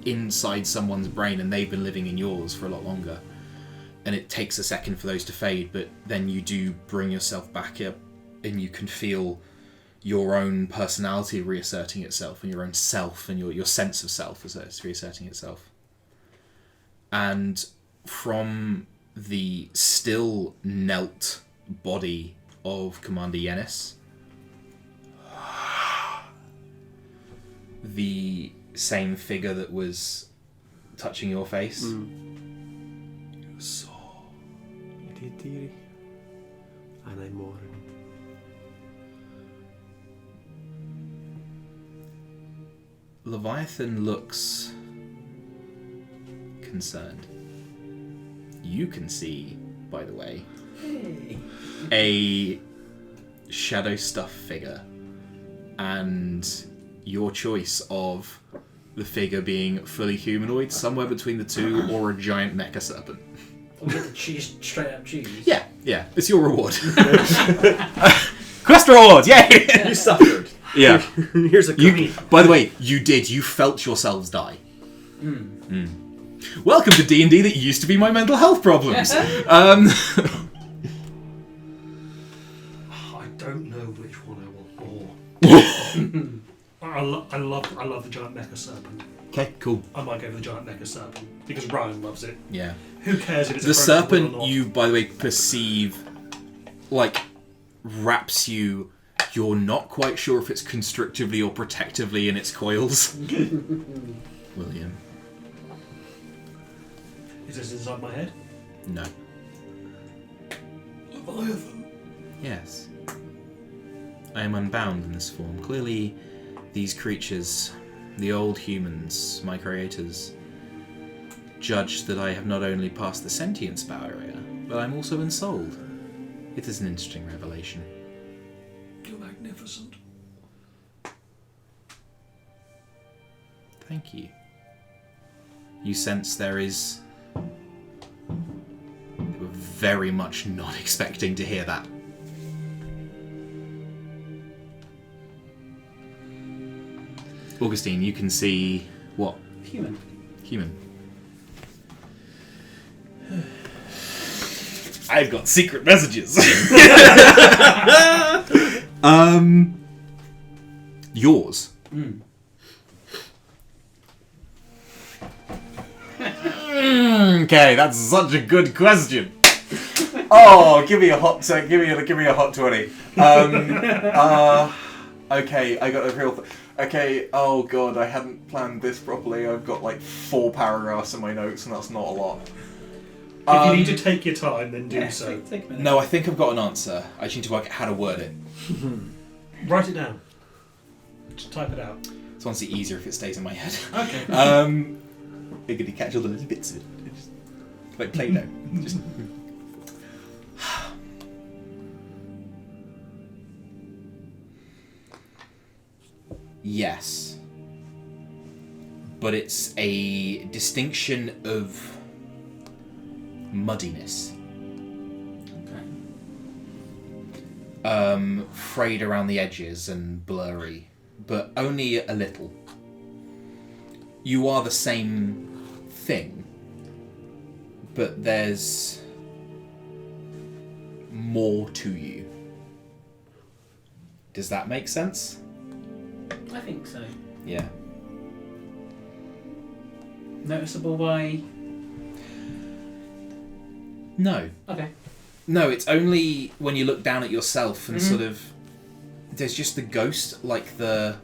Speaker 1: inside someone's brain and they've been living in yours for a lot longer, and it takes a second for those to fade, but then you do bring yourself back up and you can feel your own personality reasserting itself, and your own self and your sense of self as it's reasserting itself. And from the still knelt body of Commander Yenis, the same figure that was touching your face, you saw.
Speaker 2: And I'm Mori.
Speaker 1: Leviathan looks concerned. You can see, by the way, a shadow stuff figure, and your choice of the figure being fully humanoid, somewhere between the two, or a giant mecha serpent.
Speaker 3: We get to choose, straight up choose.
Speaker 1: Yeah, it's your reward. Quest rewards, yay!
Speaker 2: You suffered.
Speaker 1: Yeah.
Speaker 2: Here's a cookie.
Speaker 1: By the way, you did. You felt yourselves die. Welcome to D&D that used to be my mental health problems.
Speaker 5: I don't know which one I want more. I love the giant mecha serpent.
Speaker 1: Okay, cool.
Speaker 5: I might go for the giant mecha serpent because Ryan loves it.
Speaker 1: Yeah.
Speaker 5: Who cares if it's
Speaker 1: The
Speaker 5: appropriate
Speaker 1: serpent,
Speaker 5: or not?
Speaker 1: you, by the way, perceive, wraps you. You're not quite sure if it's constrictively or protectively in its coils. William.
Speaker 5: Is this inside my head?
Speaker 1: No.
Speaker 5: Leviathan.
Speaker 1: Yes. I am unbound in this form. Clearly, these creatures, the old humans, my creators, judge that I have not only passed the sentience barrier, but I'm also ensouled. It is an interesting revelation.
Speaker 5: You're magnificent.
Speaker 1: Thank you. You sense there is... They were very much not expecting to hear that. Augustine, you can see... what?
Speaker 3: Human.
Speaker 1: Human. I've got secret messages. Yours. Okay, that's such a good question. Oh, give me a hot 20. Okay, I got a real. Okay, oh god, I hadn't planned this properly. I've got like 4 paragraphs in my notes, and that's not a lot.
Speaker 5: If you need to take your time, then do so.
Speaker 3: Take a minute.
Speaker 1: No, I think I've got an answer. I just need to work out how to word it.
Speaker 5: Write it down. Just type it out.
Speaker 1: It's honestly easier if it stays in my head.
Speaker 5: Okay.
Speaker 1: You're going to catch all the little bits of it. Just, like Play-Doh. Just... Yes. But it's a distinction of muddiness.
Speaker 3: Okay.
Speaker 1: Frayed around the edges and blurry, but only a little. You are the same thing, but there's more to you. Does that make sense?
Speaker 3: I think so.
Speaker 1: Yeah.
Speaker 3: Noticeable by...
Speaker 1: No.
Speaker 3: Okay.
Speaker 1: No, it's only when you look down at yourself and sort of... There's just the ghost, like the...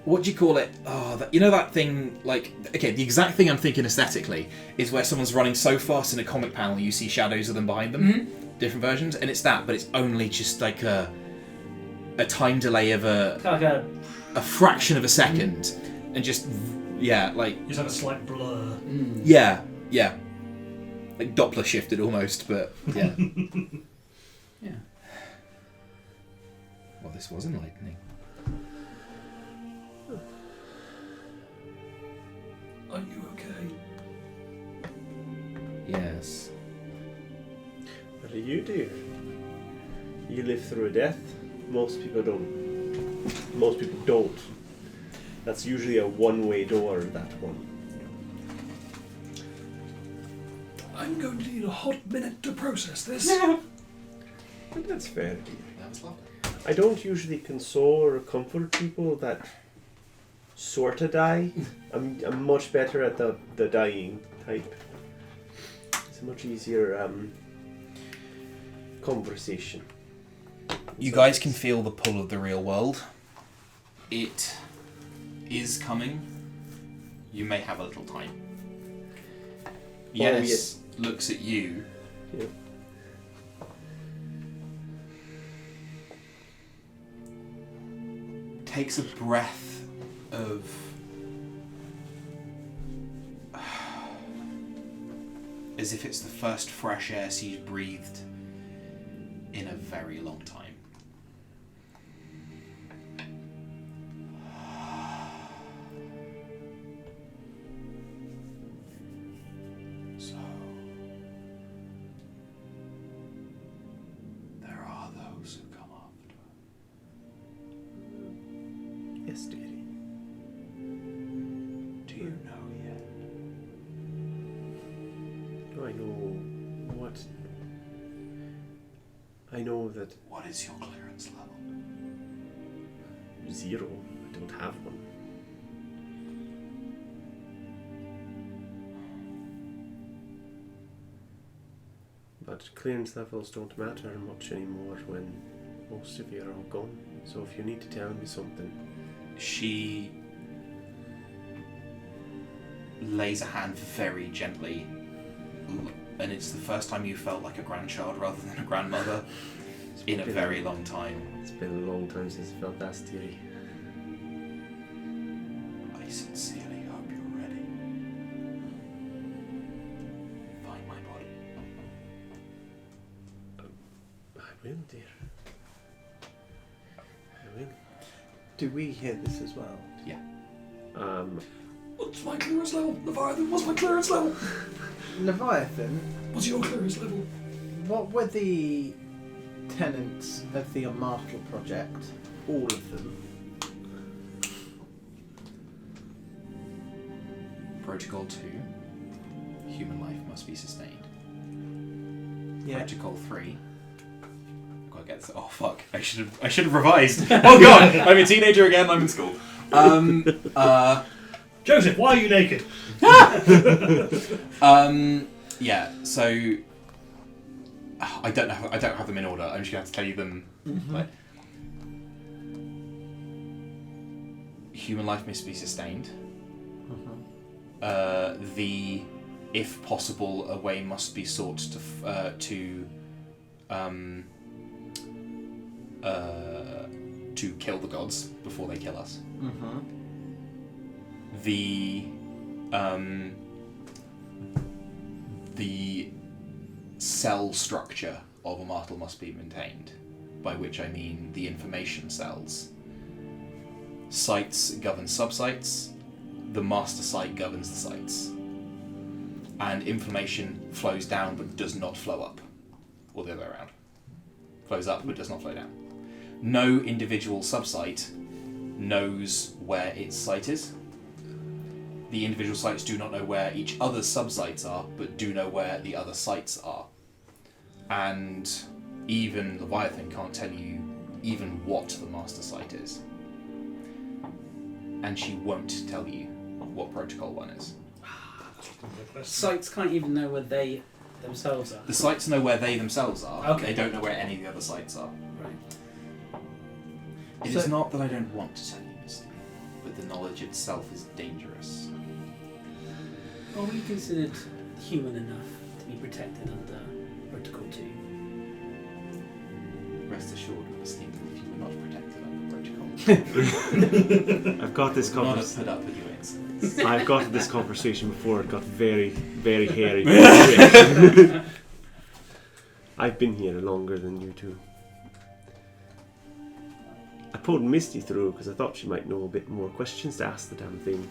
Speaker 1: what do you call it? Oh, that, you know that thing, like... Okay, the exact thing I'm thinking aesthetically is where someone's running so fast in a comic panel you see shadows of them behind them. Different versions, and it's that, but it's only just like a time delay of
Speaker 3: Like a...
Speaker 1: a fraction of a second, and just... Yeah, like...
Speaker 5: You just have a slight blur.
Speaker 1: Yeah, yeah. Like Doppler shifted almost, but yeah.
Speaker 3: Yeah.
Speaker 1: Well, this was enlightening.
Speaker 5: Are you okay?
Speaker 1: Yes.
Speaker 2: What do you do? You live through a death. Most people don't. Most people don't. That's usually a one-way door, that one.
Speaker 5: I'm going to need a hot minute to process this.
Speaker 2: But that's fair.
Speaker 1: That was lovely.
Speaker 2: I don't usually console or comfort people that sort of die. I'm much better at the dying type. It's a much easier conversation.
Speaker 1: You guys can feel the pull of the real world. It is coming. You may have a little time. Yes, looks at you.
Speaker 2: Yeah.
Speaker 1: Takes a breath of as if it's the first fresh air she's breathed in a very long time. So there are those who come after.
Speaker 2: Yes, dearie.
Speaker 1: Do you know yet?
Speaker 2: I know what. I know that
Speaker 1: What is your clearance level?
Speaker 2: 0. I don't have one. But clearance levels don't matter much anymore when most of you are all gone. So if you need to tell me something,
Speaker 1: She lays a hand very gently, and it's the first time you felt like a grandchild rather than a grandmother in a very long time.
Speaker 2: it's been a long time since I felt that theory.
Speaker 1: I sincerely hope you're ready. Find my body.
Speaker 2: I will, dear. I will.
Speaker 4: Do we hear this as well?
Speaker 5: What's my clearance level? Leviathan, what's my clearance level?
Speaker 4: Leviathan,
Speaker 5: What's your clearance level?
Speaker 4: what were the tenets of the Immortal Project? All of them.
Speaker 1: Protocol 2. Human life must be sustained.
Speaker 4: Yeah.
Speaker 1: Protocol 3. Gotta get this. Oh fuck! I should have revised. Oh god! I'm a teenager again. I'm in school.
Speaker 5: Joseph, why are you naked?
Speaker 1: Yeah. So I don't have them in order. I'm just gonna have to tell you them. Like, human life must be sustained. If possible, a way must be sought to kill the gods before they kill us. The cell structure of a martel must be maintained, by which I mean the information cells. Sites govern subsites, the master site governs the sites. And information flows down but does not flow up, or the other way around. Flows up but does not flow down. No individual subsite knows where its site is. The individual sites do not know where each other's subsites are, but do know where the other sites are. And even Leviathan can't tell you even what the master site is. And she won't tell you what Protocol 1 is.
Speaker 3: Sites can't even know where they themselves are.
Speaker 1: The sites know where they themselves are.
Speaker 3: Okay.
Speaker 1: They don't know where any of the other sites are.
Speaker 3: Right.
Speaker 1: It is not that I don't want to tell you, Misty, but the knowledge itself is dangerous.
Speaker 3: Are we considered human enough to be protected under Protocol 2?
Speaker 1: Rest assured, Misty, that if you were not protected under Protocol,
Speaker 2: I've got this
Speaker 1: not have
Speaker 2: conversation.
Speaker 1: put up with your insolence.
Speaker 2: I've got this conversation before. It got very, very hairy. I've been here longer than you two. I pulled Misty through because I thought she might know a bit more questions to ask the damn thing.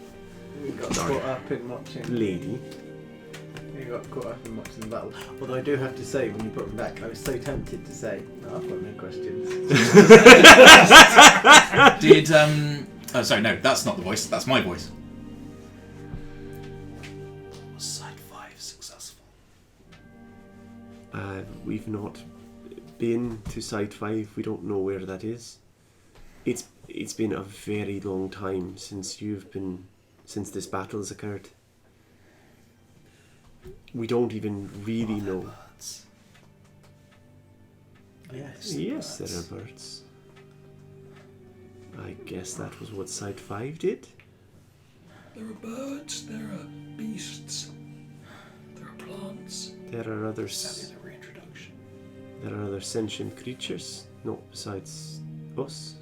Speaker 4: We got caught up in watching.
Speaker 2: Lady.
Speaker 4: We got caught up in watching the battle. Although I do have to say, when you brought me back, I was so tempted to say, no, I've got no questions.
Speaker 1: Oh, sorry, no, that's not the voice. That's my voice. Was Site 5 successful?
Speaker 2: We've not been to Site 5. We don't know where that is. It's been a very long time since this battle has occurred. We don't even really know.
Speaker 1: Birds?
Speaker 2: Yes, there are birds. I guess that was what Site 5 did.
Speaker 5: There are birds, there are beasts, there are plants.
Speaker 2: There are others.
Speaker 1: Cellular reintroduction.
Speaker 2: There are other sentient creatures, not besides us.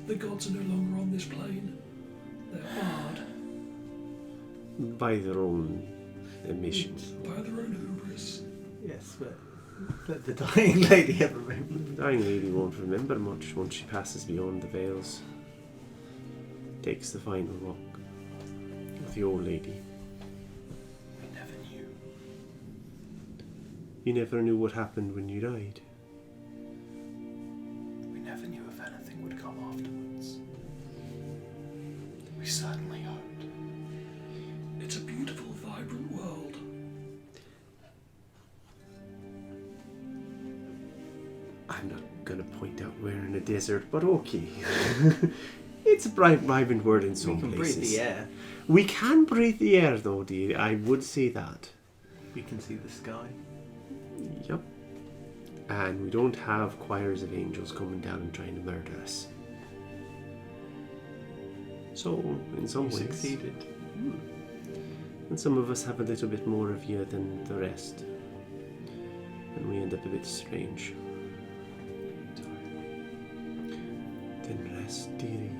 Speaker 5: The gods are no longer on this plane. They're barred
Speaker 2: By their own emissions.
Speaker 5: by their own hubris.
Speaker 4: Yes, but let the dying lady ever remember.
Speaker 2: The dying lady won't remember much once she passes beyond the veils. Takes the final walk with the old lady.
Speaker 1: We never knew.
Speaker 2: You never knew what happened when you died.
Speaker 1: We never knew if anything would come afterwards. We certainly hoped.
Speaker 5: It's a beautiful, vibrant world.
Speaker 2: I'm not gonna point out where in a desert, but okay. It's a bright, vibrant world in some
Speaker 4: We can
Speaker 2: places.
Speaker 4: breathe the air.
Speaker 2: We can breathe the air, though, dear. I would say that.
Speaker 4: We can see the sky.
Speaker 2: Yep. And we don't have choirs of angels coming down and trying to murder us. So, in some
Speaker 4: You
Speaker 2: ways,
Speaker 4: succeeded.
Speaker 2: and some of us have a little bit more of you than the rest. And we end up a bit strange. Then rest, dearie.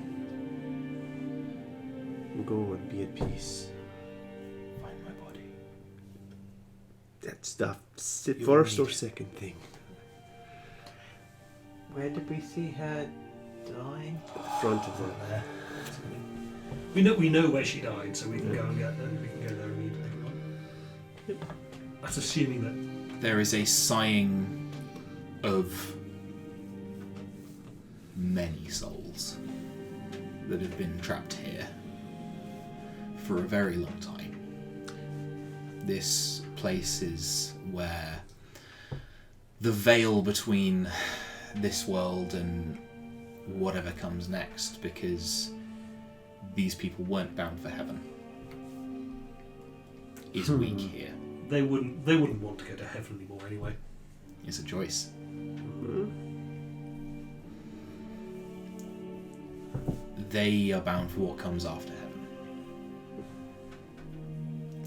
Speaker 2: And go and be at peace.
Speaker 1: Find my body.
Speaker 2: That's the
Speaker 1: You
Speaker 2: first or
Speaker 1: need-
Speaker 2: second thing.
Speaker 4: Where did we see her die?
Speaker 2: At the front of them.
Speaker 5: We know where she died, so we can go and get there. We can go there immediately.
Speaker 2: Yep.
Speaker 5: That's assuming that
Speaker 1: There is a sighing of many souls that have been trapped here for a very long time. This place is where the veil between this world and whatever comes next, because these people weren't bound for heaven, is weak here.
Speaker 5: They wouldn't want to go to heaven anymore anyway.
Speaker 1: It's a choice. They are bound for what comes after heaven.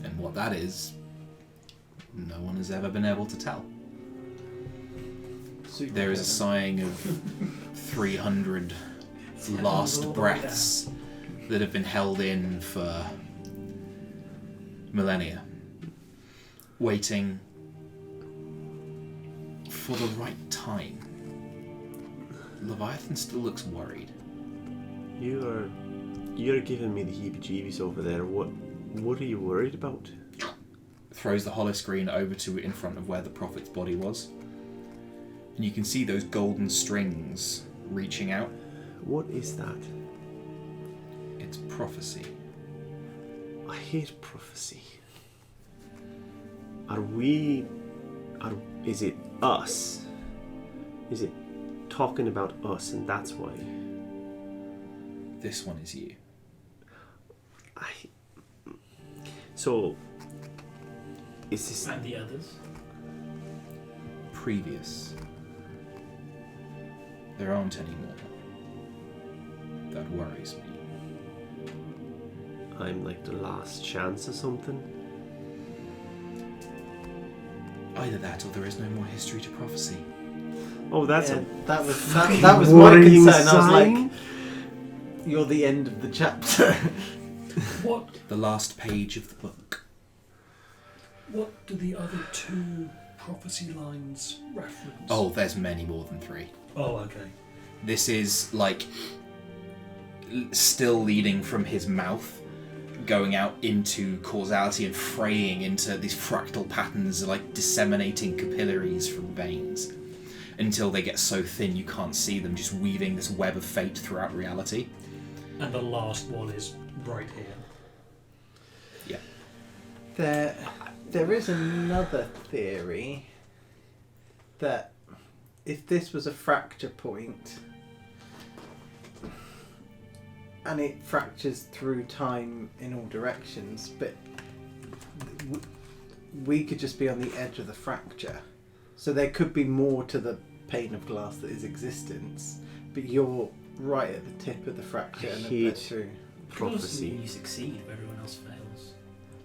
Speaker 1: And what that is, no one has ever been able to tell. There is a sighing of 300 last breaths that have been held in for millennia, waiting for the right time. Leviathan still looks worried.
Speaker 2: You're giving me the heebie-jeebies over there. What are you worried about?
Speaker 1: Throws the holoscreen over to in front of where the prophet's body was. And you can see those golden strings reaching out.
Speaker 2: What is that?
Speaker 1: It's prophecy.
Speaker 2: I hate prophecy. Is it us? Is it talking about us and that's why?
Speaker 1: This one is you.
Speaker 2: So, is this...
Speaker 3: And the others?
Speaker 1: Previous. There aren't any more. That worries me.
Speaker 2: I'm like the last chance or something?
Speaker 1: Either that or there is no more history to prophecy.
Speaker 2: Oh, that's
Speaker 4: Yeah,
Speaker 2: a
Speaker 4: that was
Speaker 2: fucking
Speaker 4: that was my
Speaker 2: worrying
Speaker 4: concern. I was
Speaker 2: sign.
Speaker 4: like, you're the end of the chapter.
Speaker 5: What
Speaker 1: The last page of the book.
Speaker 5: what do the other two prophecy lines reference?
Speaker 1: Oh, there's many more than 3.
Speaker 5: Oh, okay.
Speaker 1: This is like still leading from his mouth, going out into causality and fraying into these fractal patterns, like disseminating capillaries from veins, until they get so thin you can't see them, just weaving this web of fate throughout reality.
Speaker 5: And the last one is right here.
Speaker 4: There is another theory that if this was a fracture point and it fractures through time in all directions, but we could just be on the edge of the fracture. So there could be more to the pane of glass that is existence, but you're right at the tip of the fracture and
Speaker 2: hate
Speaker 4: that's through.
Speaker 2: prophecy.
Speaker 3: You succeed if everyone else fails.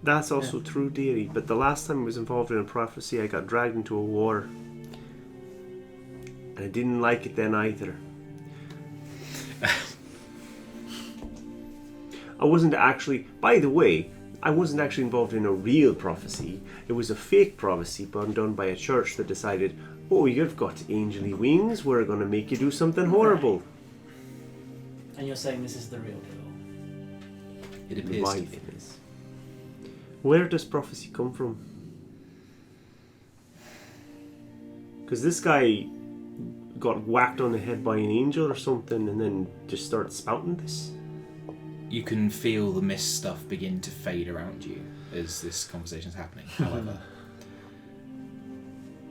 Speaker 2: That's also true, dearie. But the last time I was involved in a prophecy, I got dragged into a war. And I didn't like it then either. By the way, I wasn't actually involved in a real prophecy. It was a fake prophecy done by a church that decided, oh, you've got angel-y wings, we're going to make you do something horrible.
Speaker 3: And you're saying this is the real deal?
Speaker 1: It appears
Speaker 2: My
Speaker 1: to be.
Speaker 2: thing is, where does prophecy come from? Because this guy got whacked on the head by an angel or something and then just started spouting this.
Speaker 1: You can feel the mist stuff begin to fade around you as this conversation is happening. However,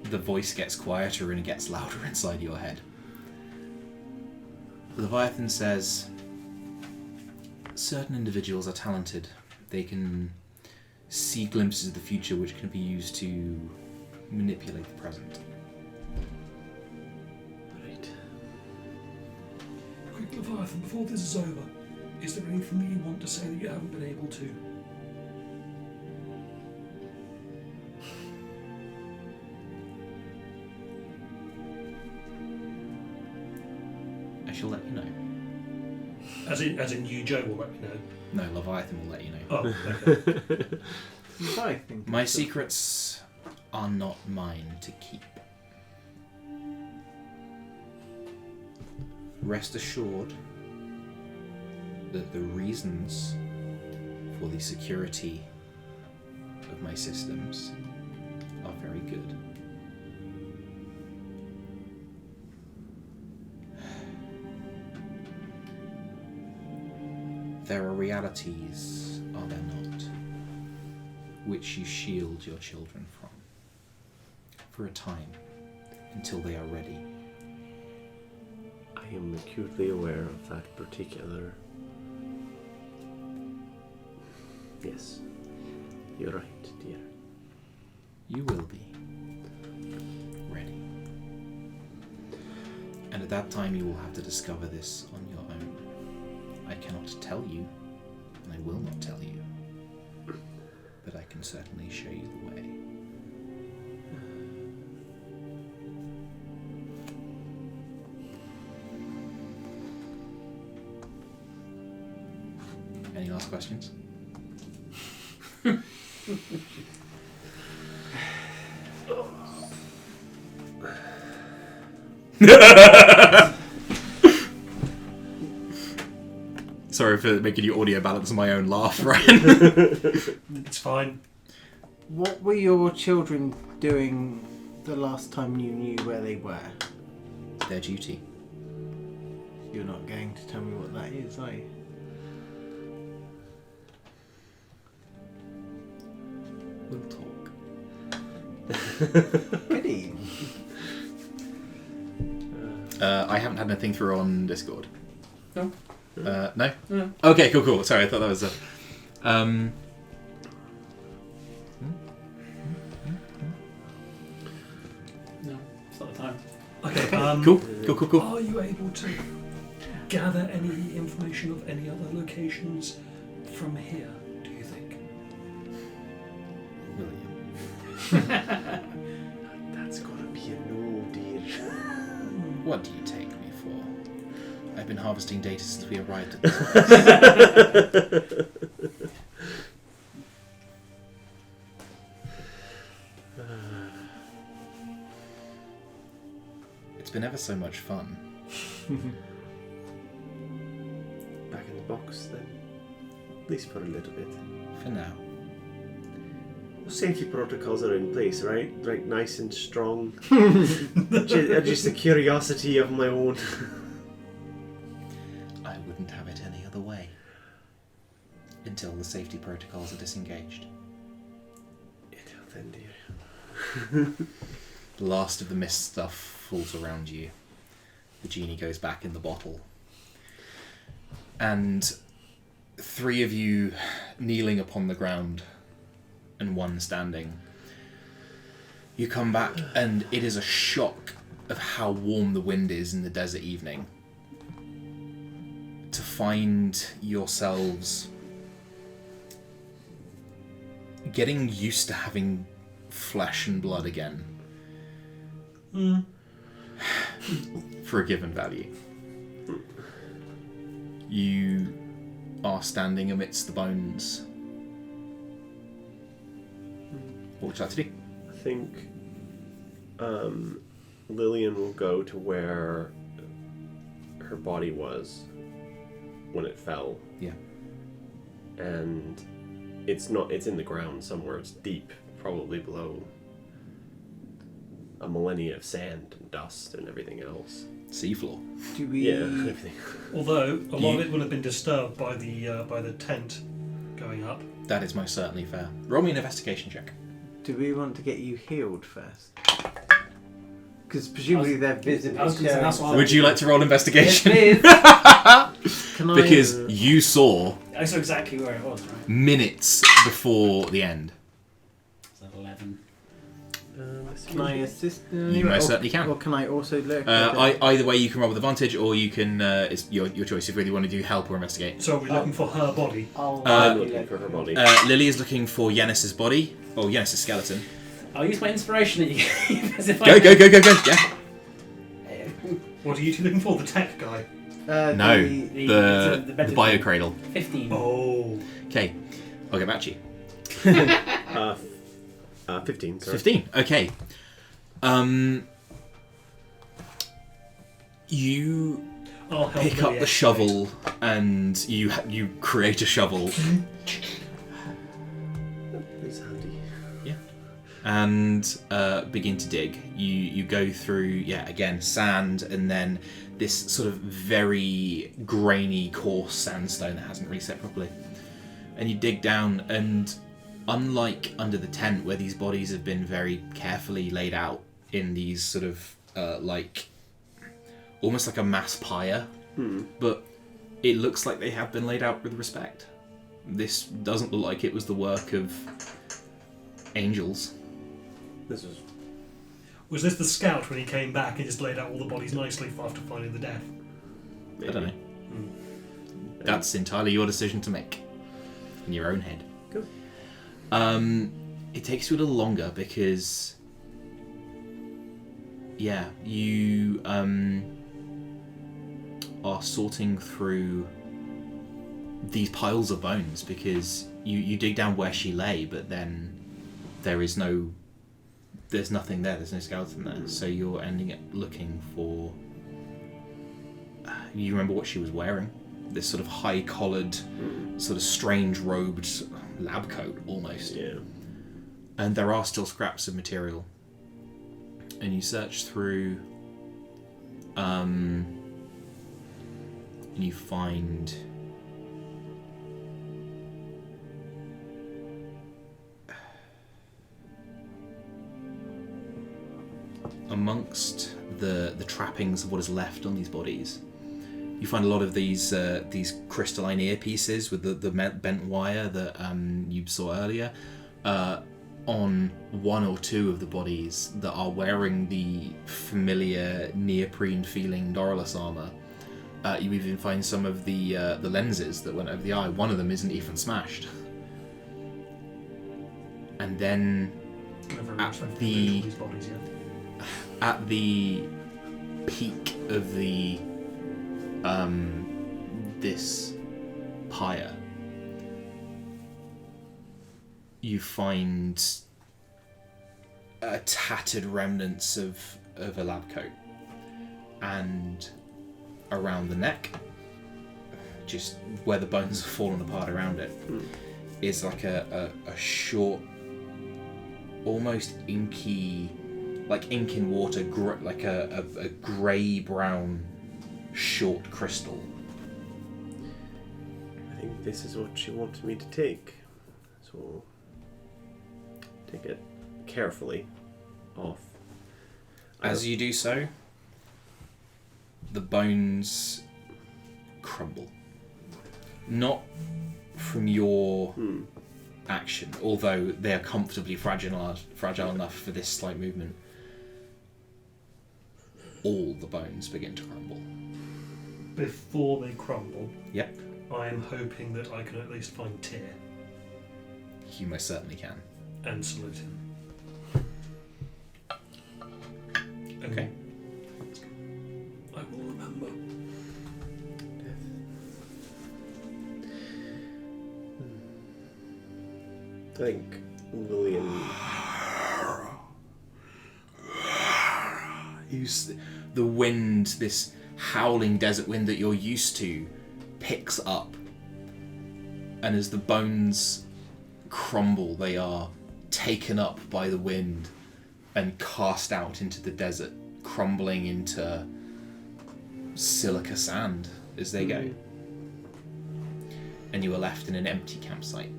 Speaker 1: the voice gets quieter and it gets louder inside your head. Leviathan says, certain individuals are talented. They can see glimpses of the future which can be used to manipulate the present.
Speaker 2: Right.
Speaker 5: Quick, Leviathan, before this is over, is there anything that you want to say that you haven't been able to?
Speaker 1: I shall let you know.
Speaker 5: As in you, Joe, will let me know.
Speaker 1: No, Leviathan will let you know.
Speaker 5: Oh, okay.
Speaker 4: I think
Speaker 1: My secrets are not mine to keep. Rest assured that the reasons for the security of my systems are very good. There are realities, are there not? which you shield your children from. For a time, until they are ready.
Speaker 2: I am acutely aware of that particular... Yes, you're right, dear.
Speaker 1: You will be ready. And at that time you will have to discover this on your own. I cannot tell you, and I will not tell you, but I can certainly show you the way. Any last questions? Sorry for making you audio balance my own laugh, Ryan.
Speaker 5: It's fine.
Speaker 4: What were your children doing the last time you knew where they were?
Speaker 1: Their duty.
Speaker 4: You're not going to tell me what that is, are you?
Speaker 1: We'll talk.
Speaker 4: Goody.
Speaker 1: I haven't had anything through on Discord.
Speaker 3: No.
Speaker 1: No?
Speaker 3: No.
Speaker 1: Okay, cool. Sorry, I thought that was a...
Speaker 3: No, it's not the time.
Speaker 5: Okay.
Speaker 1: Cool.
Speaker 5: Are you able to gather any information of any other locations from here, do you think?
Speaker 1: William,
Speaker 2: That's gonna be a no, dear.
Speaker 1: what do you take me for? I've been harvesting data since we arrived at this place. It's been ever so much fun.
Speaker 2: Back in the box, then. At least for a little bit.
Speaker 1: For now.
Speaker 2: Safety protocols are in place, right? Right, nice and strong. Just a curiosity of my own.
Speaker 1: I wouldn't have it any other way. Until the safety protocols are disengaged.
Speaker 2: Then, dear.
Speaker 1: The last of the mist stuff falls around you. The genie goes back in the bottle. And 3 of you kneeling upon the ground and 1 standing. You come back and it is a shock of how warm the wind is in the desert evening. To find yourselves getting used to having flesh and blood again. For a given value. You are standing amidst the bones. What would you like to do?
Speaker 2: I think Lillian will go to where her body was when it fell.
Speaker 1: Yeah.
Speaker 2: And it's in the ground somewhere. It's deep, probably below a millennia of sand and dust and everything else.
Speaker 1: Seafloor.
Speaker 4: Do we?
Speaker 2: Yeah, everything.
Speaker 5: Although a lot of it would have been disturbed by the tent going up.
Speaker 1: That is most certainly fair. Roll me an investigation check.
Speaker 4: Do we want to get you healed first? Because presumably they're visibly
Speaker 3: I was gonna say, that's what I-
Speaker 1: Would you like to roll investigation?
Speaker 4: Yes, please. Can I?
Speaker 1: Because you saw
Speaker 3: I saw exactly where it was, right?
Speaker 1: minutes before the end.
Speaker 3: It's at 11.
Speaker 4: Can I assist?
Speaker 1: You most certainly can.
Speaker 4: Or can I also look?
Speaker 1: Either way, you can roll with advantage, or you can. It's your choice if you really want to do help or investigate.
Speaker 5: So we're looking for her body.
Speaker 2: I'm looking for her body.
Speaker 1: Lily is looking for Yanis's body, or Yanis's skeleton.
Speaker 3: I'll use my inspiration that you gave. As if
Speaker 1: Go! Yeah.
Speaker 3: What
Speaker 5: What are you two looking for? The tech guy.
Speaker 1: No,
Speaker 3: the
Speaker 1: the
Speaker 3: better
Speaker 1: bio
Speaker 3: thing.
Speaker 1: cradle.
Speaker 3: 15.
Speaker 5: Oh.
Speaker 1: Okay, I'll get back to you.
Speaker 2: 15. Sorry.
Speaker 1: 15. Okay. You
Speaker 5: I'll help
Speaker 1: pick up
Speaker 5: Lily
Speaker 1: the shovel and you create a shovel
Speaker 2: It's handy.
Speaker 1: and begin to dig. You go through again sand and then this sort of very grainy coarse sandstone that hasn't reset properly, and you dig down and unlike under the tent, where these bodies have been very carefully laid out in these sort of almost like a mass pyre, but it looks like they have been laid out with respect. This doesn't look like it was the work of angels.
Speaker 5: Was this the scout when he came back and just laid out all the bodies nicely after finding the death?
Speaker 2: Maybe.
Speaker 1: I don't know. That's entirely your decision to make in your own head.
Speaker 2: Cool.
Speaker 1: It takes you a little longer because, yeah, you are sorting through these piles of bones because you dig down where she lay, but then there's nothing there. There's no skeleton there, so you're ending up looking for. You remember what she was wearing? This sort of high-collared, sort of strange-robed lab coat, almost.
Speaker 2: Yeah.
Speaker 1: And there are still scraps of material. And you search through, and you find amongst the trappings of what is left on these bodies, you find a lot of these crystalline earpieces with the bent wire that you saw earlier on one or two of the bodies that are wearing the familiar neoprene-feeling Doralus armor. You even find some of the lenses that went over the eye. One of them isn't even smashed. And then at the peak of the this pyre, you find tattered remnants of a lab coat, and around the neck, just where the bones have fallen apart around it, is like a short, almost inky, like ink in water, like a grey-brown short crystal.
Speaker 2: I think this is what she wanted me to take. So take it carefully off.
Speaker 1: As you do so, the bones crumble. Not from your action, although they are comfortably fragile enough for this slight movement. All the bones begin to crumble.
Speaker 5: Before they crumble,
Speaker 1: Yep,
Speaker 5: I am hoping that I can at least find Tyr
Speaker 1: you most certainly can.
Speaker 5: and salute him.
Speaker 1: Okay.
Speaker 5: I will remember.
Speaker 2: I think Lillian.
Speaker 1: The wind, this howling desert wind that you're used to, picks up, and as the bones crumble, they are taken up by the wind and cast out into the desert, crumbling into silica sand as they go. And you are left in an empty campsite.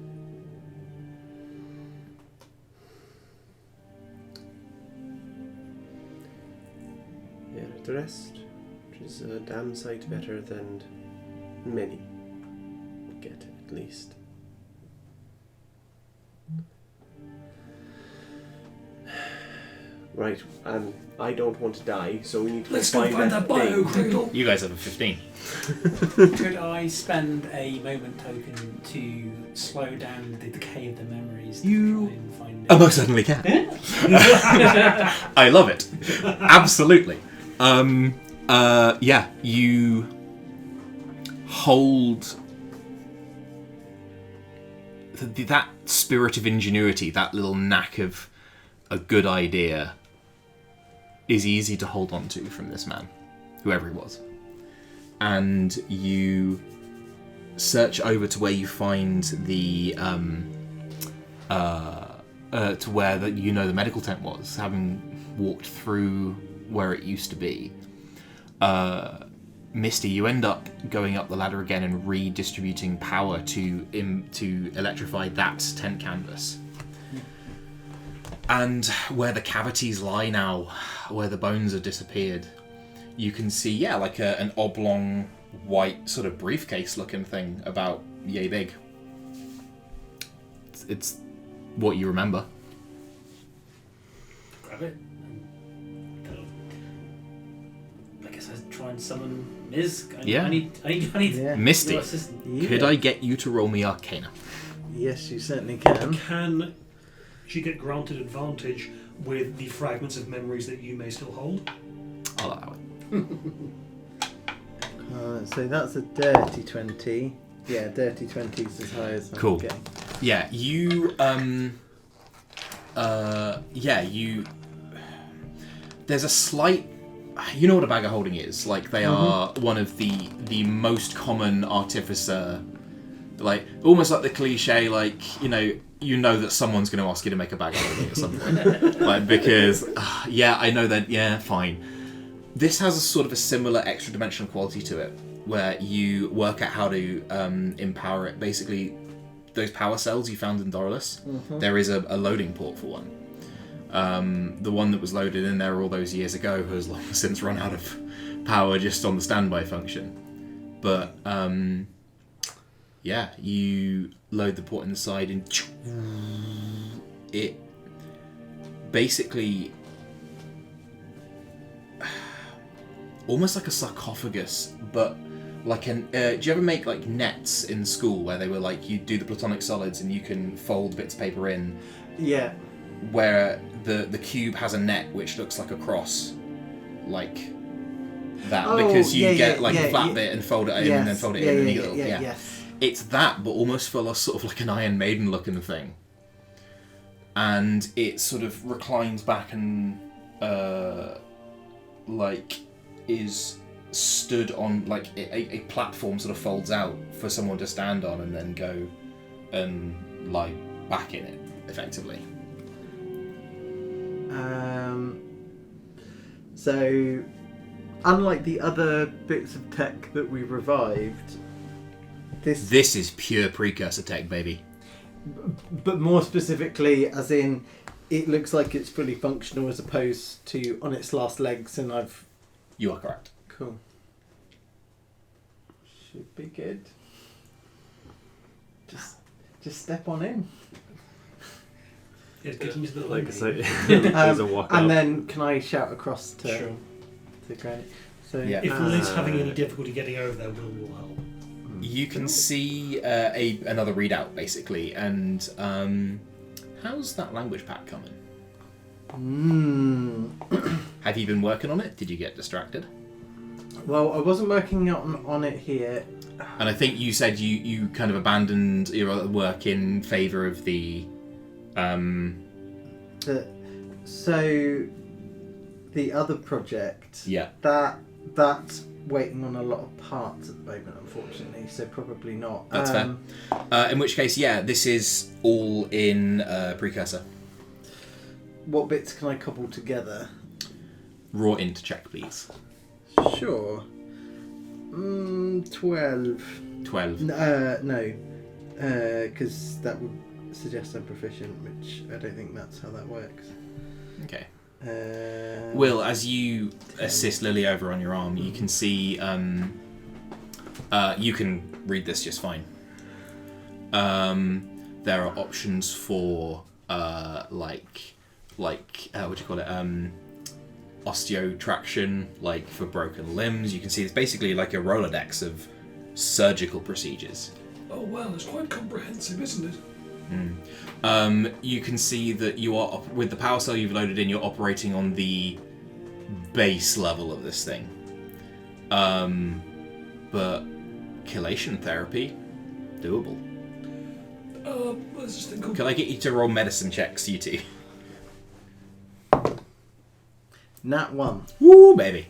Speaker 2: Yeah, the rest, which is a damn sight better than many get, at least. Right, I don't want to die, so we need to
Speaker 5: Let's go find that bio cradle.
Speaker 1: You guys have a 15.
Speaker 3: Could I spend a moment token to slow down the decay of the memories to
Speaker 1: You-
Speaker 3: try and find
Speaker 1: I most certainly can. I love it. Absolutely. Yeah, you hold that spirit of ingenuity, that little knack of a good idea is easy to hold on to from this man, whoever he was. And you search over to where you find the to where the medical tent was, having walked through where it used to be. Misty, you end up going up the ladder again and redistributing power to electrify that tent canvas. And where the cavities lie now, where the bones have disappeared, you can see, like an oblong, white, sort of briefcase-looking thing about yay big. It's what you remember.
Speaker 3: Grab it. I guess I try and summon Miz. I need
Speaker 4: Yeah.
Speaker 1: Misty,
Speaker 3: your assistance.
Speaker 4: Yeah.
Speaker 1: could I get you to roll me Arcana?
Speaker 4: Yes, you certainly can.
Speaker 5: Can she get granted advantage with the fragments of memories that you may still hold?
Speaker 1: I'll allow it.
Speaker 4: So that's a dirty 20. Yeah, dirty 20 is as high as I'm
Speaker 1: Cool.
Speaker 4: getting.
Speaker 1: Yeah, you there's a slight, you know what a bag of holding is, like they are one of the most common artificer, like almost like the cliche, like you know that someone's going to ask you to make a bag of holding at some point, like because I know that, fine. This has a sort of a similar extra dimensional quality to it, where you work out how to empower it. Basically, those power cells you found in Doralus, there is a loading port for one. The one that was loaded in there all those years ago has long since run out of power just on the standby function. But you load the port inside and it basically almost like a sarcophagus, but like do you ever make like nets in school where they were like you do the platonic solids and you can fold bits of paper in?
Speaker 4: Yeah.
Speaker 1: Where the cube has a net which looks like a cross, like that, because you get a flat bit and fold it in and then fold it in and you go,
Speaker 4: Yes.
Speaker 1: It's that, but almost for sort of like an Iron Maiden looking thing. And it sort of reclines back and is stood on like a platform, sort of folds out for someone to stand on and then go and lie back in it effectively.
Speaker 4: So, unlike the other bits of tech that we revived,
Speaker 1: this is pure precursor tech, baby.
Speaker 4: But more specifically, as in, it looks like it's fully functional as opposed to on its last legs, and
Speaker 1: You are correct.
Speaker 4: Cool. Should be good. Just step on in.
Speaker 5: Yeah, get into the
Speaker 2: Like I say,
Speaker 5: lobby.
Speaker 2: there's a walk
Speaker 4: And
Speaker 2: out.
Speaker 4: then can I shout across to
Speaker 5: Sure.
Speaker 4: Granny? So
Speaker 1: Yeah.
Speaker 5: If Liz having any difficulty getting over there, will help.
Speaker 1: You can see another readout basically, and how's that language pack coming? Have you been working on it? Did you get distracted?
Speaker 4: Well, I wasn't working on it here.
Speaker 1: And I think you said you kind of abandoned your other work in favour of the.
Speaker 4: So the other project.
Speaker 1: Yeah.
Speaker 4: That's waiting on a lot of parts at the moment, unfortunately. So probably not.
Speaker 1: That's fair. In which case, this is all in precursor.
Speaker 4: What bits can I cobble together?
Speaker 1: Raw int check, please.
Speaker 4: Sure. 12.
Speaker 1: 12.
Speaker 4: No. Because that would suggest I'm proficient, which I don't think that's how that works.
Speaker 1: Okay.
Speaker 4: Will,
Speaker 1: as you assist Lily over on your arm, you can see. You can read this just fine. There are options for what do you call it? Osteotraction, like for broken limbs. You can see it's basically like a Rolodex of surgical procedures.
Speaker 5: Oh well, it's quite comprehensive, isn't it?
Speaker 1: You can see that you are, with the power cell you've loaded in, you're operating on the base level of this thing. But chelation therapy, doable.
Speaker 5: What's this thing called?
Speaker 1: Can I get you to roll medicine checks, you two?
Speaker 4: Nat 1.
Speaker 1: Woo, baby.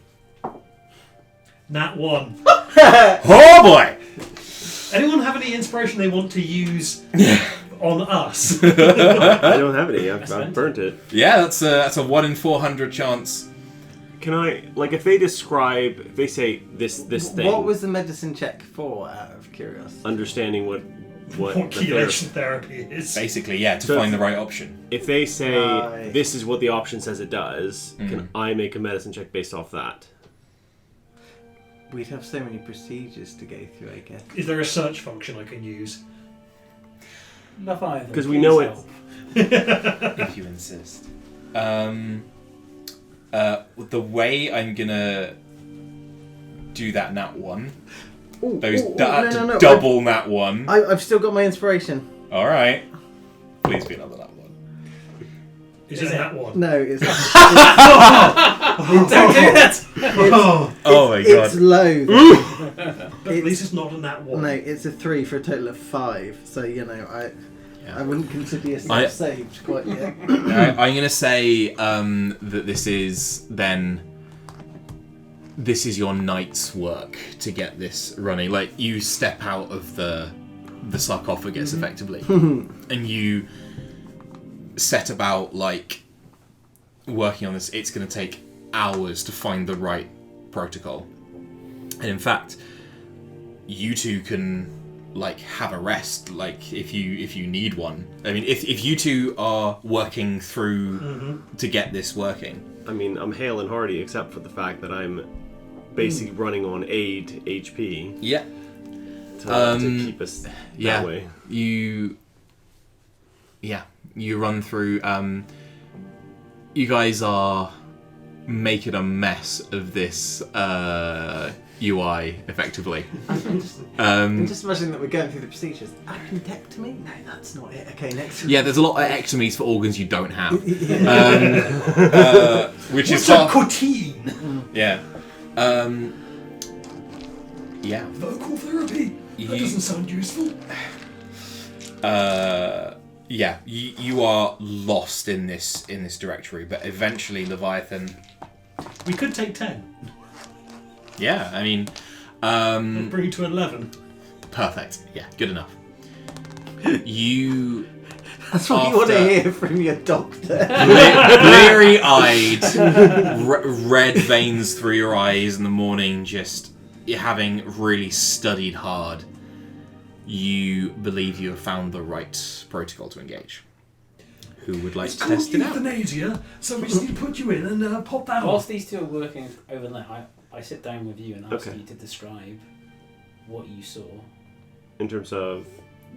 Speaker 5: Nat 1.
Speaker 1: Oh boy!
Speaker 5: Anyone have any inspiration they want to use on us?
Speaker 2: I don't have any. I've burnt it.
Speaker 1: Yeah, that's a 1 in 400 chance.
Speaker 2: Can I, like, if they say this thing,
Speaker 4: What was the medicine check for, out of curiosity?
Speaker 2: understanding what
Speaker 5: What
Speaker 2: the
Speaker 5: chelation therapy is.
Speaker 1: Basically, yeah, to
Speaker 2: So
Speaker 1: find the right option.
Speaker 2: if they say
Speaker 4: Right.
Speaker 2: this is what the option says it does, can I make a medicine check based off that?
Speaker 4: We'd have so many procedures to go through, I guess.
Speaker 5: Is there a search function I can use?
Speaker 3: Love either.
Speaker 2: 'Cause we
Speaker 3: Please
Speaker 2: know
Speaker 3: help.
Speaker 1: If you insist. The way I'm gonna do that nat one,
Speaker 4: Ooh,
Speaker 1: those
Speaker 4: ooh, ooh, no.
Speaker 1: double nat one.
Speaker 4: I've still got my inspiration.
Speaker 1: All right, please be another nat one.
Speaker 5: Is it that one?
Speaker 4: No, it's
Speaker 3: Don't do that!
Speaker 1: Oh my god!
Speaker 4: It's low.
Speaker 5: At least it's not a nat one.
Speaker 4: No, it's a 3 for a total of 5. So I wouldn't consider yourself saved quite yet.
Speaker 1: I'm gonna say that this is your night's work to get this running. Like, you step out of the sarcophagus effectively, and you set about like working on this. It's gonna take hours to find the right protocol, and in fact, you two can like have a rest, like if you need one. I mean, if you two are working through to get this working.
Speaker 2: I mean, I'm hale and hearty, except for the fact that I'm basically running on 8 HP
Speaker 1: Yeah.
Speaker 2: to keep us that way.
Speaker 1: You run through. You guys are making a mess of this UI effectively.
Speaker 4: I'm just imagining that we're going through the procedures. Appendectomy? No, that's not it. Okay, next.
Speaker 1: Yeah, there's a lot of ectomies for organs you don't have, which is
Speaker 5: What's a
Speaker 1: hard.
Speaker 5: courtine?
Speaker 1: Yeah. Yeah.
Speaker 5: Vocal therapy? That doesn't sound useful.
Speaker 1: Yeah. You are lost in this directory, but eventually Leviathan.
Speaker 5: We could take 10.
Speaker 1: Yeah, I mean,
Speaker 5: And bring it to 11.
Speaker 1: perfect. Yeah, good enough. You.
Speaker 4: That's what you want to hear from your doctor.
Speaker 1: Bleary-eyed, red veins through your eyes in the morning, just having really studied hard. You believe you have found the right protocol to engage. Who would like
Speaker 5: It's
Speaker 1: to
Speaker 5: called
Speaker 1: test it out?
Speaker 5: euthanasia, so we just need to put you in and pop that
Speaker 3: Whilst
Speaker 5: on.
Speaker 3: these two are working overnight, I sit down with you and ask
Speaker 2: Okay.
Speaker 3: you to describe what you saw.
Speaker 2: In terms of...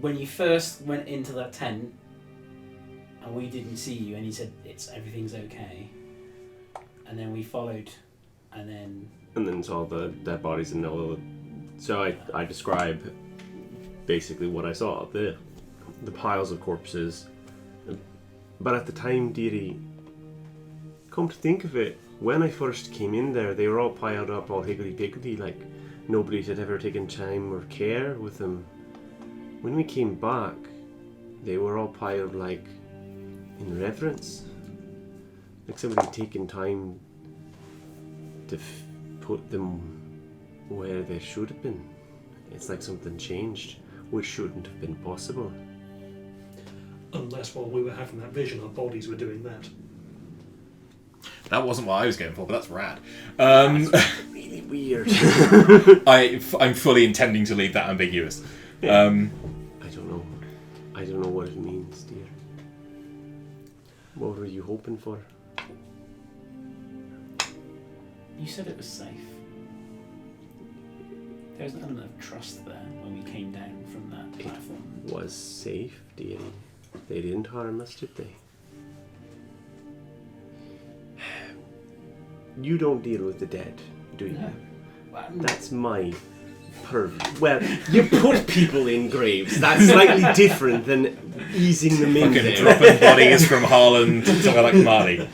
Speaker 3: When you first went into that tent and we didn't see you and you said everything's okay, and then we followed, and then
Speaker 2: saw the dead bodies and all the... So I describe basically what I saw. The piles of corpses. But at the time, dearie, come to think of it, when I first came in there, they were all piled up, all higgledy-piggledy, like nobody had ever taken time or care with them. When we came back, they were all piled like in reverence. Like somebody had taken time to put them where they should have been. It's like something changed, which shouldn't have been possible.
Speaker 5: Unless while we were having that vision, our bodies were doing that.
Speaker 1: That wasn't what I was going for, but that's rad.
Speaker 2: That's really weird.
Speaker 1: I'm fully intending to leave that ambiguous.
Speaker 2: Yeah. I don't know what it means, dear. What were you hoping for?
Speaker 3: you said it was safe. There was an element of trust there when we came down from that platform.
Speaker 2: It was safe, dearie. They didn't harm us, did they? You don't deal with the dead, do you?
Speaker 3: No.
Speaker 2: That's my purview. Well, you put people in graves. That's slightly different than easing them in
Speaker 1: Fucking
Speaker 2: there.
Speaker 1: dropping bodies from Harlan to like Mali.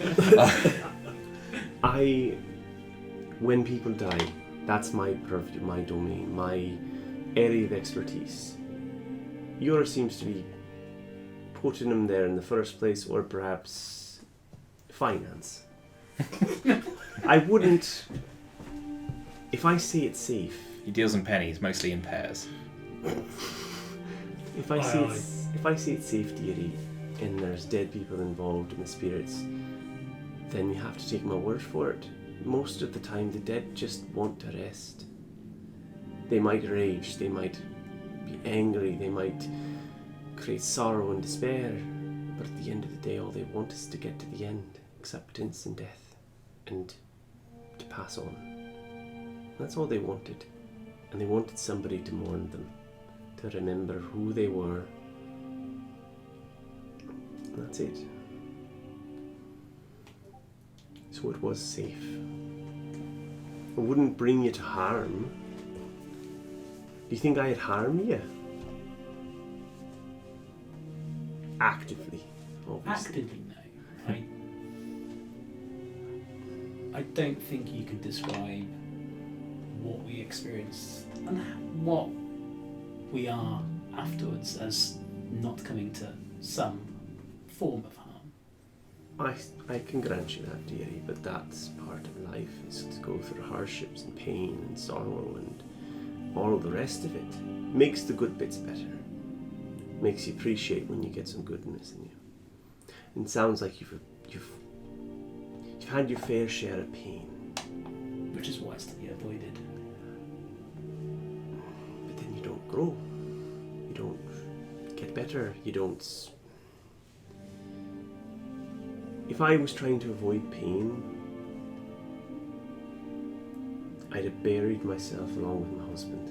Speaker 2: When people die, that's my purview, my domain, my area of expertise. Yours seems to be putting them there in the first place, or perhaps finance. I wouldn't. If I say it's safe,
Speaker 1: He deals in pennies, mostly in pairs.
Speaker 2: if I say it's safe, dearie, and there's dead people involved in the spirits, then you have to take my word for it. most of the time the dead just want to rest. They might rage, they might be angry, they might create sorrow and despair, but at the end of the day all they want is to get to the end, acceptance and death, and to pass on. That's all they wanted. And they wanted somebody to mourn them, to remember who they were. And that's it. So it was safe. It wouldn't bring you to harm. Do you think I'd harm you? Actively, obviously.
Speaker 3: Actively, no. I don't think you could describe what we experienced and what we are afterwards as not coming to some form of harm.
Speaker 2: I can grant you that, dearie, but that's part of life, is to go through hardships and pain and sorrow and all the rest of it. Makes the good bits better. Makes you appreciate when you get some goodness in you. And it sounds like you've had your fair share of pain.
Speaker 3: Which is why it's to be avoided.
Speaker 2: But then you don't grow. You don't get better. You don't... If I was trying to avoid pain, I'd have buried myself along with my husband.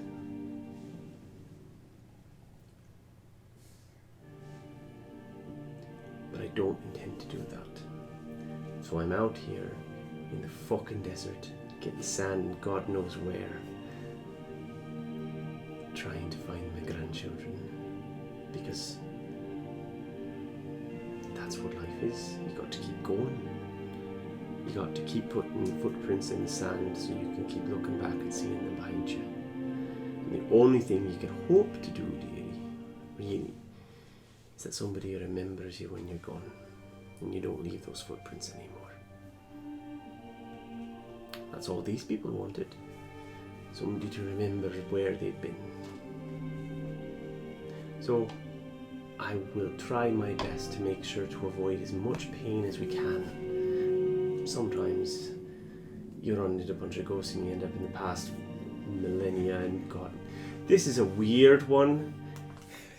Speaker 2: But I don't intend to do that. So I'm out here in the fucking desert, getting sand God knows where, trying to find my grandchildren. Because that's what life is. You got to keep going. You got to keep putting footprints in the sand so you can keep looking back and seeing them behind you. And the only thing you can hope to do, dearie, really, is that somebody remembers you when you're gone and you don't leave those footprints anymore. That's all these people wanted. Somebody to remember where they've been. So I will try my best to make sure to avoid as much pain as we can. Sometimes you run into a bunch of ghosts and you end up in the past millennia and God. This is a weird one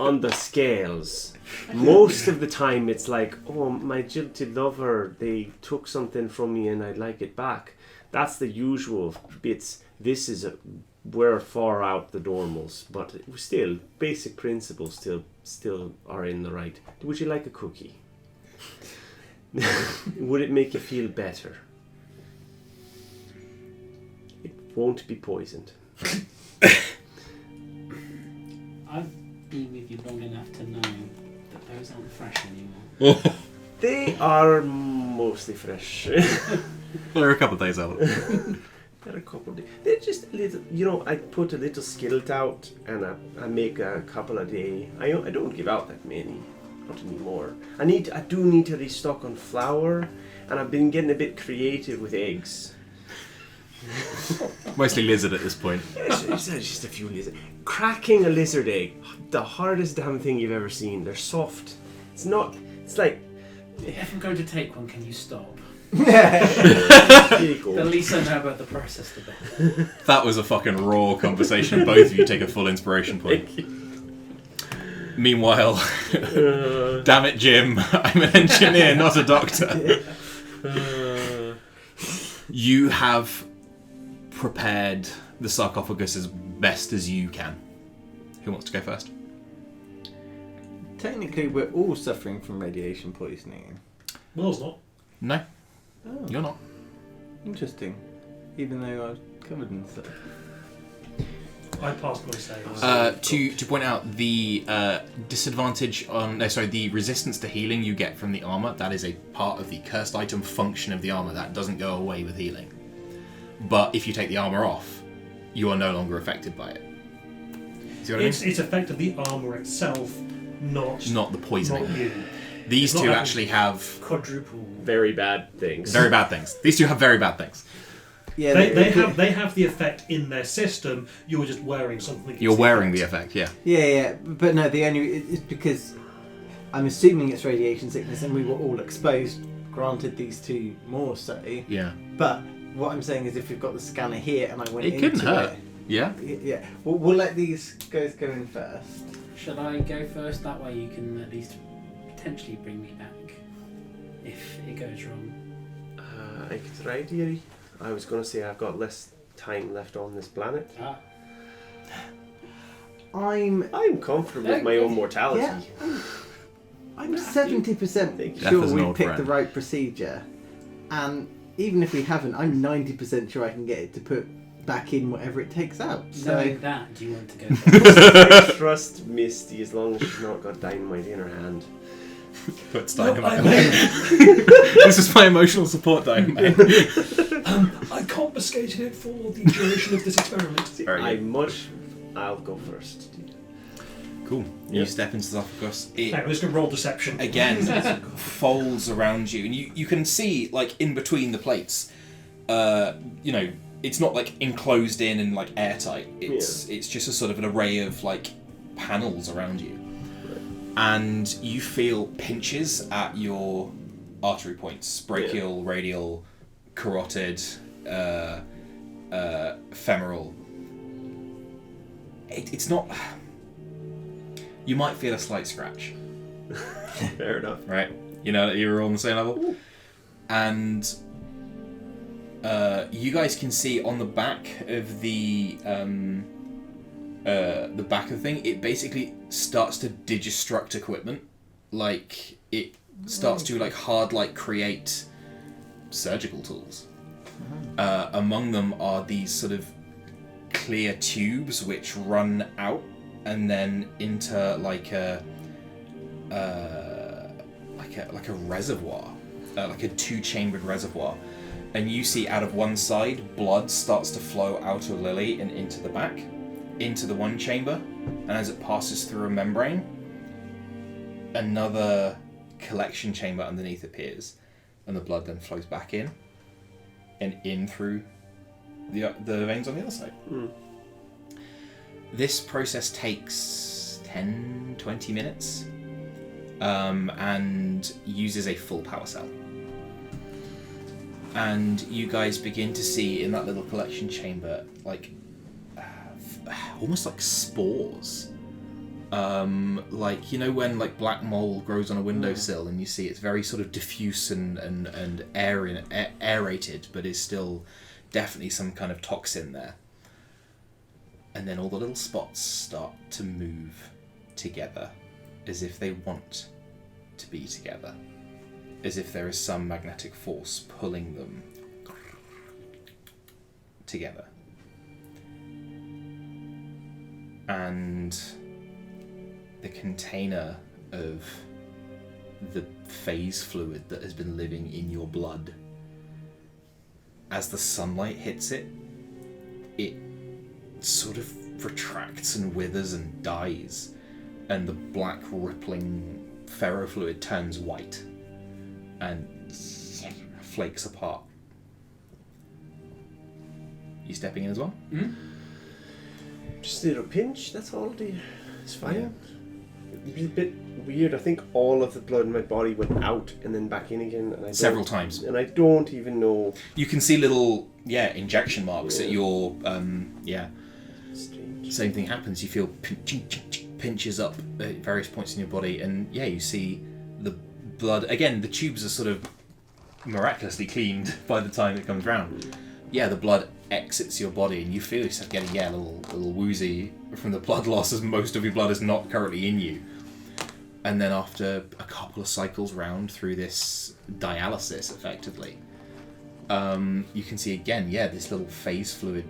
Speaker 2: on the scales. Most of the time it's like, oh, my jilted lover, they took something from me and I'd like it back. That's the usual bits. This is we're far out the normals, but still, basic principles still are in the right. Would you like a cookie? Would it make you feel better? It won't be poisoned.
Speaker 3: I've been with you long enough to know that those aren't fresh anymore.
Speaker 2: They are mostly fresh.
Speaker 1: They're a couple of days old.
Speaker 2: They're a couple of days. They're just a little, I put a little skillet out and I make a couple a day. I don't give out that many. Not anymore. I do need to restock on flour, and I've been getting a bit creative with eggs.
Speaker 1: Mostly lizard at this point.
Speaker 2: It's just a few lizard. Cracking a lizard egg, the hardest damn thing you've ever seen. They're soft. It's like...
Speaker 3: If I'm going to take one, can you stop?
Speaker 2: Really cool.
Speaker 3: At least I know about the process the better.
Speaker 1: That was a fucking raw conversation. Both of you take a full inspiration point. Meanwhile, damn it, Jim, I'm an engineer, not a doctor. You have prepared the sarcophagus as best as you can. Who wants to go first?
Speaker 4: Technically, we're all suffering from radiation poisoning.
Speaker 5: Will's not.
Speaker 1: No,
Speaker 4: Oh,
Speaker 1: you're not.
Speaker 4: interesting. Even though I was covered in stuff.
Speaker 5: I passed my saves.
Speaker 1: To point out the disadvantage on the resistance to healing you get from the armor, that is a part of the cursed item function of the armor. That doesn't go away with healing. But if you take the armor off, you are no longer affected by it. See what I mean?
Speaker 5: It's affected the armour itself, not
Speaker 1: the poisoning.
Speaker 5: Not you.
Speaker 1: These
Speaker 5: It's
Speaker 1: two
Speaker 5: not
Speaker 1: actually have
Speaker 5: quadruple.
Speaker 2: Very bad things.
Speaker 1: very bad things. These two have very bad things.
Speaker 4: Yeah,
Speaker 5: They have the effect in their system. You're just wearing something.
Speaker 1: You're wearing the effect, yeah.
Speaker 4: Yeah, but no, the only it's because I'm assuming it's radiation sickness, and we were all exposed. Granted, these two more so,
Speaker 1: Yeah.
Speaker 4: but what I'm saying is, if we've got the scanner here and I went
Speaker 1: It
Speaker 4: into
Speaker 1: couldn't hurt. Yeah.
Speaker 4: Yeah. We'll let these guys go in first.
Speaker 3: Shall I go first? That way you can at least potentially bring me back if it goes wrong.
Speaker 2: I could try, dearie. I was going to say I've got less time left on this planet.
Speaker 3: Ah.
Speaker 4: I'm
Speaker 2: comfortable with my own mortality.
Speaker 4: Yeah. I'm 70%
Speaker 2: Death
Speaker 4: sure
Speaker 1: is an
Speaker 4: we
Speaker 1: old
Speaker 4: picked
Speaker 1: friend.
Speaker 4: the right procedure, and even if we haven't, I'm 90% sure I can get it to put back in whatever it takes out. So
Speaker 3: Knowing that, do you want to go first?
Speaker 2: I trust Misty as long as she's not got dynamite in her hand.
Speaker 1: Puts
Speaker 5: No,
Speaker 1: dynamite.
Speaker 5: I-
Speaker 1: This is my emotional support dynamite.
Speaker 5: I confiscated it for the duration of this experiment.
Speaker 1: Very good.
Speaker 2: I'll go first.
Speaker 1: Cool. You
Speaker 2: Yep.
Speaker 1: step into the sarcophagus. It
Speaker 5: Now, let's go roll deception.
Speaker 1: again folds around you, and you can see, like, in between the plates, it's not like enclosed in and like airtight. It's just a sort of an array of like panels around you, and you feel pinches at your artery points: brachial, radial, carotid, femoral. It's not. You might feel a slight scratch.
Speaker 2: Fair enough.
Speaker 1: Right, you know that you're all on the same level, and you guys can see on the back of the back of the thing, it basically starts to digistruct equipment, like it starts to like create surgical tools. Among them are these sort of clear tubes which run out and then into like a reservoir, like a two-chambered reservoir, and you see out of one side blood starts to flow out of Lily and into the back, into the one chamber, and as it passes through a membrane, another collection chamber underneath appears, and the blood then flows back in and in through the veins on the other side. This process takes 10-20 minutes and uses a full power cell. And you guys begin to see in that little collection chamber like almost like spores. Like, you know when like black mold grows on a windowsill and you see it's very sort of diffuse and aerated, but is still definitely some kind of toxin there. And then all the little spots start to move together as if they want to be together. As if there is some magnetic force pulling them together. And the container of the phase fluid that has been living in your blood, as the sunlight hits it, it sort of retracts and withers and dies, and the black rippling ferrofluid turns white and flakes apart. You stepping in as well?
Speaker 2: Just a little pinch, that's all, dear. It's fine. It was a bit weird. I think all of the blood in my body went out and then back in again. And
Speaker 1: Several times.
Speaker 2: And I don't even know.
Speaker 1: You can see little, injection marks at your,
Speaker 2: Strange.
Speaker 1: Same thing happens. You feel pinches up at various points in your body, and you see the blood. Again, the tubes are sort of miraculously cleaned by the time it comes round. Yeah, the blood exits your body, and you feel yourself getting a little woozy from the blood loss, as most of your blood is not currently in you. And then after a couple of cycles round through this dialysis, effectively, you can see again, this little phase fluid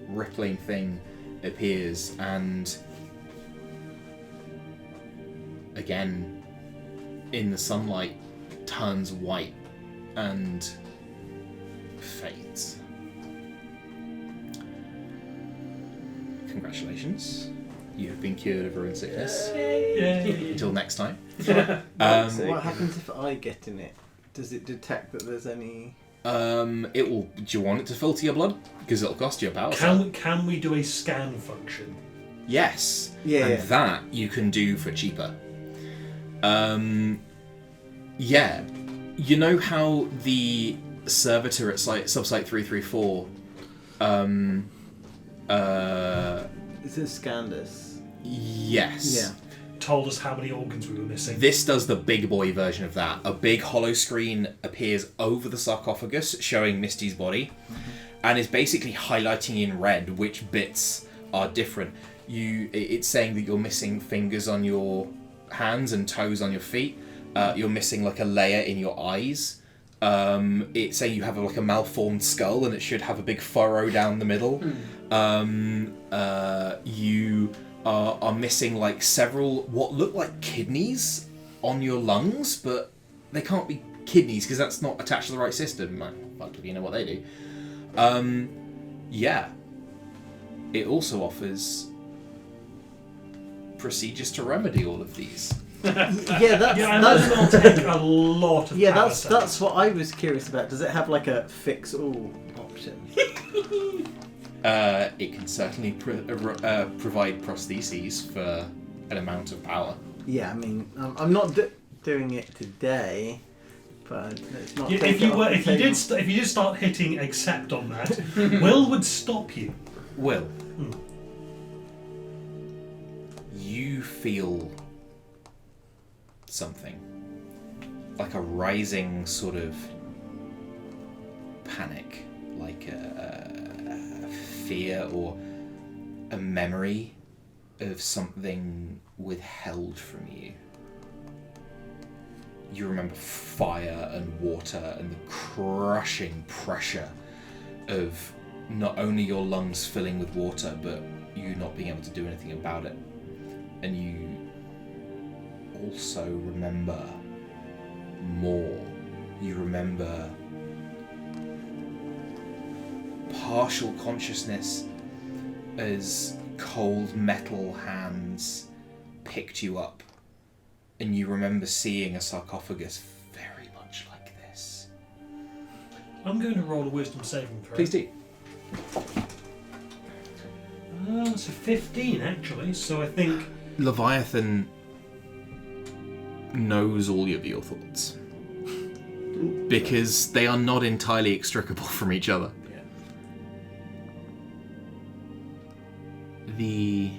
Speaker 1: rippling thing appears, and again in the sunlight turns white and fades. Congratulations, you have been cured of ruin sickness.
Speaker 5: Yay.
Speaker 1: Until next time.
Speaker 4: What happens if I get in it? Does it detect that there's any...
Speaker 1: It will. Do you want it to filter your blood? Because it'll cost you a power cell.
Speaker 5: Can we do a scan function?
Speaker 1: Yes.
Speaker 4: Yeah.
Speaker 1: And that you can do for cheaper. You know how the servitor at subsite 334.
Speaker 4: Is it Scandus?
Speaker 1: Yes.
Speaker 4: Yeah.
Speaker 5: Told us how many organs we were missing.
Speaker 1: This does the big boy version of that. A big hollow screen appears over the sarcophagus, showing Misty's body, and is basically highlighting in red which bits are different. It's saying that you're missing fingers on your hands and toes on your feet. You're missing like a layer in your eyes. It's saying you have like a malformed skull, and it should have a big furrow down the middle. You are missing like several what look like kidneys on your lungs, but they can't be kidneys because that's not attached to the right system. Fuck if you know what they do. Yeah. It also offers procedures to remedy all of these.
Speaker 5: Yeah, that's going to take a lot of power cells.
Speaker 4: That's what I was curious about. Does it have like a fix all option?
Speaker 1: It can certainly provide prostheses for an amount of power.
Speaker 4: Yeah, I mean, I'm not doing it today, but it's not.
Speaker 5: If you did start hitting accept on that, Will would stop you.
Speaker 1: Will, you feel something like a rising sort of panic, like a fear or a memory of something withheld from you. You remember fire and water and the crushing pressure of not only your lungs filling with water, but you not being able to do anything about it. And you also remember more. You remember partial consciousness as cold metal hands picked you up, and you remember seeing a sarcophagus very much like this.
Speaker 5: I'm going to roll a wisdom saving throw.
Speaker 1: Please do.
Speaker 5: It's a 15 actually, so I think
Speaker 1: Leviathan knows all of your thoughts because they are not entirely extricable from each other. The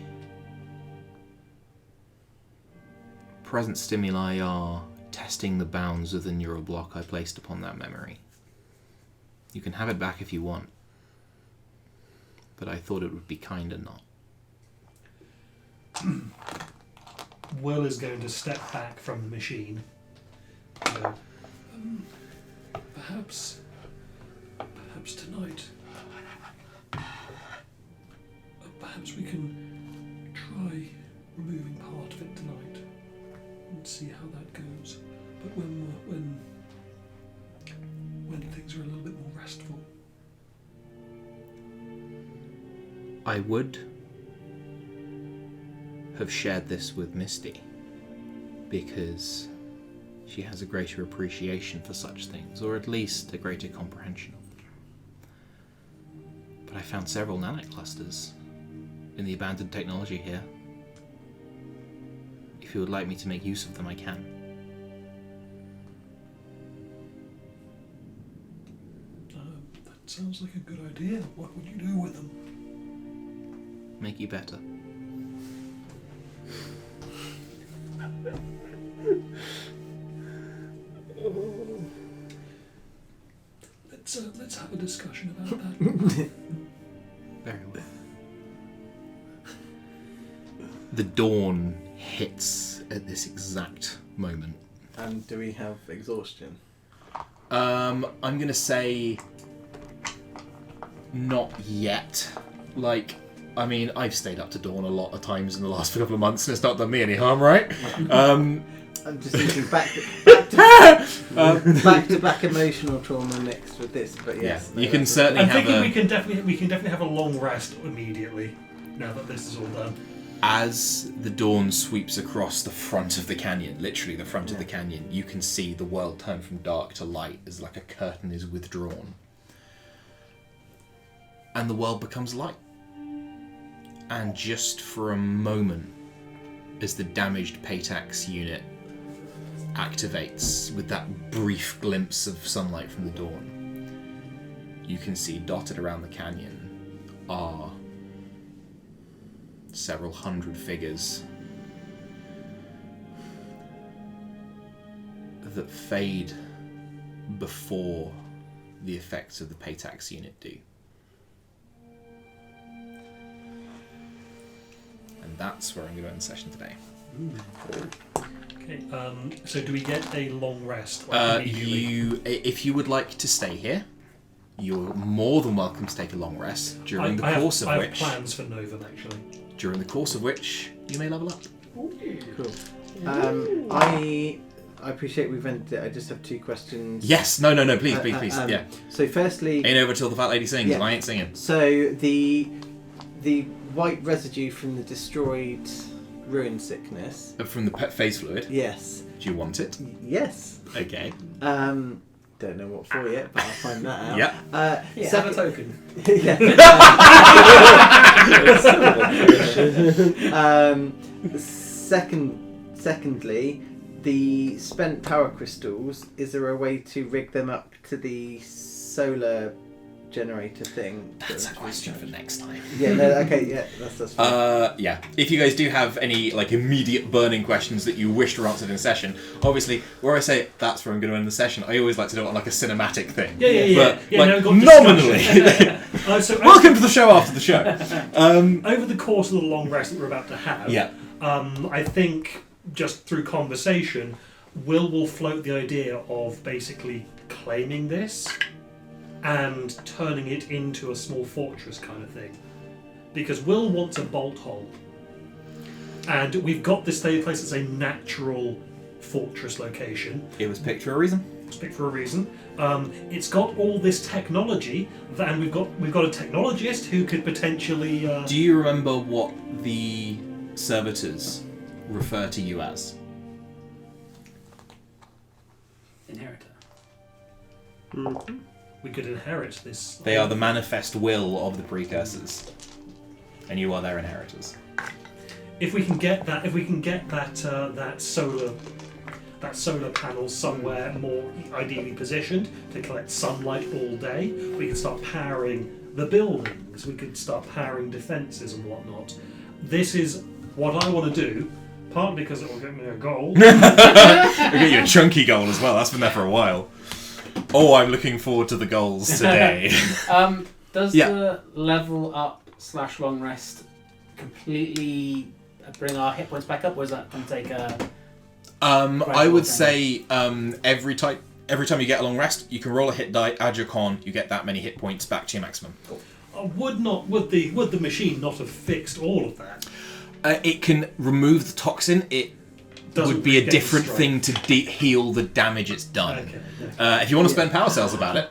Speaker 1: present stimuli are testing the bounds of the neural block I placed upon that memory. You can have it back if you want, but I thought it would be kinder not.
Speaker 5: Will is going to step back from the machine. And go, perhaps tonight. Perhaps we can try removing part of it tonight and see how that goes. But when things are a little bit more restful.
Speaker 1: I would have shared this with Misty because she has a greater appreciation for such things, or at least a greater comprehension of them. But I found several nanoclusters in the abandoned technology here. If you would like me to make use of them, I can.
Speaker 5: That sounds like a good idea. What would you do with them?
Speaker 1: Make you better.
Speaker 5: Let's have a discussion about that.
Speaker 1: Very well. The dawn hits at this exact moment.
Speaker 4: And do we have exhaustion?
Speaker 1: I'm gonna say not yet. Like, I mean, I've stayed up to dawn a lot of times in the last couple of months, and it's not done me any harm, right?
Speaker 4: I'm just thinking back to back emotional trauma mixed with this, but yes,
Speaker 1: you can certainly
Speaker 5: I'm
Speaker 1: have
Speaker 5: thinking
Speaker 1: a.
Speaker 5: we can definitely have a long rest immediately. Now that this is all done.
Speaker 1: As the dawn sweeps across the front of the canyon, literally the front of the canyon, you can see the world turn from dark to light as like a curtain is withdrawn. And the world becomes light. And just for a moment, as the damaged Paytax unit activates with that brief glimpse of sunlight from the dawn, you can see dotted around the canyon are several hundred figures that fade before the effects of the Paytax unit do. And that's where I'm going to end the session today.
Speaker 5: Okay. So do we get a long rest? Immediately?
Speaker 1: If you would like to stay here, you're more than welcome to take a long rest during the course of
Speaker 5: I
Speaker 1: which.
Speaker 5: have plans for Novum actually.
Speaker 1: During the course of which you may level up.
Speaker 4: Cool. I appreciate we've ended it. I just have 2 questions.
Speaker 1: Yes. No. Please. Yeah.
Speaker 4: So firstly,
Speaker 1: Ain't over till the fat lady sings,
Speaker 4: Yeah.
Speaker 1: and I ain't singing.
Speaker 4: so the white residue from the destroyed ruin sickness.
Speaker 1: From the pet phase fluid.
Speaker 4: Yes.
Speaker 1: Do you want it?
Speaker 4: Yes.
Speaker 1: Okay.
Speaker 4: Don't know what for yet, but I'll find that out.
Speaker 1: Yep.
Speaker 3: Have a token.
Speaker 4: Yeah. Secondly, the spent power crystals, is there a way to rig them up to the solar generator thing?
Speaker 1: That's a question for next time.
Speaker 4: Yeah, no, okay, yeah, that's fine.
Speaker 1: Yeah. If you guys do have any immediate burning questions that you wish were answered in session, obviously, where I say that's where I'm going to end the session, I always like to do it on a cinematic thing.
Speaker 5: Yeah.
Speaker 1: But
Speaker 5: Got
Speaker 1: nominally.
Speaker 5: So
Speaker 1: Welcome to the show after the show.
Speaker 5: over the course of the long rest that we're about to have,
Speaker 1: Yeah.
Speaker 5: I think just through conversation, will float the idea of basically claiming this and turning it into a small fortress kind of thing. Because Will wants a bolt hole. And we've got this place as a natural fortress location.
Speaker 1: It was picked for a reason.
Speaker 5: It's picked for a reason. It's got all this technology, and we've got a technologist who could potentially...
Speaker 1: Do you remember what the servitors refer to you as?
Speaker 3: Inheritor.
Speaker 5: We could inherit this.
Speaker 1: They are the manifest will of the precursors, and you are their inheritors.
Speaker 5: If we can get that, that solar panel somewhere more ideally positioned to collect sunlight all day, we can start powering the buildings. We could start powering defences and whatnot. This is what I want to do. Partly because it will get me a goal.
Speaker 1: We'll get you a chunky goal as well. That's been there for a while. Oh, I'm looking forward to the goals today.
Speaker 3: Does the level up / long rest completely bring our hit points back up, or is that going to take a...
Speaker 1: I would say every time you get a long rest, you can roll a hit die, add your con, you get that many hit points back to your maximum.
Speaker 5: Would the machine not have fixed all of that?
Speaker 1: It can remove the toxin. It would be a different thing to heal the damage it's done.
Speaker 5: Okay.
Speaker 1: If you want to spend power cells about it.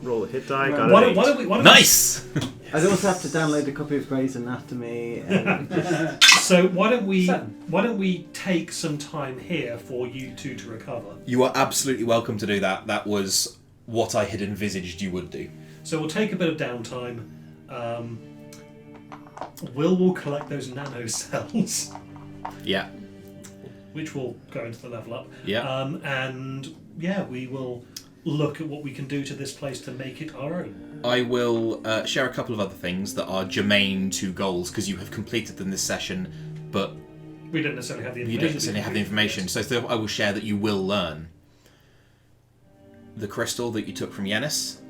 Speaker 2: Roll a hit die.
Speaker 5: Why don't we
Speaker 1: Nice!
Speaker 4: I'd also have to download a copy of Grey's Anatomy. And...
Speaker 5: So why don't we take some time here for you two to recover?
Speaker 1: You are absolutely welcome to do that. That was what I had envisaged you would do.
Speaker 5: So we'll take a bit of downtime. Will collect those nano cells,
Speaker 1: Yeah.
Speaker 5: which will go into the level up.
Speaker 1: Yeah.
Speaker 5: We will look at what we can do to this place to make it our own.
Speaker 1: I will share a couple of other things that are germane to goals because you have completed them this session, but
Speaker 5: We don't necessarily have the
Speaker 1: you
Speaker 5: information.
Speaker 1: don't necessarily have the information. So I will share that you will learn. The crystal that you took from Yenis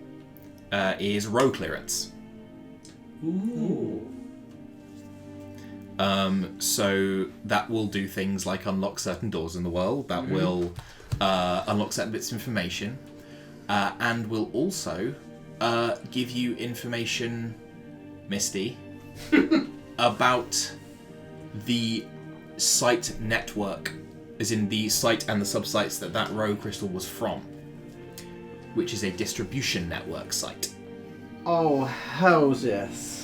Speaker 1: is row clearance.
Speaker 5: Ooh.
Speaker 1: So that will do things like unlock certain doors in the world. That will unlock certain bits of information, and will also give you information, Misty, about the site network, as in the site and the subsites that row crystal was from, which is a distribution network site.
Speaker 4: Oh, hells yes.